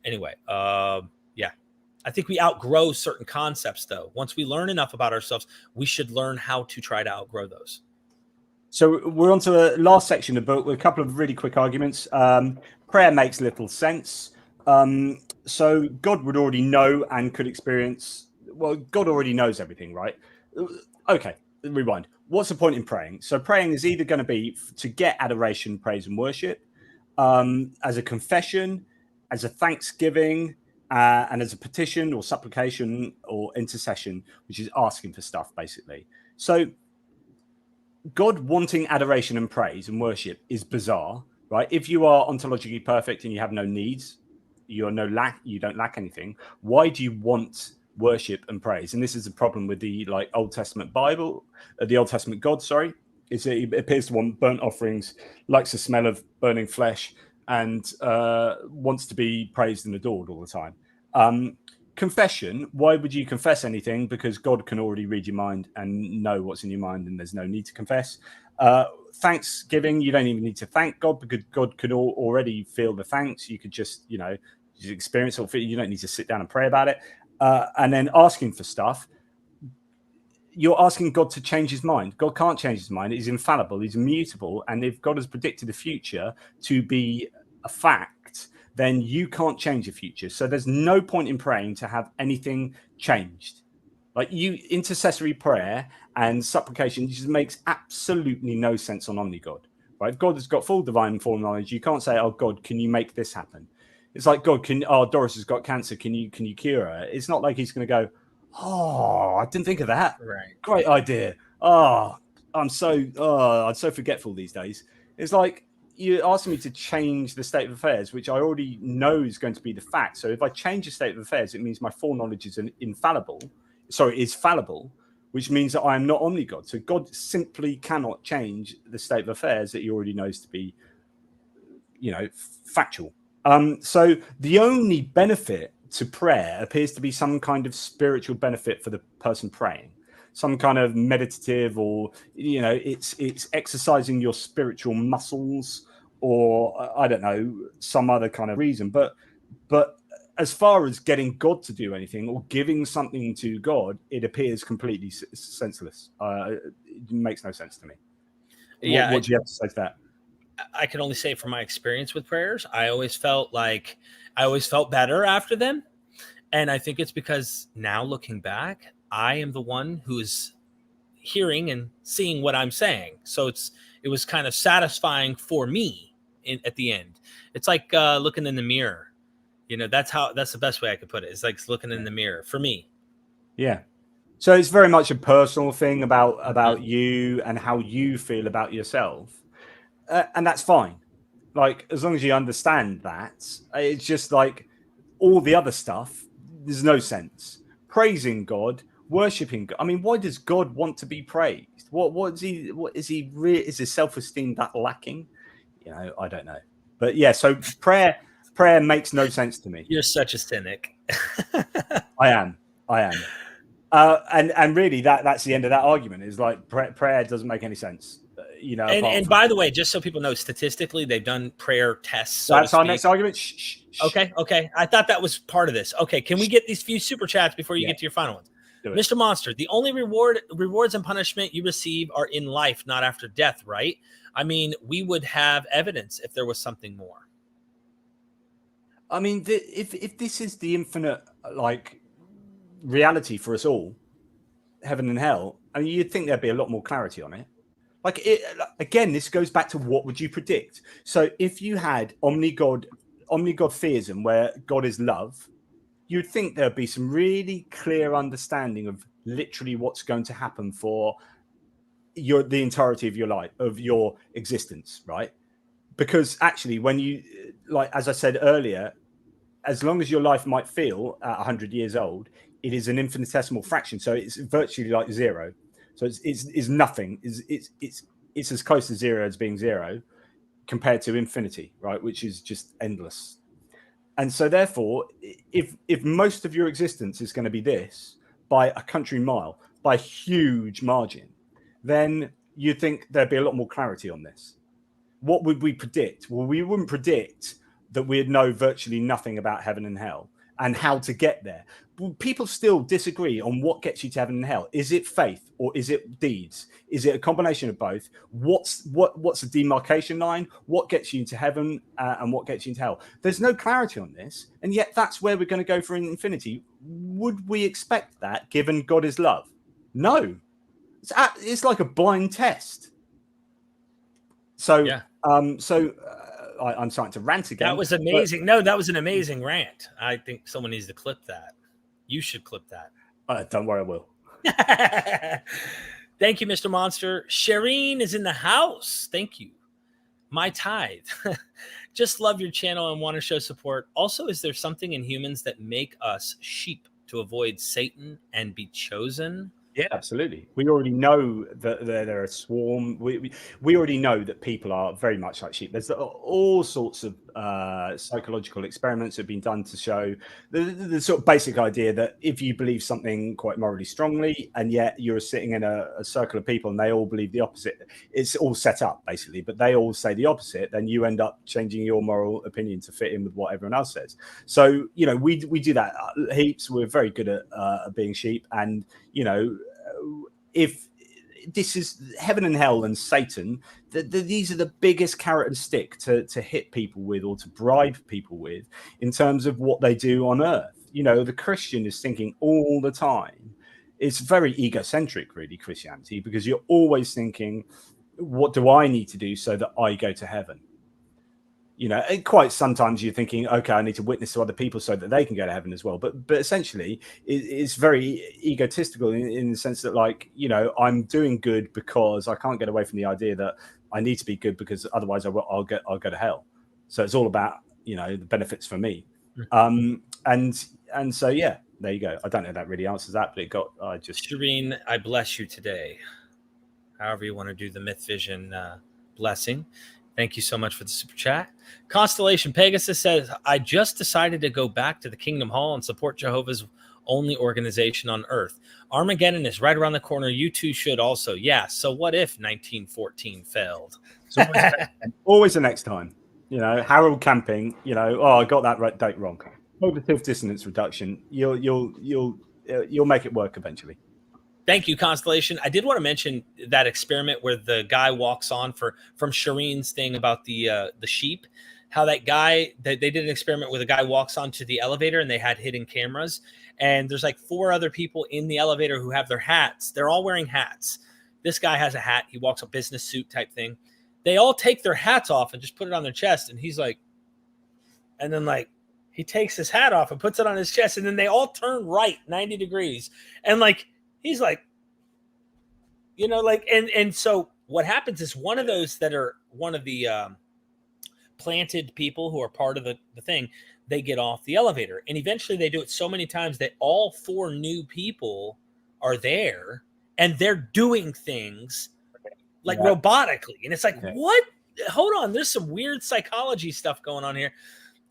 Anyway, I think we outgrow certain concepts, though. Once we learn enough about ourselves, we should learn how to try to outgrow those. So we're on to the last section of the book with a couple of really quick arguments. prayer makes little sense. So God would already know and could experience. Well, God already knows everything, right? Okay, rewind. What's the point in praying? So praying is either going to be to get adoration, praise, and worship, as a confession, as a thanksgiving, and as a petition or supplication or intercession, which is asking for stuff, basically. So God wanting adoration and praise and worship is bizarre, right? If you are ontologically perfect and you have no needs, you don't lack anything. Why do you want worship and praise? And this is a problem with the Old Testament Bible, the Old Testament God, sorry, is that he appears to want burnt offerings, likes the smell of burning flesh, and wants to be praised and adored all the time. Confession, why would you confess anything? Because God can already read your mind and know what's in your mind, and there's no need to confess. Thanksgiving, you don't even need to thank God because God could already feel the thanks. You could just, just experience it. You don't need to sit down and pray about it. And then asking for stuff, you're asking God to change his mind. God can't change his mind. He's infallible. He's immutable. And if God has predicted the future to be a fact, then you can't change the future. So there's no point in praying to have anything changed. Intercessory prayer and supplication just makes absolutely no sense on OmniGod, right? God has got full divine foreknowledge. You can't say, "Oh God, can you make this happen?" It's like, "God, Doris has got cancer. Can you cure her?" It's not like he's going to go, "Oh, I didn't think of that. Right. Great idea. Oh, I'm so forgetful these days." It's like, you're asking me to change the state of affairs, which I already know is going to be the fact. So if I change the state of affairs, it means my foreknowledge is fallible, which means that I am not OmniGod. So God simply cannot change the state of affairs that he already knows to be, factual. So the only benefit to prayer appears to be some kind of spiritual benefit for the person praying, some kind of meditative, or it's exercising your spiritual muscles, or I don't know, some other kind of reason. But as far as getting God to do anything or giving something to God, it appears completely senseless. It makes no sense to me. Yeah. What do you have to say to that? I can only say from my experience with prayers, I always felt better after them. And I think it's because now looking back, I am the one who is hearing and seeing what I'm saying. So it was kind of satisfying for me at the end. It's like looking in the mirror. That's the best way I could put it. It's like looking in the mirror for me. Yeah. So it's very much a personal thing about you and how you feel about yourself. And that's fine. Like, as long as you understand that, it's just like all the other stuff, there's no sense. Praising God, worshipping God. I mean, why does God want to be praised? Is his self-esteem that lacking? I don't know. But yeah, so prayer makes no sense to me. You're such a cynic. I am. And really that's the end of that argument, is like prayer doesn't make any sense. And by the way, just so people know, statistically, they've done prayer tests. That's our next argument. Shh. Okay. I thought that was part of this. Okay, can we get these few super chats before you get to your final ones? Mr. Monster, the only rewards and punishment you receive are in life, not after death, right? I mean, we would have evidence if there was something more. I mean, if this is the infinite reality for us all, heaven and hell, I mean, you'd think there'd be a lot more clarity on it. Again, this goes back to what would you predict? So if you had omnigod theism, where God is love, you'd think there'd be some really clear understanding of literally what's going to happen for the entirety of your life, of your existence, right? Because actually, when you, as I said earlier, as long as your life might feel at 100 years old, it is an infinitesimal fraction. So it's virtually like zero. So it's nothing. It's as close to zero as being zero compared to infinity, right? Which is just endless. And so therefore, if most of your existence is going to be this by a country mile, by a huge margin, then you'd think there'd be a lot more clarity on this. What would we predict? Well, we wouldn't predict that we'd know virtually nothing about heaven and hell. and how to get there. People still disagree on what gets you to heaven and hell. Is it faith or is it deeds? Is it a combination of both? What's the demarcation line? What gets you into heaven and what gets you into hell? There's no clarity on this, and yet that's where we're going to go for infinity. Would we expect that, given God is love? No. It's like a blind test. So, yeah. I'm starting to rant again. That was amazing. No, that was an amazing rant. I think someone needs to clip that. You should clip that. Don't worry, I will. Thank you, Mr. Monster. Shireen is in the house. Thank you. My tithe. Just love your channel and want to show support. Also, is there something in humans that make us sheep to avoid Satan and be chosen? Yeah, absolutely. We already know that they're a swarm. We already know that people are very much like sheep. There's all sorts of psychological experiments that have been done to show the sort of basic idea that if you believe something quite morally strongly, and yet you're sitting in a circle of people and they all believe the opposite, it's all set up basically, but they all say the opposite, then you end up changing your moral opinion to fit in with what everyone else says. So, we do that heaps. We're very good at being sheep, and if this is heaven and hell and Satan, these are the biggest carrot and stick to hit people with, or to bribe people with, in terms of what they do on earth. The Christian is thinking all the time. It's very egocentric, really, Christianity, because you're always thinking, what do I need to do so that I go to heaven? Quite sometimes you're thinking, okay, I need to witness to other people so that they can go to heaven as well. But essentially, it's very egotistical in the sense that, I'm doing good because I can't get away from the idea that I need to be good, because otherwise I'll go to hell. So it's all about the benefits for me. And so yeah, there you go. I don't know if that really answers that, but Shireen, I bless you today. However you want to do the MythVision blessing. Thank you so much for the super chat. Constellation Pegasus says, I just decided to go back to the Kingdom Hall and support Jehovah's only organization on earth. Armageddon is right around the corner. You two should also. Yeah. So what if 1914 failed? So always the next time. Harold Camping. I got that date wrong. Cognitive dissonance reduction. You'll make it work eventually. Thank you, Constellation. I did want to mention that experiment where the guy walks on from Shireen's thing about the sheep, how that guy, they did an experiment where the guy walks onto the elevator and they had hidden cameras. And there's like 4 other people in the elevator who have their hats. They're all wearing hats. This guy has a hat. He walks a business suit type thing. They all take their hats off and just put it on their chest. And he's like, and then he takes his hat off and puts it on his chest. And then they all turn right 90 degrees. And he's like, and so what happens is one of those that are one of the planted people who are part of the thing, they get off the elevator, and eventually they do it so many times that all 4 new people are there and they're doing things robotically. And it's like, what? Hold on. There's some weird psychology stuff going on here.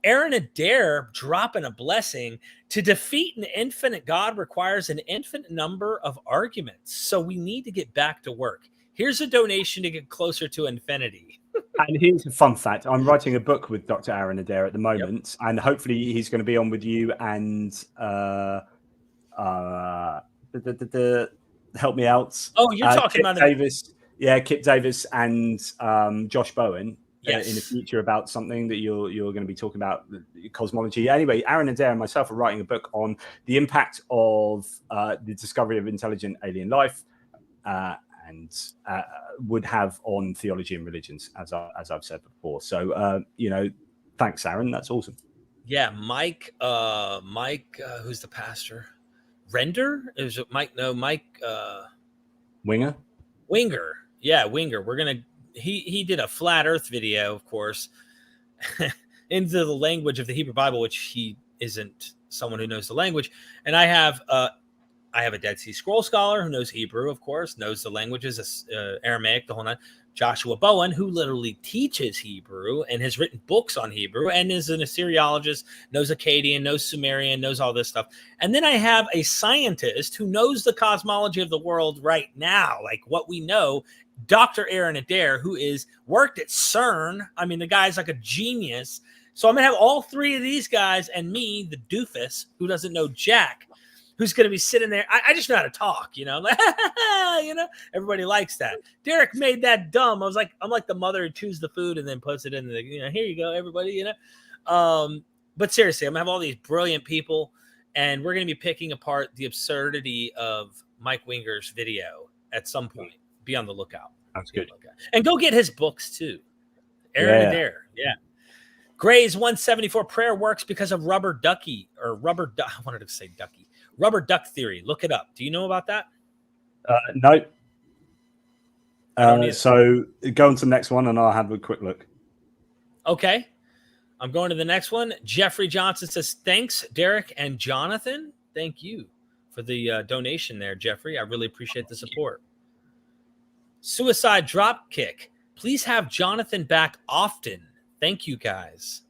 Aaron Adair dropping a blessing. To defeat an infinite God requires an infinite number of arguments. So we need to get back to work. Here's a donation to get closer to infinity. And here's a fun fact. I'm writing a book with Dr. Aaron Adair at the moment, and hopefully he's going to be on with you and help me out. Oh, you're talking Kip about Davis. Yeah, Kip Davis and Josh Bowen. Yes. In the future about something that you're going to be talking about, cosmology. Anyway, Aaron Adair and myself are writing a book on the impact of the discovery of intelligent alien life and would have on theology and religions, as I've said before. So, thanks, Aaron. That's awesome. Yeah, Mike, who's the pastor? Render? Is it Mike? No, Mike. Winger. Yeah, Winger. We're going to. He did a flat earth video, of course, into the language of the Hebrew Bible, which he isn't someone who knows the language. And I have a Dead Sea Scroll scholar who knows Hebrew, of course, knows the languages, Aramaic, the whole nine. Joshua Bowen, who literally teaches Hebrew and has written books on Hebrew and is an Assyriologist, knows Akkadian, knows Sumerian, knows all this stuff. And then I have a scientist who knows the cosmology of the world right now, like what we know, Dr. Aaron Adair, who is worked at CERN. I mean, the guy's like a genius. So I'm going to have all three of these guys and me, the doofus, who doesn't know jack, who's going to be sitting there. I just know how to talk, you know. You know, everybody likes that. Derek made that dumb. I'm like the mother who chews the food and then puts it in the, you know, here you go, everybody, you know. But seriously, I'm going to have all these brilliant people, and we're going to be picking apart the absurdity of Mike Winger's video at some point. Be on the lookout. That's good. And go get his books too. Aaron Adair. Yeah. Gray's 174 prayer works because of rubber ducky I wanted to say ducky. Rubber duck theory. Look it up. Do you know about that? No. So go on to the next one and I'll have a quick look. Okay. I'm going to the next one. Jeffrey Johnson says, thanks, Derek and Jonathan. Thank you for the donation there, Jeffrey. I really appreciate the support. Suicide Dropkick. Please have Jonathan back often. Thank you, guys.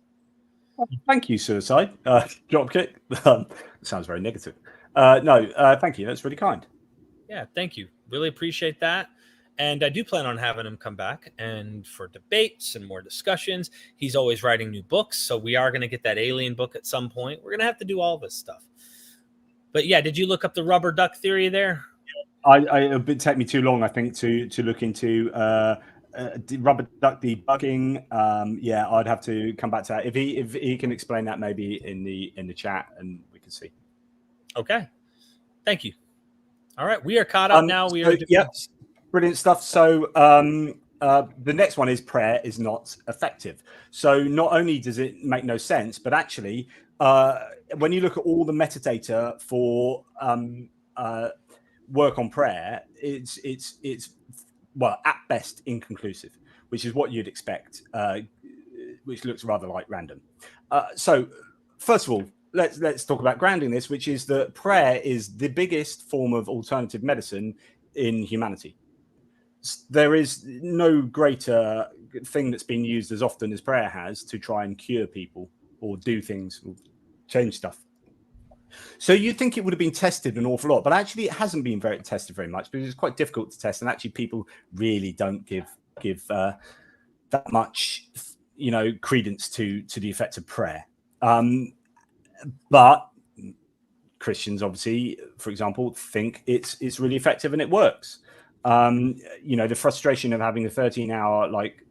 Thank you, Suicide. Dropkick. Sounds very negative. No, thank you. That's really kind. Yeah, thank you. Really appreciate that. And I do plan on having him come back and for debates and more discussions. He's always writing new books, so we are going to get that alien book at some point. We're going to have to do all this stuff. But yeah, did you look up the rubber duck theory there? It would take me too long, I think, to look into rubber duck debugging. Yeah, I'd have to come back to that. If he can explain that maybe in the chat, and we can see. Okay, thank you. All right, we are caught up now. Yes, brilliant stuff. So the next one is prayer is not effective. So not only does it make no sense, but actually, when you look at all the metadata for work on prayer, it's well, at best inconclusive, which is what you'd expect, which looks rather like random. So first of all, let's talk about grounding this, which is that prayer is the biggest form of alternative medicine in humanity. There is no greater thing that's been used as often as prayer has to try and cure people or do things or change stuff. So you'd think it would have been tested an awful lot, but actually it hasn't been tested very much because it's quite difficult to test, and actually people really don't give that much, you know, credence to the effect of prayer. But Christians, obviously, for example, think it's really effective and it works. You know, the frustration of having a 13-hour like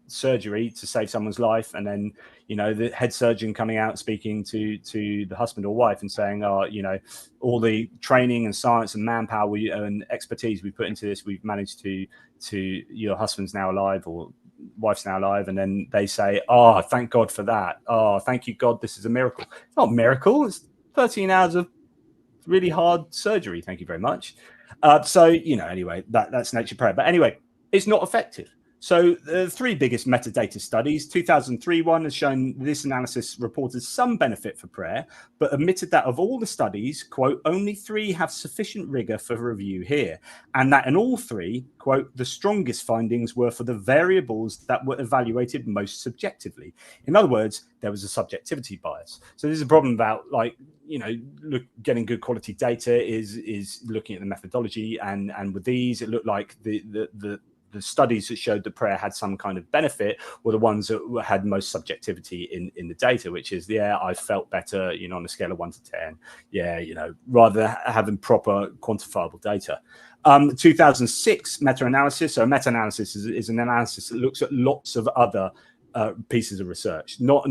surgery to save someone's life, and then, you know, the head surgeon coming out speaking to the husband or wife and saying, oh, you know, all the training and science and manpower and expertise we put into this, we've managed to your husband's now alive or wife's now alive, and then they say, oh, thank God for that, oh, thank you God, this is a miracle. It's not a miracle, it's 13 hours of really hard surgery, thank you very much. So, you know, anyway, that's nature prayer. But anyway, it's not effective. So the three biggest metadata studies, 2003 one has shown this analysis reported some benefit for prayer, but admitted that of all the studies, quote, only 3 have sufficient rigor for review here. And that in all 3, quote, the strongest findings were for the variables that were evaluated most subjectively. In other words, there was a subjectivity bias. So this is a problem about, like, you know, getting good quality data is looking at the methodology. And with these, it looked like the studies that showed that prayer had some kind of benefit were the ones that had most subjectivity in the data, which is, yeah, I felt better, you know, on a scale of 1 to 10. Yeah, you know, rather than having proper quantifiable data. 2006 meta-analysis. So meta-analysis is an analysis that looks at lots of other pieces of research, not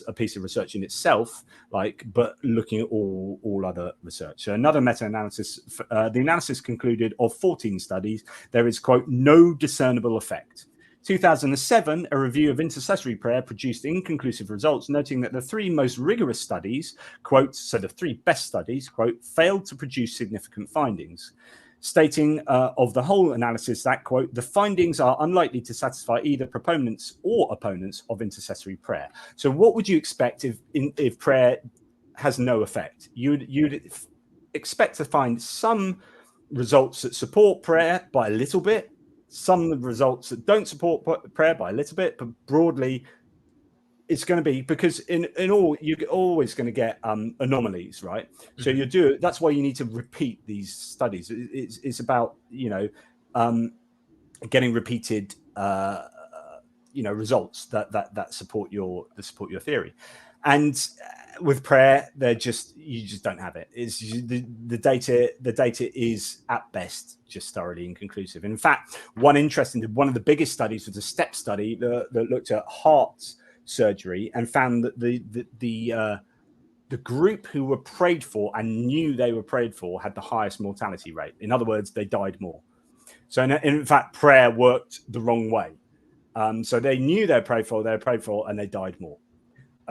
a piece of research in itself, but looking at all other research. So another meta-analysis, the analysis concluded of 14 studies, there is, quote, no discernible effect. 2007, a review of intercessory prayer produced inconclusive results, noting that the 3 most rigorous studies, quote, so the 3 best studies, quote, failed to produce significant findings, stating of the whole analysis that, quote, the findings are unlikely to satisfy either proponents or opponents of intercessory prayer. So what would you expect if prayer has no effect? You'd expect to find some results that support prayer by a little bit, some results that don't support prayer by a little bit, but broadly it's going to be, because in all, you're always going to get anomalies, right? Mm-hmm. So you do it. That's why you need to repeat these studies. It's about, you know, getting repeated, results that support your theory. And with prayer, you just don't have it. It's the data is at best just thoroughly inconclusive. In fact, one of the biggest studies was a STEP study that looked at heart surgery and found that the group who were prayed for and knew they were prayed for had the highest mortality rate. In other words, they died more. So in fact, prayer worked the wrong way. So they knew they were prayed for, and they died more.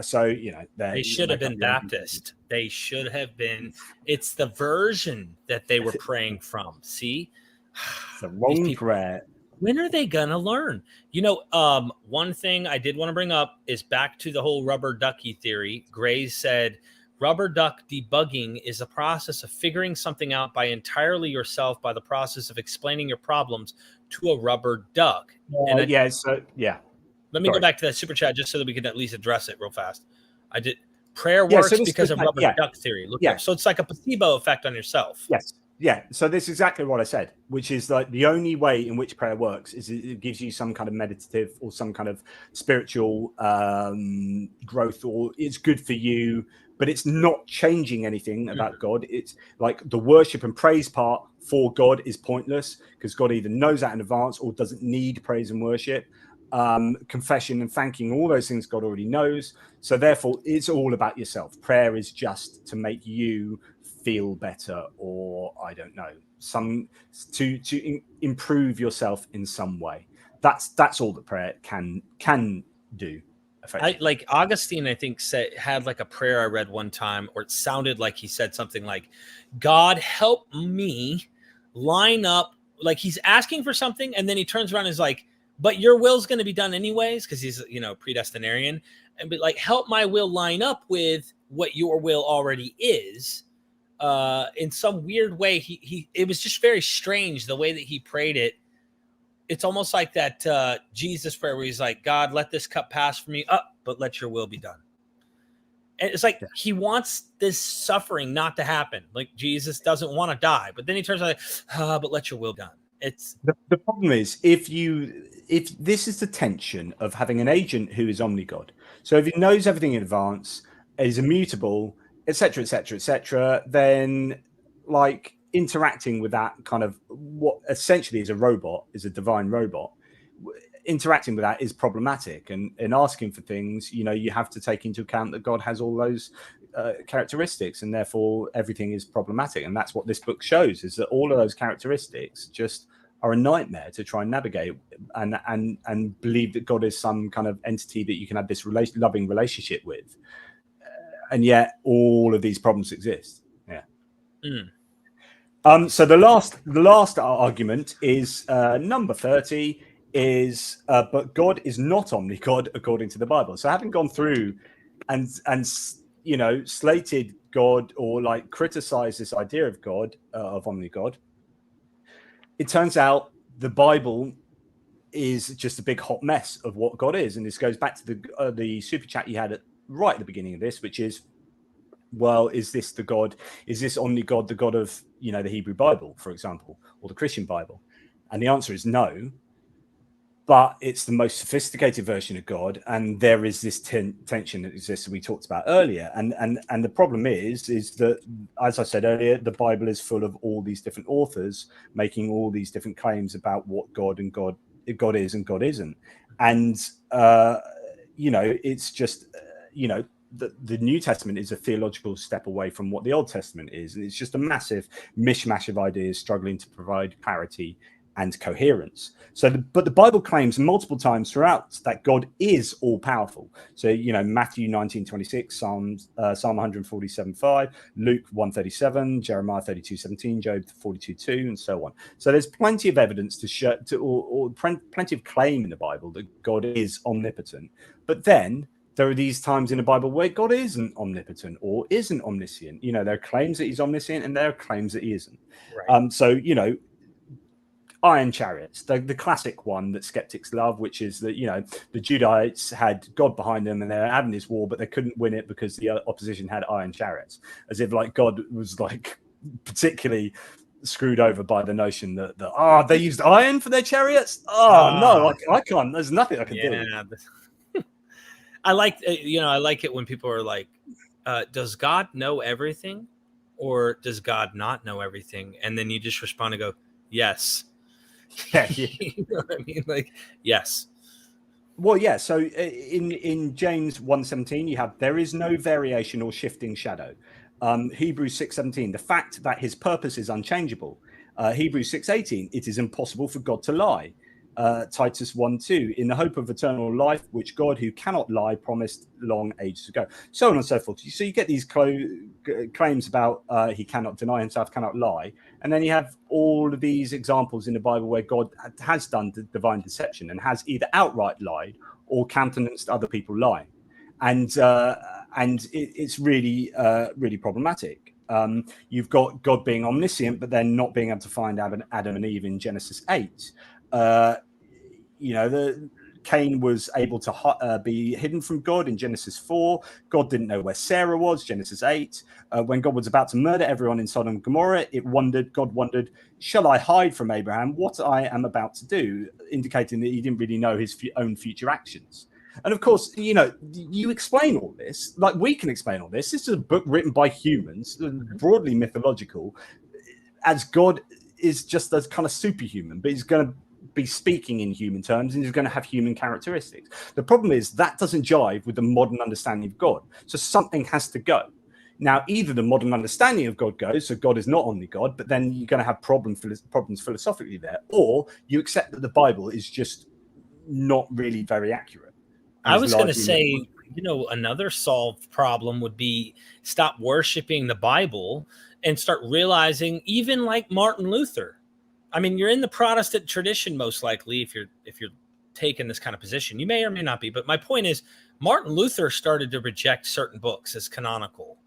So, they should have been Baptist. They should have been. It's the version that they were praying from. See? It's the wrong prayer. When are they going to learn? One thing I did want to bring up is back to the whole rubber ducky theory. Gray said, rubber duck debugging is a process of figuring something out by entirely yourself by the process of explaining your problems to a rubber duck. Let me go back to that super chat just so that we can at least address it real fast. I did. Prayer works because of rubber duck theory. So it's like a placebo effect on yourself. Yes. Yeah. So this is exactly what I said, which is like the only way in which prayer works is it gives you some kind of meditative or some kind of spiritual growth, or it's good for you, but it's not changing anything about God. It's like the worship and praise part for God is pointless because God either knows that in advance or doesn't need praise and worship. Confession and thanking, all those things God already knows. So therefore, it's all about yourself. Prayer is just to make you feel better, or I don't know, to improve yourself in some way. That's all that prayer can do. Like Augustine, I think had like a prayer I read one time, or it sounded like he said something like, "God help me line up." Like he's asking for something, and then he turns around and is like, "But your will's going to be done anyways," because he's predestinarian, and but like, help my will line up with what your will already is. In some weird way, it was just very strange the way that he prayed it. It's almost like that Jesus prayer where he's like, "God, let this cup pass from me, but let your will be done." And it's like he wants this suffering not to happen. Like Jesus doesn't want to die, but then he turns out, but let your will be done. It's the problem is if this is the tension of having an agent who is OmniGod. So if he knows everything in advance, is immutable, etc., etc., etc., then like interacting with that kind of what essentially is a robot, is a divine robot, interacting with that is problematic. And asking for things, you have to take into account that God has all those characteristics, and therefore everything is problematic. And that's what this book shows, is that all of those characteristics just are a nightmare to try and navigate and believe that God is some kind of entity that you can have this loving relationship with. And yet all of these problems exist. So the last argument is number 30 is but God is not OmniGod according to the Bible. So having gone through and slated God, or like criticized this idea of God, of OmniGod, it turns out the Bible is just a big hot mess of what God is. And this goes back to the super chat you had right at the beginning of this, which is, well, is this OmniGod the God of the Hebrew Bible, for example, or the Christian Bible? And the answer is no, but it's the most sophisticated version of God, and there is this tension that exists that we talked about earlier. And the problem is that, as I said earlier, the Bible is full of all these different authors making all these different claims about what God is and God isn't. And it's just the New Testament is a theological step away from what the Old Testament is, and it's just a massive mishmash of ideas struggling to provide clarity and coherence. But the Bible claims multiple times throughout that God is all powerful. So Matthew 19:26, Psalm 147:5, Luke 1:37, Jeremiah 32:17, Job 42:2, and so on. So there's plenty of evidence to show, or plenty of claim in the Bible that God is omnipotent. But then there are these times in the Bible where God isn't omnipotent or isn't omniscient. There are claims that he's omniscient and there are claims that he isn't. Right. Iron chariots, the classic one that skeptics love, which is that, the Judahites had God behind them and they were having this war, but they couldn't win it because the opposition had iron chariots, as if like God was like particularly screwed over by the notion that they used iron for their chariots. No, I can't. There's nothing I can do. I like I like it when people are like, does God know everything, or does God not know everything? And then you just respond and go, yes. Yeah. You know what I mean? Like, yes. Well, yeah. So in James 1:17, you have there is no variation or shifting shadow. Hebrews 6:17, the fact that his purpose is unchangeable. Hebrews 6:18, it is impossible for God to lie. Titus 1:2, in the hope of eternal life, which God, who cannot lie, promised long ages ago. So on and so forth. So you get these claims about he cannot deny himself, cannot lie. And then you have all of these examples in the Bible where God has done divine deception and has either outright lied or countenanced other people lying. And it's really, really problematic. You've got God being omniscient, but then not being able to find Adam and Eve in Genesis 8. Cain was able to be hidden from God in Genesis 4. God didn't know where Sarah was, Genesis 8. When God was about to murder everyone in Sodom and Gomorrah, God wondered, shall I hide from Abraham what I am about to do? Indicating that he didn't really know his own future actions. And of course, you explain all this, like we can explain all this. This is a book written by humans, broadly mythological, as God is just as kind of superhuman, but he's going to be speaking in human terms and he's going to have human characteristics. The problem is that doesn't jive with the modern understanding of God. So something has to go. Now, either the modern understanding of God goes, so God is not OmniGod, but then you're going to have problems philosophically there, or you accept that the Bible is just not really very accurate. I was going to say, another solved problem would be stop worshiping the Bible and start realizing, even like Martin Luther. I mean, you're in the Protestant tradition, most likely, if you're taking this kind of position. You may or may not be. But my point is, Martin Luther started to reject certain books as canonical.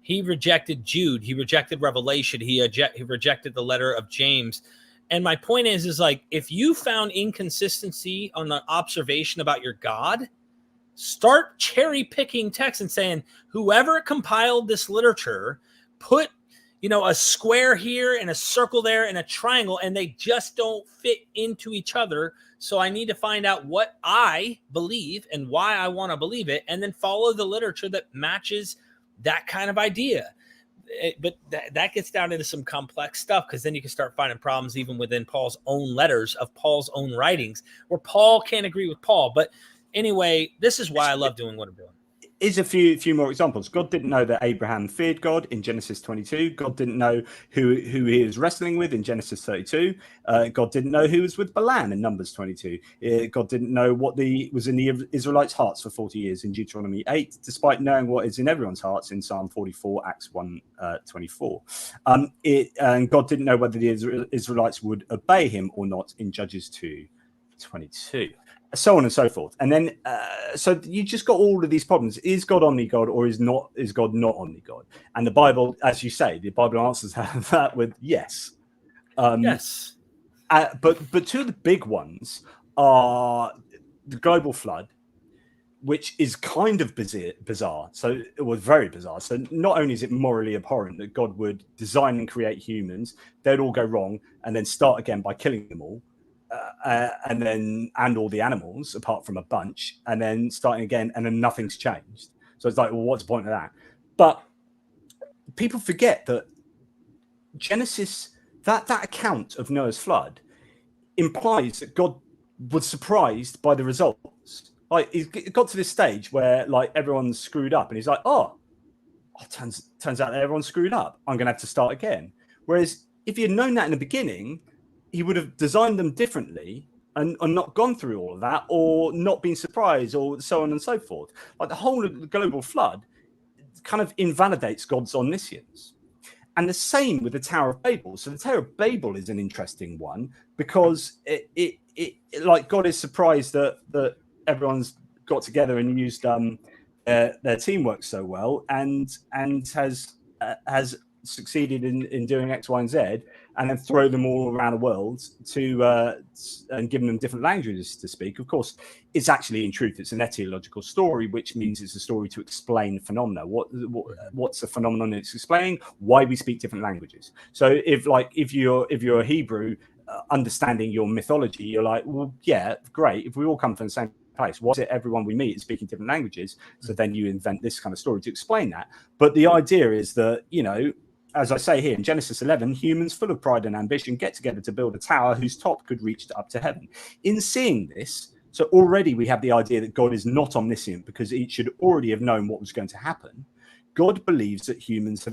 He rejected Jude. He rejected Revelation. He rejected the letter of James. And my point is like, if you found inconsistency on the observation about your God, start cherry picking text and saying, whoever compiled this literature put, a square here and a circle there and a triangle, and they just don't fit into each other. So I need to find out what I believe and why I want to believe it, and then follow the literature that matches that kind of idea. But that gets down into some complex stuff, because then you can start finding problems even within Paul's own letters of Paul's own writings, where Paul can't agree with Paul. But anyway, this is why I love doing what I'm doing. Is a few more examples. God didn't know that Abraham feared God in Genesis 22. God didn't know who he was wrestling with in Genesis 32. God didn't know who was with Balaam in Numbers 22. God didn't know what was in the Israelites' hearts for 40 years in Deuteronomy 8, despite knowing what is in everyone's hearts in Psalm 44, Acts 1, 24. And God didn't know whether the Israelites would obey him or not in Judges 2, 22. So on and so forth. And then, so you just got all of these problems. Is God OmniGod, or is God not OmniGod? And the Bible, as you say, the Bible answers that with yes. Yes. But two of the big ones are the global flood, which is kind of bizarre. So it was very bizarre. So not only is it morally abhorrent that God would design and create humans, they'd all go wrong, and then start again by killing them all. And all the animals, apart from a bunch, and then starting again, and then nothing's changed. So it's like, well, what's the point of that? But people forget that Genesis, that account of Noah's flood, implies that God was surprised by the results. Like, it got to this stage where like everyone's screwed up, and he's like, turns out that everyone's screwed up. I'm going to have to start again. Whereas if he had known that in the beginning, he would have designed them differently and not gone through all of that, or not been surprised, or so on and so forth. Like the whole of the global flood kind of invalidates God's omniscience. And the same with the Tower of Babel. So the Tower of Babel is an interesting one, because it like God is surprised that everyone's got together and used their teamwork so well, and has succeeded in doing X, Y, and Z, and then throw them all around the world and give them different languages to speak. Of course, it's actually, in truth, it's an etiological story, which means it's a story to explain phenomena. What's a phenomenon it's explaining? Why we speak different languages. So if you're a Hebrew, understanding your mythology, you're like, well, yeah, great. If we all come from the same place, why is it everyone we meet is speaking different languages? So then you invent this kind of story to explain that. But the idea is that, as I say here in Genesis 11, humans full of pride and ambition get together to build a tower whose top could reach up to heaven. In seeing this, so already we have the idea that God is not omniscient because he should already have known what was going to happen. God believes that humans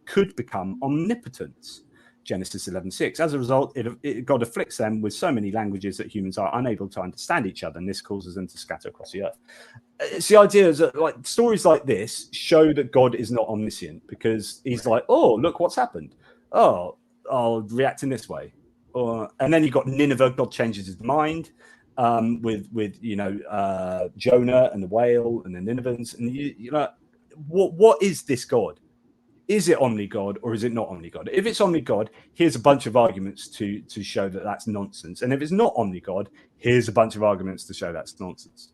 could become omnipotent. Genesis 11:6. As a result, God afflicts them with so many languages that humans are unable to understand each other, and this causes them to scatter across the earth. It's the idea is that stories like this show that God is not omniscient because he's like, oh, look what's happened. Oh, I'll react in this way. And then you've got Nineveh. God changes his mind with Jonah and the whale and the Ninevehs, and you're like, what is this God? Is it OmniGod or is it not OmniGod? If it's OmniGod, here's a bunch of arguments to show that that's nonsense. And if it's not OmniGod, here's a bunch of arguments to show that's nonsense.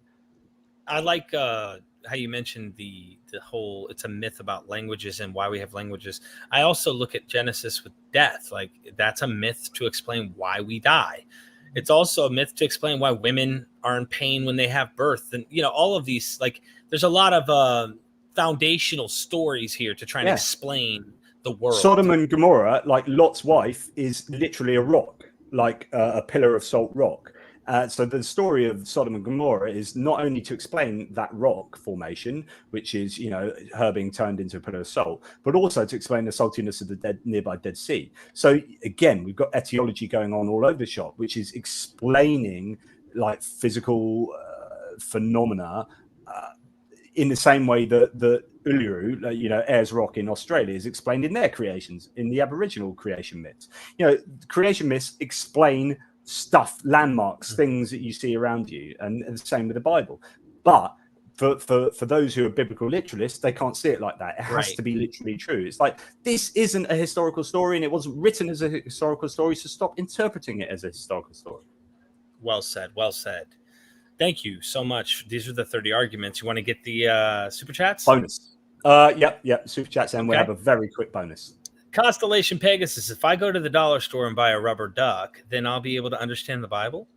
I like how you mentioned the whole, it's a myth about languages and why we have languages. I also look at Genesis with death. Like, that's a myth to explain why we die. It's also a myth to explain why women are in pain when they have birth. And, all of these, there's a lot of foundational stories here to try and explain the world. Sodom and Gomorrah, like Lot's wife, is literally a rock, like a pillar of salt rock. So the story of Sodom and Gomorrah is not only to explain that rock formation, which is, her being turned into a pillar of salt, but also to explain the saltiness of the nearby Dead Sea. So again, we've got etiology going on all over the shop, which is explaining physical phenomena in the same way that the Uluru, Ayers Rock in Australia, is explained in their creations, in the Aboriginal creation myths. Creation myths explain stuff, landmarks, things that you see around you, and the same with the Bible. But for those who are biblical literalists, they can't see it like that. It has to be literally true. It's like, this isn't a historical story, and it wasn't written as a historical story, so stop interpreting it as a historical story. Well said. Well said. Thank you so much. These are the 30 arguments. You want to get the super chats? Bonus. Yep. Super chats, and we'll have a very quick bonus. Constellation Pegasus. If I go to the dollar store and buy a rubber duck, then I'll be able to understand the Bible?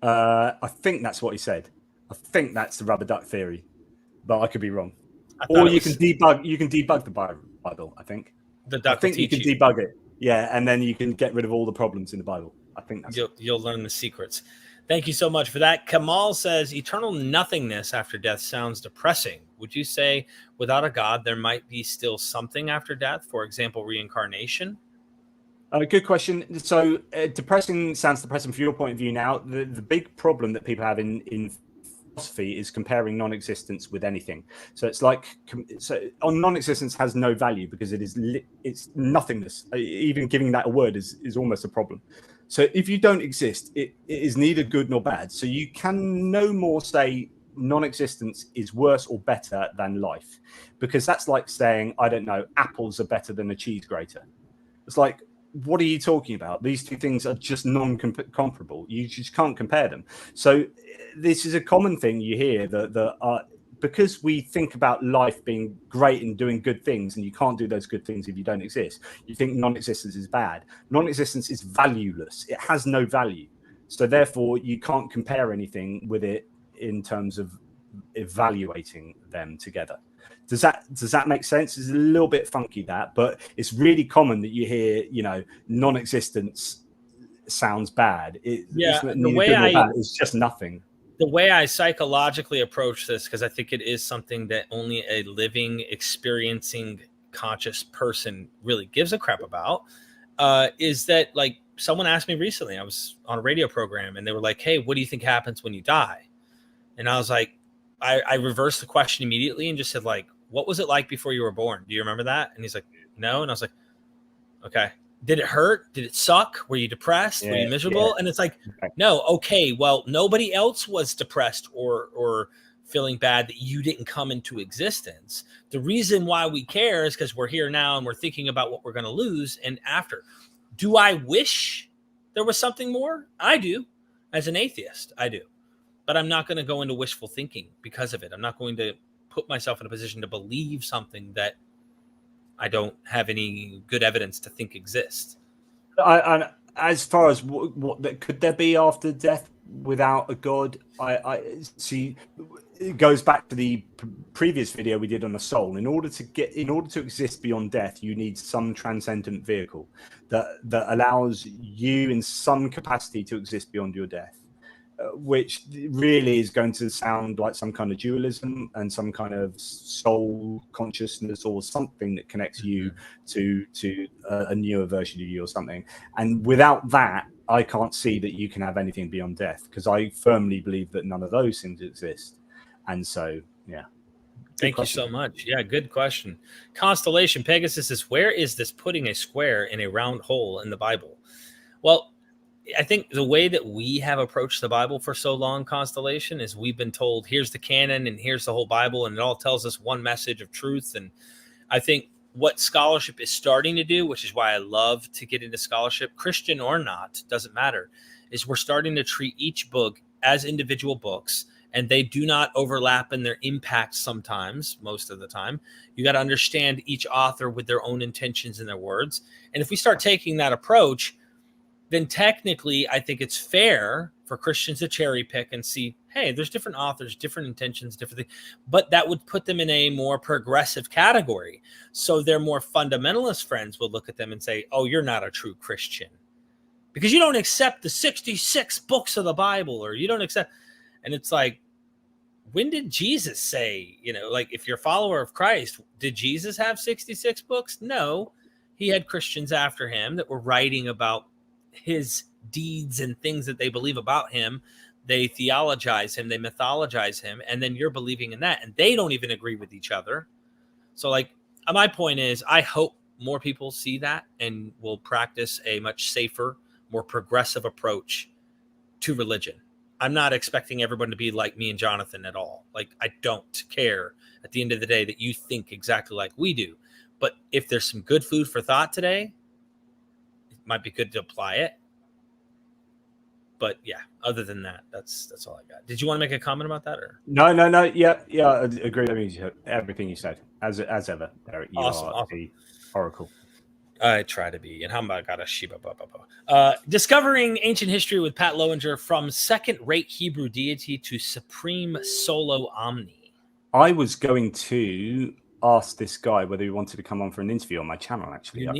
I think that's what he said. I think that's the rubber duck theory, but I could be wrong. Or you can debug the Bible, I think. The duck. I think you can debug it. Yeah, and then you can get rid of all the problems in the Bible. I think that's you'll learn the secrets. Thank you so much for that. Kamal says, eternal nothingness after death sounds depressing. Would you say without a God, there might be still something after death? For example, reincarnation? Good question. So depressing sounds depressing from your point of view now. The big problem that people have in philosophy is comparing non-existence with anything. So it's like, non-existence has no value because it's nothingness. Even giving that a word is almost a problem. So if you don't exist, it is neither good nor bad. So you can no more say non-existence is worse or better than life, because that's like saying, I don't know, apples are better than a cheese grater. It's like, what are you talking about? These two things are just non-comparable. You just can't compare them. So this is a common thing you hear that because we think about life being great and doing good things, and you can't do those good things if you don't exist, you think non-existence is bad. Non-existence is valueless. It has no value. So therefore, you can't compare anything with it in terms of evaluating them together. Does that make sense? It's a little bit funky, but it's really common that you hear, non-existence sounds bad. It's just nothing. The way I psychologically approach this, because I think it is something that only a living, experiencing, conscious person really gives a crap about, is that, like, someone asked me recently, I was on a radio program, and they were like, hey, what do you think happens when you die? And I was like, I reversed the question immediately and just said, like, what was it like before you were born? Do you remember that? And he's like, no. And I was like, okay. Did it hurt? Did it suck? Were you depressed? Were you miserable? Yeah. And it's like, no. Okay. Well, nobody else was depressed or feeling bad that you didn't come into existence. The reason why we care is because we're here now and we're thinking about what we're going to lose and after. Do I wish there was something more? I do. As an atheist, I do. But I'm not going to go into wishful thinking because of it. I'm not going to put myself in a position to believe something that I don't have any good evidence to think exists. And as far as what could there be after death without a god, I see. It goes back to the previous video we did on the soul. In order to exist beyond death, you need some transcendent vehicle that allows you in some capacity to exist beyond your death. Which really is going to sound like some kind of dualism and some kind of soul consciousness or something that connects you to a newer version of you or something. And without that, I can't see that you can have anything beyond death, because I firmly believe that none of those things exist. And so, yeah. Thank you so much. Yeah, good question. Constellation Pegasus says, where is this putting a square in a round hole in the Bible? Well, I think the way that we have approached the Bible for so long, Constellation, is we've been told, here's the canon and here's the whole Bible, and it all tells us one message of truth. And I think what scholarship is starting to do, which is why I love to get into scholarship, Christian or not, doesn't matter, is we're starting to treat each book as individual books, and they do not overlap in their impact sometimes, most of the time. You got to understand each author with their own intentions and their words. And if we start taking that approach, then technically I think it's fair for Christians to cherry pick and see, hey, there's different authors, different intentions, different things, but that would put them in a more progressive category. So their more fundamentalist friends will look at them and say, oh, you're not a true Christian because you don't accept the 66 books of the Bible, or you don't accept. And it's like, when did Jesus say, like, if you're a follower of Christ, did Jesus have 66 books? No, he had Christians after him that were writing about his deeds and things that they believe about him. They theologize him, they mythologize him, and then you're believing in that, and they don't even agree with each other. So, like, my point is, I hope more people see that and will practice a much safer, more progressive approach to religion. I'm not expecting everyone to be like me and Jonathan at all. Like, I don't care at the end of the day that you think exactly like we do. But if there's some good food for thought today, might be good to apply it. But yeah, other than that, that's all I got. Did you want to make a comment about that, or no? Yeah, I agree with everything you said. As ever, Derek, you are the oracle. I try to be. And how about got a Shiba? Discovering ancient history with Pat Lowinger, from second-rate Hebrew deity to supreme solo omni. I was going to ask this guy whether he wanted to come on for an interview on my channel. Actually, I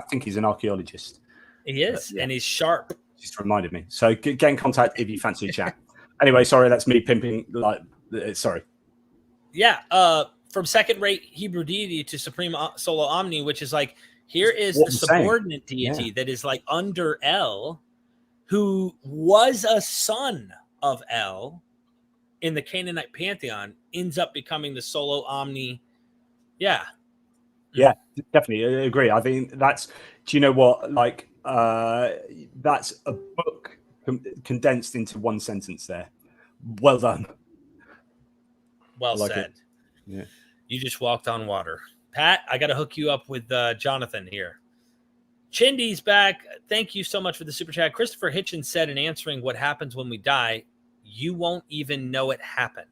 think he's an archaeologist. He is, and he's sharp. Just reminded me. So get in contact if you fancy a chat. Anyway, sorry, that's me pimping. Sorry. Yeah, from second-rate Hebrew deity to supreme solo omni, which is like, here is the subordinate deity that is like under El, who was a son of El in the Canaanite pantheon, ends up becoming the solo omni. Yeah, definitely I agree. I think that's, do you know what, like, that's a book condensed into one sentence there. Well done. Well said. Yeah, you just walked on water. Pat, I got to hook you up with Jonathan here. Chindy's back. Thank you so much for the super chat. Christopher Hitchens said, in answering what happens when we die, you won't even know it happened.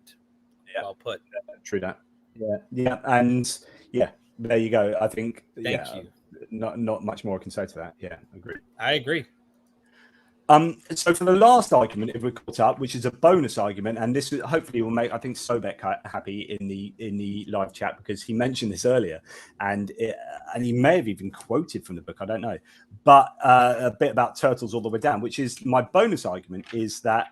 Yeah, well put. True that. Yeah, and yeah, there you go. I think. Thank you. Not much more I can say to that. Yeah, I agree. So for the last argument, if we're caught up, which is a bonus argument, and this hopefully will make, I think, Sobek happy in the live chat, because he mentioned this earlier, and he may have even quoted from the book, I don't know, but a bit about turtles all the way down, which is my bonus argument, is that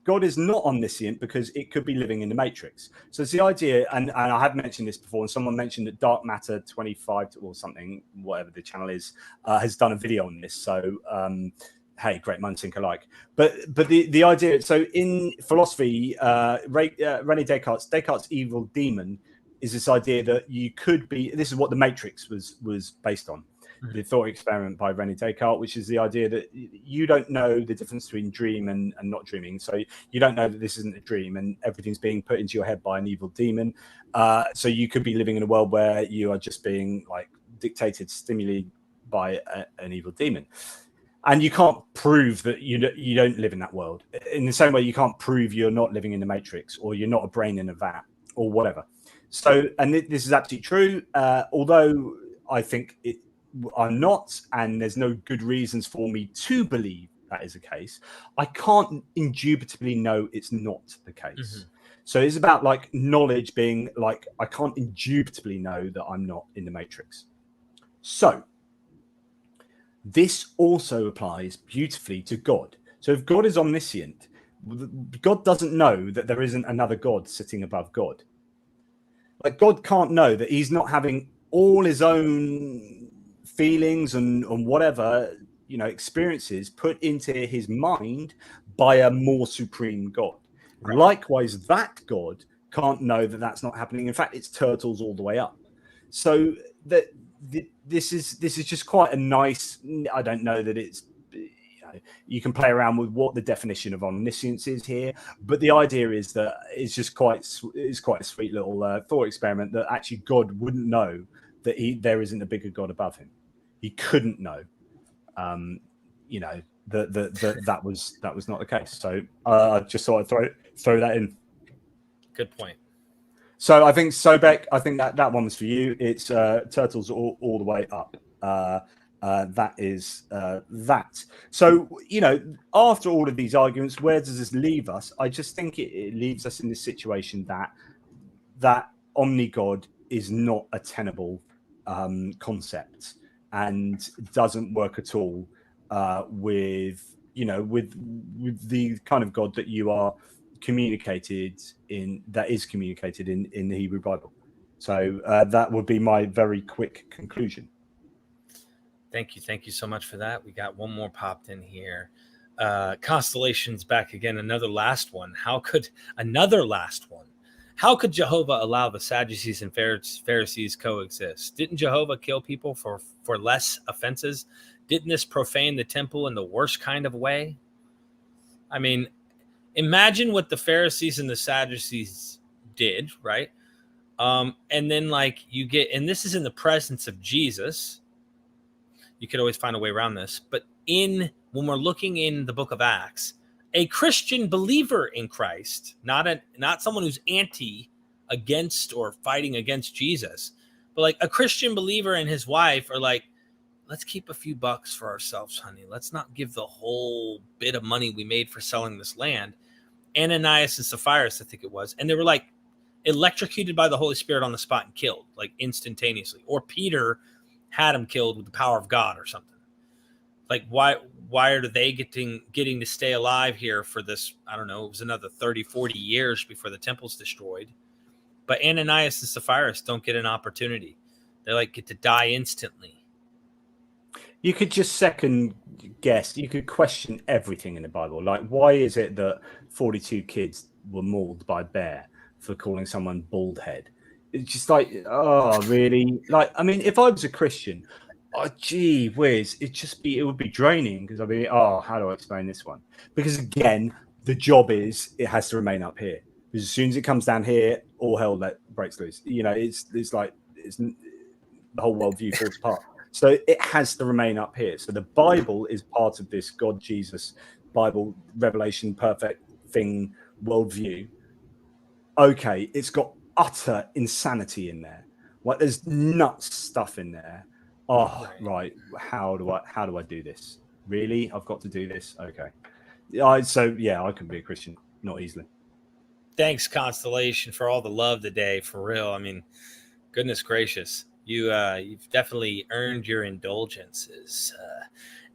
God is not omniscient because it could be living in the Matrix. So it's the idea, and I have mentioned this before, and someone mentioned that Dark Matter 25 or something, whatever the channel is, has done a video on this. So hey, great minds think alike. But the idea, so in philosophy, René Descartes' evil demon is this idea that you could be, this is what the Matrix was based on. the thought experiment by René Descartes, which is the idea that you don't know the difference between dream and not dreaming. So you don't know that this isn't a dream and everything's being put into your head by an evil demon. So you could be living in a world where you are just being like dictated stimuli by an evil demon. And you can't prove that you don't live in that world. In the same way, you can't prove you're not living in the Matrix or you're not a brain in a vat or whatever. So, and this is absolutely true, although I think I'm not, and there's no good reasons for me to believe that is the case. I can't indubitably know it's not the case. Mm-hmm. So it's about like knowledge being like, I can't indubitably know that I'm not in the Matrix. So this also applies beautifully to God. So if God is omniscient, God doesn't know that there isn't another God sitting above God. Like God can't know that he's not having all his own feelings and whatever, experiences put into his mind by a more supreme God. Right. Likewise, that God can't know that that's not happening. In fact, it's turtles all the way up. So that this is just quite a nice. I don't know that it's. You can play around with what the definition of omniscience is here, but the idea is that it's quite a sweet little thought experiment that actually God wouldn't know that there isn't a bigger God above him. He couldn't know, that was not the case. So I just thought I'd throw that in. Good point. So I think Sobek, I think that one was for you. It's turtles all the way up. That is that. So, after all of these arguments, where does this leave us? I just think it leaves us in this situation that OmniGod is not a tenable concept and doesn't work at all with the kind of God that you are communicated in, that is communicated in the Hebrew Bible. So that would be my very quick conclusion. Thank you so much for that. We got one more popped in here. Constellations back again. Another last one. How could Jehovah allow the Sadducees and Pharisees coexist? Didn't Jehovah kill people for less offenses? Didn't this profane the temple in the worst kind of way? I mean, imagine what the Pharisees and the Sadducees did, right? And then and this is in the presence of Jesus. You could always find a way around this, but when we're looking in the book of Acts, a Christian believer in Christ, not someone who's against or fighting against Jesus, but like a Christian believer and his wife are like, let's keep a few bucks for ourselves, honey. Let's not give the whole bit of money we made for selling this land. Ananias and Sapphira, I think it was, and they were like electrocuted by the Holy Spirit on the spot and killed like instantaneously. Or Peter had him killed with the power of God or something. Like why are they getting to stay alive here for this? I don't know. It was another 30, 40 years before the temple's destroyed. But Ananias and Sapphira don't get an opportunity. They get to die instantly. You could just second guess. You could question everything in the Bible. Like, why is it that 42 kids were mauled by a bear for calling someone bald head? It's just like, oh, really? Like, I mean, if I was a Christian, oh, gee whiz, it would be draining because I'd be, oh, how do I explain this one? Because again, the job is it has to remain up here. Because as soon as it comes down here, all hell breaks loose. It's like the whole worldview falls apart. So it has to remain up here. So the Bible is part of this God, Jesus, Bible, revelation, perfect thing, worldview. Okay, it's got utter insanity in there. Like there's nuts stuff in there. Oh, right. How do I do this? Really? I've got to do this? Okay. I can be a Christian, not easily. Thanks, Constellation, for all the love today. For real. I mean, goodness gracious. You've definitely earned your indulgences.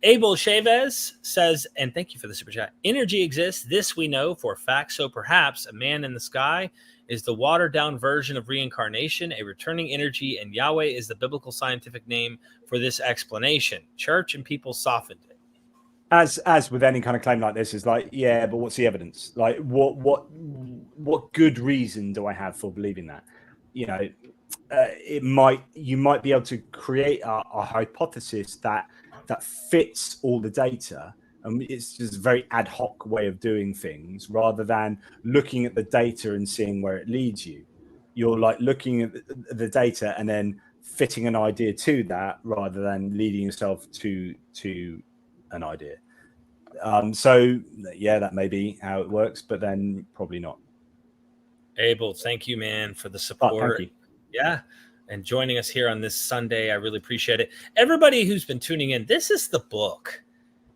Abel Chavez says, and thank you for the super chat. Energy exists. This we know for a fact. So perhaps a man in the sky is the watered down version of reincarnation, a returning energy, and Yahweh is the biblical scientific name for this explanation. Church and people softened it. As with any kind of claim like this, is like, yeah, but what's the evidence? Like, what good reason do I have for believing that? you might be able to create a hypothesis that fits all the data. And it's just a very ad hoc way of doing things rather than looking at the data and seeing where it leads you. You're like looking at the data and then fitting an idea to that rather than leading yourself to an idea. So yeah, that may be how it works, but then probably not. Abel, thank you, man, for the support. Thank you. Yeah. And joining us here on this Sunday. I really appreciate it. Everybody who's been tuning in, this is the book.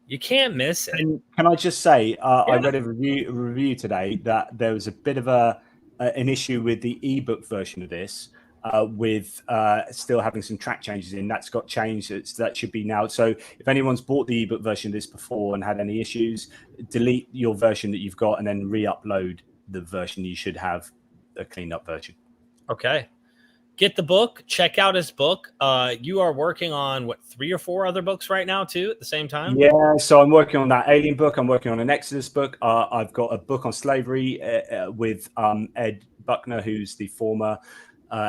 You can't miss it. And can I just say, I read a review today that there was a bit of an issue with the ebook version of this, with still having some track changes in. That's got changed. That should be now. So if anyone's bought the ebook version of this before and had any issues, delete your version that you've got and then re-upload the version. You should have a cleaned up version. Okay. Get the book. Check out his book. You are working on, 3 or 4 other books right now, too, at the same time? Yeah, so I'm working on that Alien book. I'm working on an Exodus book. I've got a book on slavery with Ed Buckner, who's the former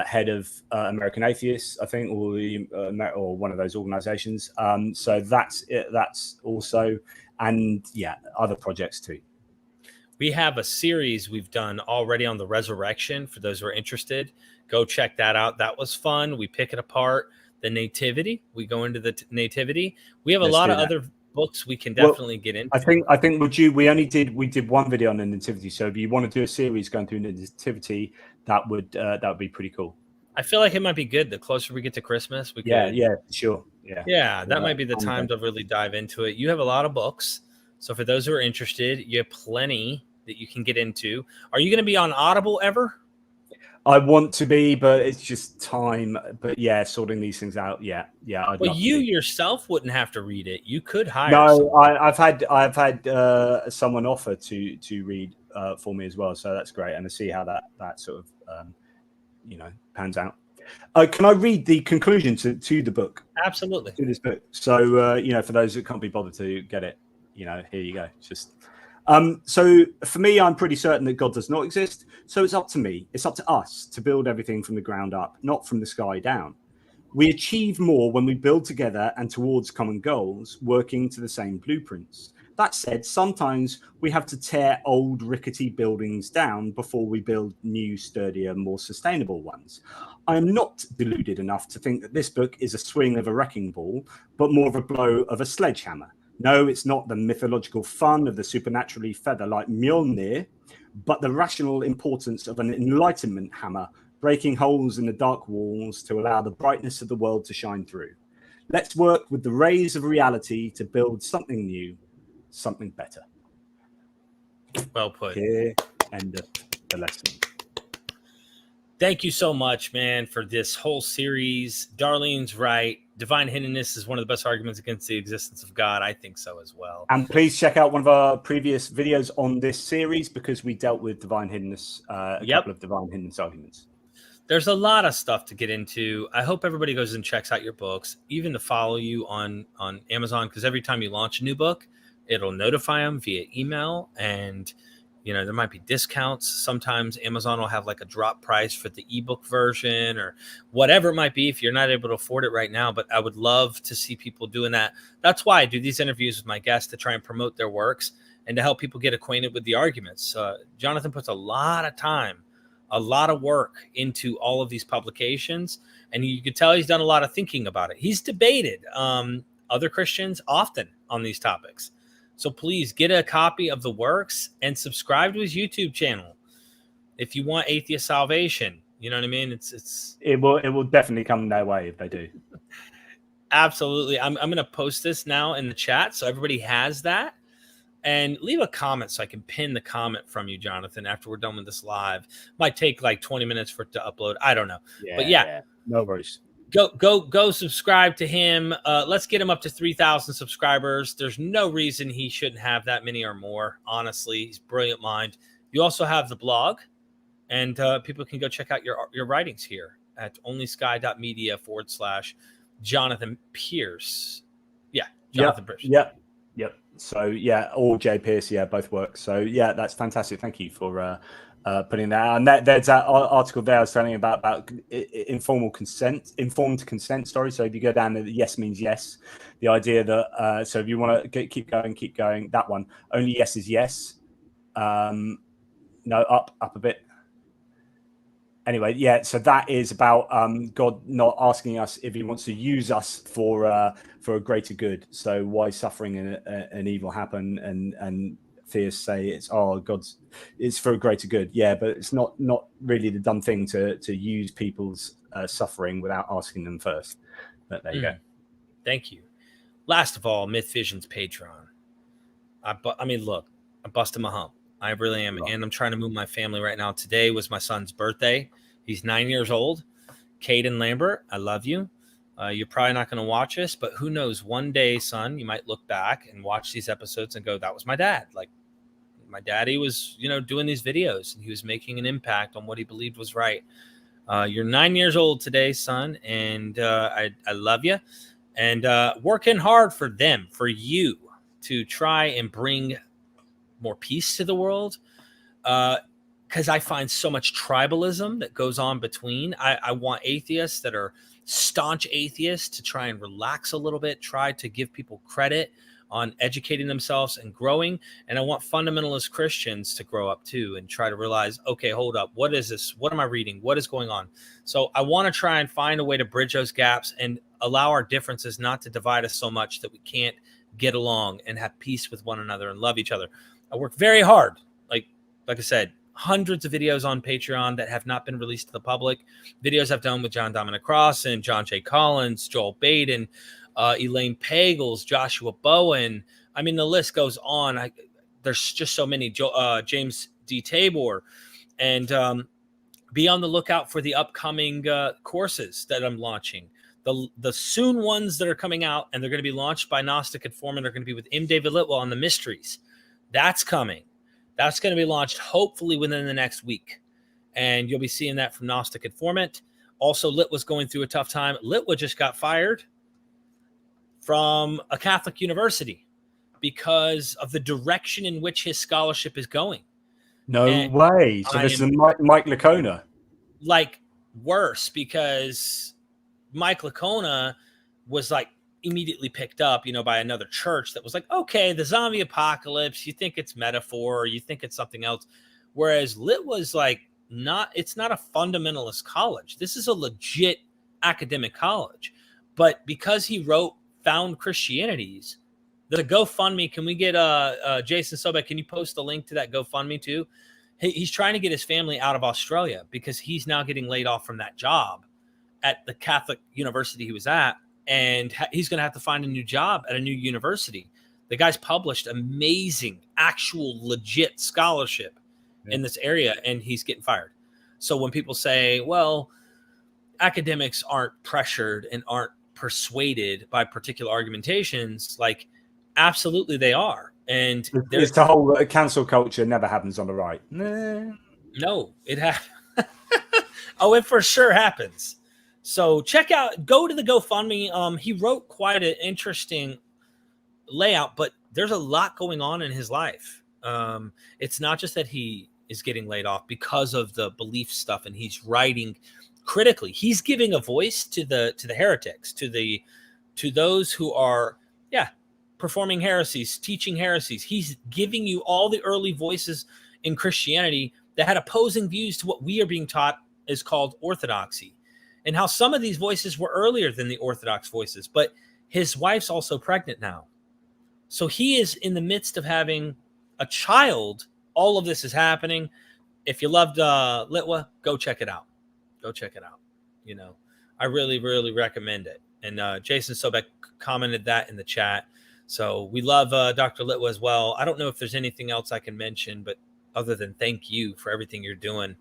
head of American Atheists, I think, or one of those organizations. So that's it. That's also, and yeah, other projects, too. We have a series we've done already on the resurrection. For those who are interested, go check that out. That was fun. We pick it apart. The nativity. We go into the nativity. We have a lot of other books we can definitely get into. I think we did one video on the nativity. So if you want to do a series going through the nativity, that would be pretty cool. I feel like it might be good. The closer we get to Christmas, we could. Yeah, sure. Yeah, that might be the time to really dive into it. You have a lot of books. So for those who are interested, you have plenty that you can get into. Are you going to be on Audible ever? I want to be, but it's just time. But yeah, sorting these things out. Yeah. Well, you yourself wouldn't have to read it. You could hire. No, I've had someone offer to read for me as well. So that's great, and to see how that sort of pans out. Can I read the conclusion to the book? Absolutely. To this book. So for those that can't be bothered to get it, here you go. Just. So for me, I'm pretty certain that God does not exist. So it's up to me. It's up to us to build everything from the ground up, not from the sky down. We achieve more when we build together and towards common goals, working to the same blueprints. That said, sometimes we have to tear old rickety buildings down before we build new, sturdier, more sustainable ones. I am not deluded enough to think that this book is a swing of a wrecking ball, but more of a blow of a sledgehammer. No, it's not the mythological fun of the supernaturally feather-like Mjolnir, but the rational importance of an enlightenment hammer, breaking holes in the dark walls to allow the brightness of the world to shine through. Let's work with the rays of reality to build something new, something better. Well put. Here endeth the lesson. Thank you so much, man, for this whole series. Darlene's right. Divine hiddenness is one of the best arguments against the existence of God. I think so as well. And please check out one of our previous videos on this series because we dealt with divine hiddenness, a couple of divine hiddenness arguments. There's a lot of stuff to get into. I hope everybody goes and checks out your books, even to follow you on Amazon, because every time you launch a new book, it'll notify them via email, and there might be discounts. Sometimes Amazon will have like a drop price for the ebook version or whatever it might be if you're not able to afford it right now. But I would love to see people doing that. That's why I do these interviews with my guests, to try and promote their works and to help people get acquainted with the arguments. Jonathan puts a lot of time, a lot of work into all of these publications, and you could tell he's done a lot of thinking about it. He's debated other Christians often on these topics. So please get a copy of the works and subscribe to his YouTube channel if you want atheist salvation. You know what I mean? It will definitely come their way if they do. Absolutely. I'm going to post this now in the chat so everybody has that. And leave a comment so I can pin the comment from you, Jonathan, after we're done with this live. Might take like 20 minutes for it to upload. I don't know. But yeah. No worries. Go subscribe to him. Let's get him up to 3,000 subscribers. There's no reason he shouldn't have that many or more. Honestly, he's a brilliant mind. You also have the blog, and people can go check out your writings here at onlysky.media/Jonathan Pearce. Yeah, Jonathan Pearce. Yep. So or J Pearce, both work. So that's fantastic. Thank you for putting that out. And there's that article there I was telling you about informed consent. Sorry. So if you go down there, yes means yes. The idea that so if you want to keep going, that one, only yes is yes. No, up a bit. Anyway, yeah. So that is about God not asking us if He wants to use us for a greater good. So why suffering and evil happen, and theists say it's it's for a greater good. Yeah, but it's not really the dumb thing to use people's suffering without asking them first. But there you go. Thank you. Last of all, MythVision's Patreon. I mean, look, I'm busting my hump. I really am. And I'm trying to move my family right now. Today was my son's birthday. He's 9 years old. Caden Lambert, I love you. You're probably not going to watch this, but who knows? One day, son, you might look back and watch these episodes and go, that was my dad. Like, my daddy was, doing these videos, and he was making an impact on what he believed was right. You're 9 years old today, son, and I love you. And working hard for them, for you, to try and bring more peace to the world, because I find so much tribalism that goes on between. I want atheists that are staunch atheists to try and relax a little bit, try to give people credit on educating themselves and growing. And I want fundamentalist Christians to grow up too and try to realize, okay, hold up, what is this? What am I reading? What is going on? So I want to try and find a way to bridge those gaps and allow our differences not to divide us so much that we can't get along and have peace with one another and love each other. I work very hard. Like I said, hundreds of videos on Patreon that have not been released to the public. Videos I've done with John Dominic Cross and John J. Collins, Joel Baden, Elaine Pagels, Joshua Bowen. I mean, the list goes on. There's just so many. James D. Tabor. And be on the lookout for the upcoming courses that I'm launching. The soon ones that are coming out, and they're going to be launched by Gnostic Informant, are going to be with M. David Litwell on the mysteries. That's coming. That's going to be launched hopefully within the next week. And you'll be seeing that from Gnostic Informant. Also, Litwa's going through a tough time. Litwa just got fired from a Catholic university because of the direction in which his scholarship is going. No way. So this is Mike Licona. Like, worse, because Mike Licona was like immediately picked up, by another church that was like, okay, the zombie apocalypse, you think it's metaphor or you think it's something else. Whereas Lit was like, it's not a fundamentalist college. This is a legit academic college. But because he wrote Found Christianities, there's a GoFundMe. Can we get Jason Sobek? Can you post a link to that GoFundMe too? He's trying to get his family out of Australia because he's now getting laid off from that job at the Catholic university he was at, and he's going to have to find a new job at a new university. The guy's published amazing, actual, legit scholarship in this area, and he's getting fired. So when people say, well, academics aren't pressured and aren't persuaded by particular argumentations, like, absolutely they are. And it's the whole cancel culture never happens on the right. No, it happens. Oh, it for sure happens. So go to the GoFundMe. He wrote quite an interesting layout, but there's a lot going on in his life. It's not just that he is getting laid off because of the belief stuff, and he's writing critically. He's giving a voice to the heretics, to those who are, performing heresies, teaching heresies. He's giving you all the early voices in Christianity that had opposing views to what we are being taught is called orthodoxy, and how some of these voices were earlier than the Orthodox voices. But his wife's also pregnant now. So he is in the midst of having a child. All of this is happening. If you loved Litwa, go check it out. Go check it out. I really, really recommend it. And Jason Sobek commented that in the chat. So we love Dr. Litwa as well. I don't know if there's anything else I can mention, but other than thank you for everything you're doing,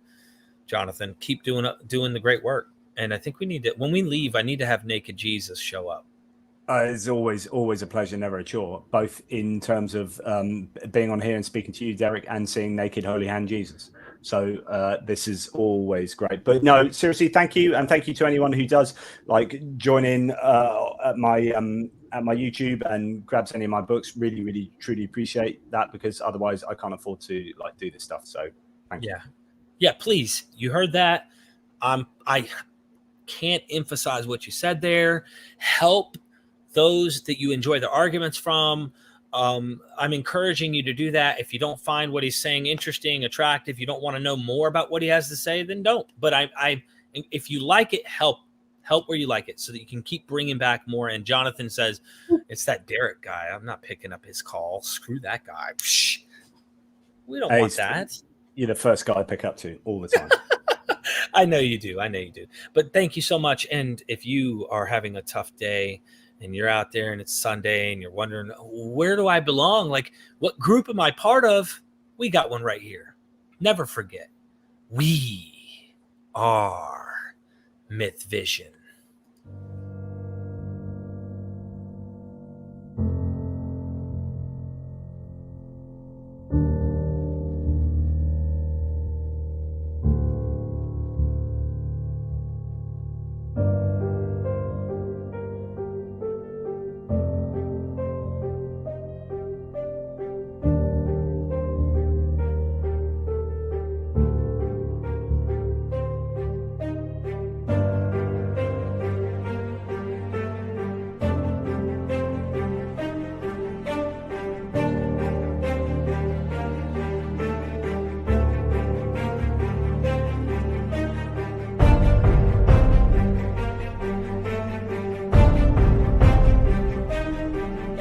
Jonathan. Keep doing the great work. And I think we need to, when we leave, I need to have Naked Jesus show up. It's always a pleasure, never a chore, both in terms of being on here and speaking to you, Derek, and seeing Naked Holy Hand Jesus. So this is always great. But no, seriously, thank you. And thank you to anyone who does join in at my YouTube and grabs any of my books. Really, really, truly appreciate that, because otherwise I can't afford to do this stuff. So thank you. Yeah, please. You heard that. I can't emphasize what you said there. Help those that you enjoy the arguments from. I'm encouraging you to do that. If you don't find what he's saying interesting, attractive, you don't want to know more about what he has to say, then don't. But if you like it, help where you like it so that you can keep bringing back more. And Jonathan says, it's that Derek guy. I'm not picking up his call. Screw that guy. Psh, we don't want that. You're the first guy I pick up to all the time. I know you do. But thank you so much. And if you are having a tough day and you're out there and it's Sunday and you're wondering, where do I belong? Like, what group am I part of? We got one right here. Never forget. We are MythVision.